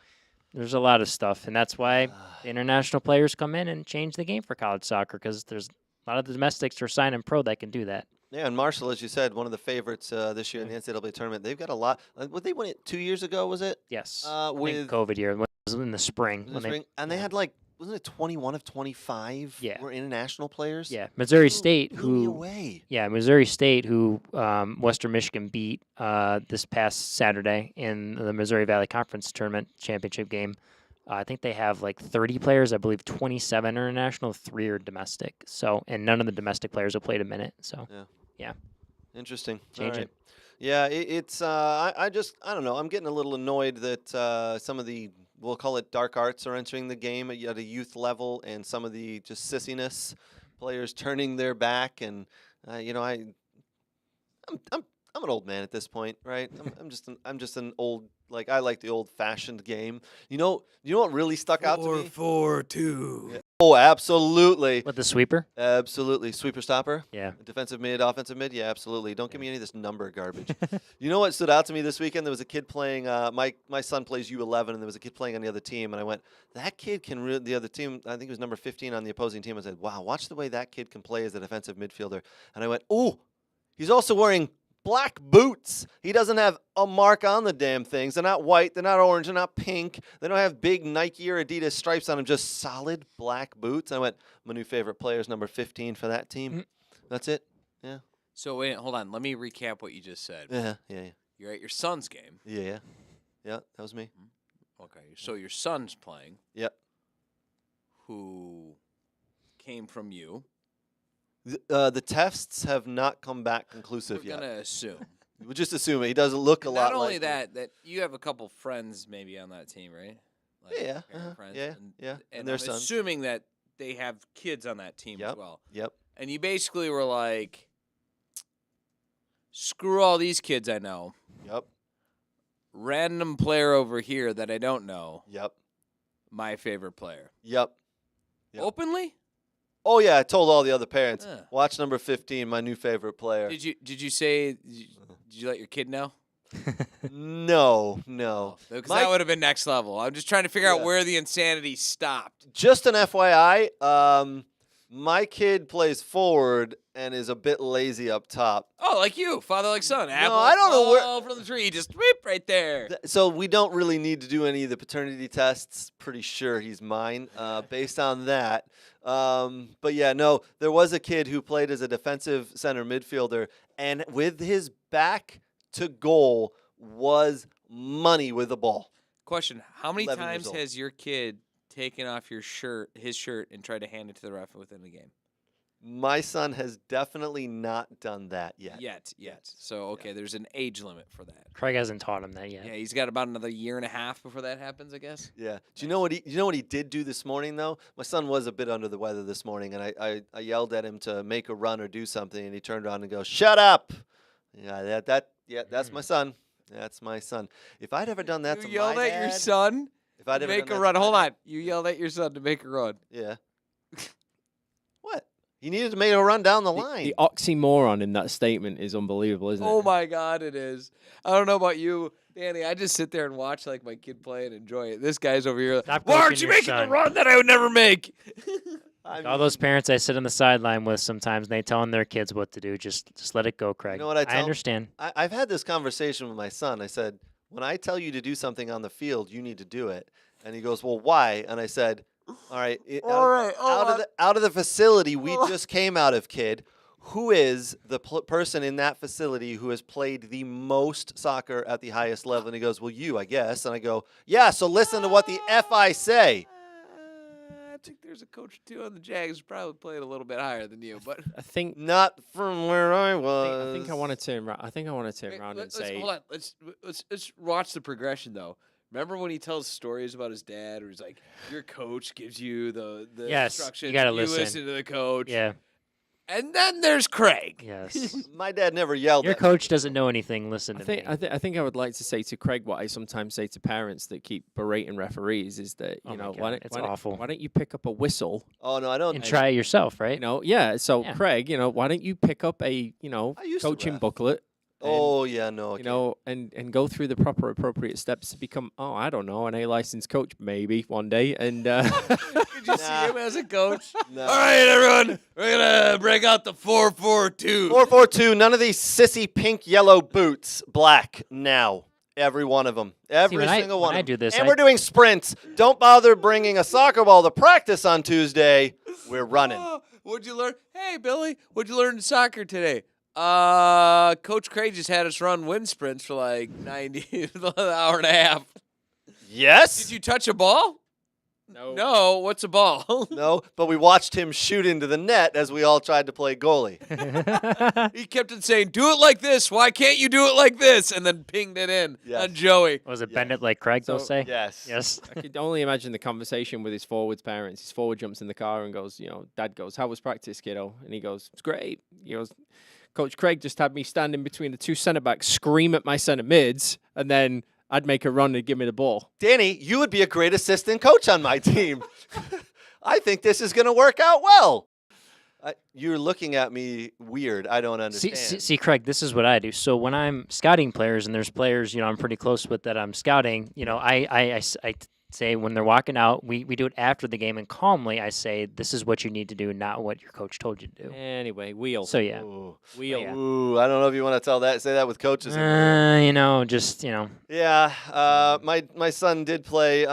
there's a lot of stuff, and that's why the international players come in and change the game for college soccer, because there's a lot of the domestics are signing pro that can do that. Yeah, and Marshall, as you said, one of the favorites this year in the NCAA tournament. They've got a lot. What they won it 2 years ago, was it? Yes. With COVID year, it was in the spring. And they had wasn't it 21 of 25 were international players? Yeah, Missouri State, blew me away. Yeah, Missouri State, who Western Michigan beat this past Saturday in the Missouri Valley Conference Tournament championship game. I think they have like 30 players. I believe 27 are international, 3 are domestic. So, and none of the domestic players have played a minute. So, yeah. Interesting. Change All it. Yeah, it's I don't know. I'm getting a little annoyed that some of the, we'll call it dark arts, are entering the game at a youth level, and some of the just sissiness players turning their back. And I'm an old man at this point, right? I'm just an old, like, I like the old-fashioned game. You know what really stuck out to me? 4-4-2. Yeah. Oh, absolutely. With the sweeper? Absolutely. Sweeper stopper? Yeah. Defensive mid, offensive mid? Yeah, absolutely. Don't give me any of this number garbage. You know what stood out to me this weekend? There was a kid playing, my son plays U11, and there was a kid playing on the other team, and I went, that kid can really, the other team, I think it was number 15 on the opposing team. I said, wow, watch the way that kid can play as a defensive midfielder. And I went, oh, he's also wearing black boots. He doesn't have a mark on the damn things. They're not white. They're not orange. They're not pink. They don't have big Nike or Adidas stripes on them. Just solid black boots. I went, my new favorite player is number 15 for that team. That's it. Yeah. So wait, hold on. Let me recap what you just said. Yeah. You're at your son's game. Yeah, that was me. Okay. So your son's playing. Yep. Who came from you. The tests have not come back conclusive yet. We're going to assume. We'll just assume it. He doesn't look a lot like. Not only that you have a couple friends maybe on that team, right? Like Yeah. parent friends. Yeah. And their I'm sons. assuming that they have kids on that team as well. Yep. And you basically were like, screw all these kids I know. Yep. Random player over here that I don't know. Yep. My favorite player. Yep. Openly? Oh yeah, I told all the other parents. Yeah. Watch number 15, my new favorite player. Did you say? Did you let your kid know? No. Because that would have been next level. I'm just trying to figure out where the insanity stopped. Just an FYI, my kid plays forward and is a bit lazy up top. Oh, like you, father like son. Apple I don't know where. fall from the tree, just whip right there. So we don't really need to do any of the paternity tests. Pretty sure he's mine, based on that. But yeah, no, there was a kid who played as a defensive center midfielder, and with his back to goal was money with the ball. Question: how many 11 years times old. has your kid taken off his shirt, and tried to hand it to the ref within the game? My son has definitely not done that yet. Yet. So okay, there's an age limit for that. Craig hasn't taught him that yet. Yeah, he's got about another year and a half before that happens, I guess. Yeah. Do you know what he did do this morning though? My son was a bit under the weather this morning, and I yelled at him to make a run or do something, and he turned around and goes, "Shut up!" Yeah, that's my son. That's my son. If I'd ever done that to my dad, You yelled at your son if I'd to ever make done a that run. to my Hold dad- on. You yelled at your son to make a run. Yeah. What? He needed to make a run down the line. The oxymoron in that statement is unbelievable, isn't it? Oh my God, it is. I don't know about you, Danny. I just sit there and watch like my kid play and enjoy it. This guy's over here. Stop Why aren't coaching you your making the son." run that I would never make? All those parents I sit on the sideline with sometimes, and they telling their kids what to do. Just let it go, Craig. You know what I tell 'em? understand. I've had this conversation with my son. I said, when I tell you to do something on the field, you need to do it. And he goes, well, why? And I said, all right, out of the facility we just came out of, kid, who is the person in that facility who has played the most soccer at the highest level? And he goes, well, you, I guess. And I go, yeah, so listen to what the F I say. I think there's a coach too on the Jags who probably played a little bit higher than you, but I think Not from where I was. I think I want to turn around. I think I want to turn around and let's, say, hold on. Let's watch the progression though. Remember when he tells stories about his dad, where he's like, "Your coach gives you the Yes, instructions. you gotta listen listen to the coach." Yeah. And then there's Craig. Yes. My dad never yelled Your at me. coach doesn't know anything. Listen to me. I think I would like to say to Craig what I sometimes say to parents that keep berating referees is that Oh you my know God, it's awful. why don't you pick up a whistle? Oh, no, I don't. And try it yourself, right? You know, yeah. So Yeah. Craig, you know, why don't you pick up a I used to coaching ref. booklet? Oh, yeah, no. You know, and go through the proper appropriate steps to become, I don't know, an A-licensed coach maybe one day. And Could you see him as a coach? No. All right, everyone, we're gonna break out the 4-4-2. 4-4-2. None of these sissy pink, yellow boots. Black now. Every one of them. Every when single one. I of do them. this, and I- we're doing sprints. Don't bother bringing a soccer ball to practice on Tuesday. We're running. Oh, what'd you learn? Hey, Billy, what'd you learn in soccer today? Coach Craig just had us run wind sprints for like 90 an hour and a half. Yes. Did you touch a ball? No, what's a ball? No, but we watched him shoot into the net as we all tried to play goalie. He kept on saying, "Do it like this. Why can't you do it like this?" And then pinged it in Yes. on Joey. Was it bend it like Craig, they'll say? Yes. Yes. I could only imagine the conversation with his forward's parents. His forward jumps in the car and goes, Dad goes, "How was practice, kiddo?" And he goes, "It's great." He goes, "Coach Craig just had me standing between the two centre backs, scream at my centre mids, and then I'd make a run and give me the ball." Danny, you would be a great assistant coach on my team. I think this is going to work out well. You're looking at me weird. I don't understand. See, Craig, this is what I do. So when I'm scouting players, and there's players, I'm pretty close with that I'm scouting, I say when they're walking out, we do it after the game, and calmly I say, this is what you need to do, not what your coach told you to do. Anyway, wheel. So, yeah. Ooh. Wheel. Yeah. Ooh, I don't know if you want to say that with coaches. Yeah, my son did play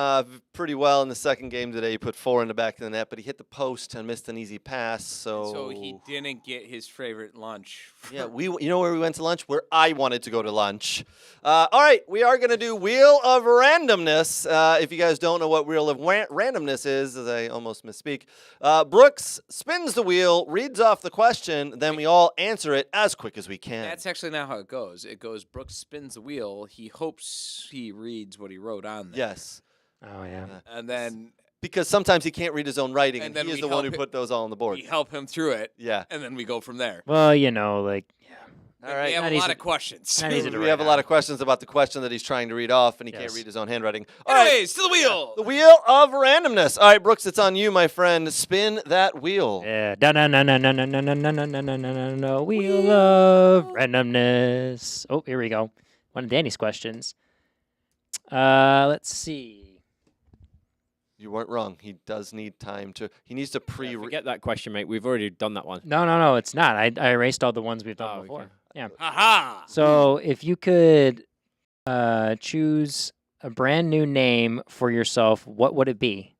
pretty well in the second game today. He put 4 in the back of the net, but he hit the post and missed an easy pass. So he didn't get his favorite lunch. Yeah, you know where we went to lunch? Where I wanted to go to lunch. All right, we are going to do Wheel of Randomness. If you guys don't know what Wheel of Randomness is, as I almost misspeak, Brooks spins the wheel, reads off the question, then we all answer it as quick as we can. That's actually not how it goes. It goes, Brooks spins the wheel. He hopes he reads what he wrote on there. Yes. Oh, yeah. And then Because sometimes he can't read his own writing, and then he is we the one who help put those all on the board. we help him through it. Yeah. And then we go from there. Well, All right. We have Not a lot easy- of questions. not easy to We have a write lot down. of questions about the question that he's trying to read off, and he can't Yes. read his own handwriting. All right. Anyways, to the wheel. The Wheel of Randomness. All right, Brooks, it's on you, my friend. Spin that wheel. Yeah. No. Wheel of randomness. Oh, here we go. One of Danny's questions. Let's see. You weren't wrong. He does need time to. He needs to Forget that question, mate. We've already done that one. No, it's not. I erased all the ones we've done Oh, before. okay. Yeah. Aha. So if you could choose a brand new name for yourself, what would it be?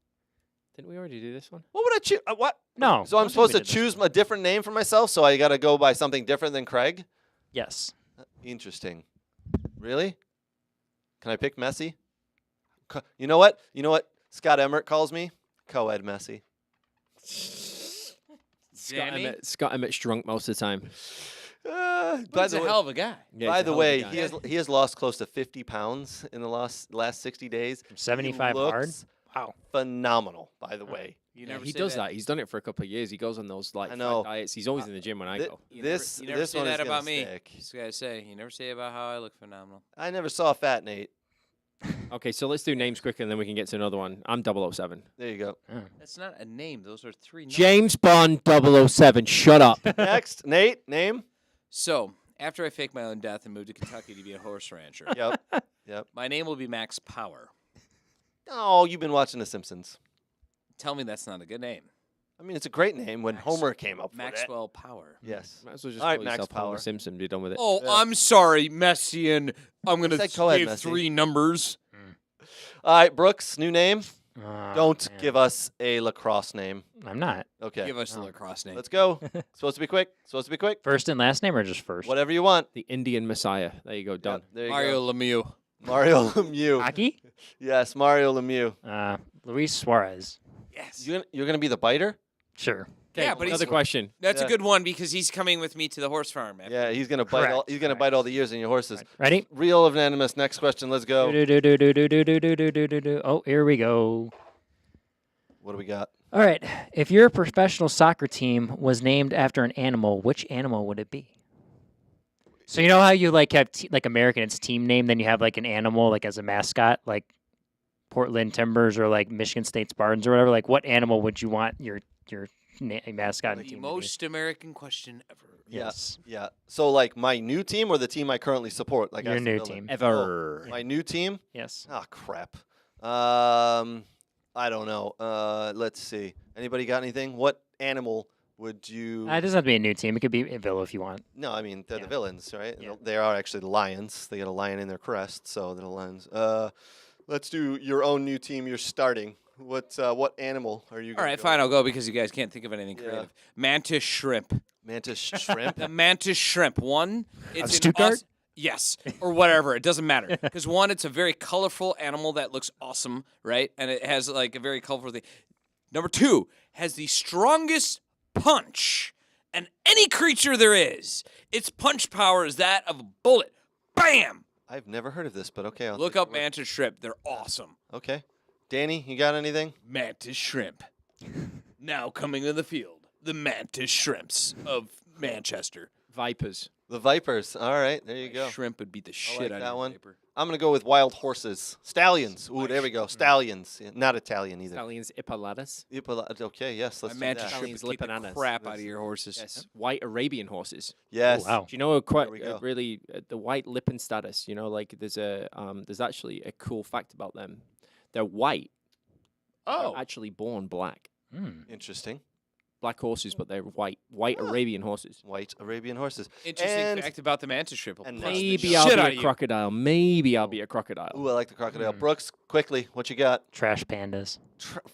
Didn't we already do this one? What would I choose? What? No. So I I'm don't think supposed we to did this choose one. a different name for myself. So I got to go by something different than Craig. Yes. Interesting. Really? Can I pick Messi? You know what? Scott Emmert calls me co-ed Messi. Scott Emmett's drunk most of the time. By He's the a way, hell of a guy. Yeah, by he's a the hell of a way, guy. he has lost close to 50 pounds in the last 60 days. 75 He hard? looks Wow. Phenomenal, by the way. You Yeah, never he say does that. He's done it for a couple of years. He goes on those I know. fat diets. He's always in the gym when I go. You This never this say one that is gonna about me. stick. Just gotta say, you never say about how I look phenomenal. I never saw Fat Nate. Okay, so let's do names quicker, and then we can get to another one. I'm 007. There you go. That's not a name. Those are 3 numbers. James Bond 007. Shut up. Next, Nate, name. So, after I fake my own death and move to Kentucky to be a horse rancher, Yep. my name will be Max Power. Oh, you've been watching The Simpsons. Tell me that's not a good name. I mean, it's a great name when Homer came up with it. Maxwell Power. Yes. Might as well just All right, call Max yourself Homer Power. Simpson. Be done with it. Oh, Yeah. I'm sorry, Messian. I'm going to said co-ed, give Messi. 3 numbers. All right, Brooks, new name. Oh, Don't man. give us a lacrosse name. I'm not. Okay. Give us the lacrosse name. Let's go. Supposed to be quick. First and last name or just first? Whatever you want. The Indian Messiah. There you go. Done. Yep, there you Mario go. Lemieux. Mario Lemieux. Hockey? Yes, Mario Lemieux. Luis Suarez. Yes. You're gonna be the biter? Sure. Yeah, but Another he's, question. that's Yeah. a good one because he's coming with me to the horse farm. After. Yeah, he's gonna bite. Correct, He's gonna bite all the ears in your horses. Ready? Real of Anonymous. Next question. Let's go. Oh, here we go. What do we got? All right. If your professional soccer team was named after an animal, which animal would it be? So you know how you like have like American, it's team name, then you have like an animal like as a mascot, like Portland Timbers or like Michigan State Spartans or whatever. Like, what animal would you want your mascot and The team most American question ever. to be? Yes. Yeah. So like my new team or the team I currently support? Like Your Aston new Villa? team. Ever. My new team? Yes. Ah, crap. I don't know. Let's see. Anybody got anything? What animal would you? It doesn't have to be a new team. It could be a Villa if you want. No, I mean they're the Yeah. villains, right? Yeah. They are actually the lions. They got a lion in their crest, so they're the lions. Let's do your own new team. You're starting. What animal are you? All gonna right, go fine. with? I'll go because you guys can't think of anything Yeah. creative. Mantis shrimp. Mantis shrimp. The mantis shrimp. One. It's Of in Stuttgart? Yes, or whatever. It doesn't matter. Because one, it's a very colorful animal that looks awesome, right? And it has like a very colorful thing. Number two, has the strongest punch and any creature there is. Its punch power is that of a bullet. Bam! I've never heard of this, but okay. I'll Look take up your word. mantis shrimp. They're awesome. Okay. Danny, you got anything? Mantis shrimp. Now coming to the field, the mantis shrimps of Manchester. Vipers. The Vipers. All right, there you go. Shrimp would beat the I shit like out that of one. a viper. I'm going to go with wild horses. Stallions. Ooh, there we go. Stallions. Yeah, not Italian either. Stallions Ippalatus. Okay, yes, let's A do mantis that. shrimp Stallions would kick the lipananas. crap out of your horses. Yes. White Arabian horses. Yes. Oh, wow. Do you know quite we go. really the white lippen status? You know, like there's actually a cool fact about them. They're white. Oh. They're actually born black. Interesting. Black horses, but they're white. White Arabian horses. White Arabian horses. Interesting And- fact about the mantis shrimp. and Plus the Maybe I'll shit be out a of you. crocodile. Maybe I'll be a crocodile. Ooh, I like the crocodile. Brooks, quickly, what you got? Trash pandas.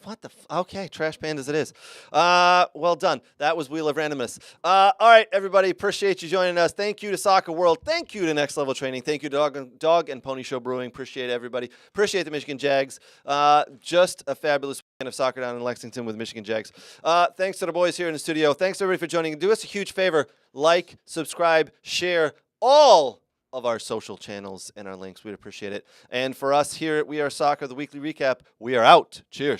What the? Okay, trash pandas it is. Well done. That was Wheel of Randomness. All right, everybody. Appreciate you joining us. Thank you to Soccer World. Thank you to Next Level Training. Thank you to Dog and Pony Show Brewing. Appreciate everybody. Appreciate the Michigan Jags. Just a fabulous weekend of soccer down in Lexington with Michigan Jags. Thanks to the boys here in the studio. Thanks everybody for joining. Do us a huge favor. Like, subscribe, share all of our social channels and our links. We'd appreciate it. And for us here at We Are Soccer, the weekly recap, we are out. Cheers.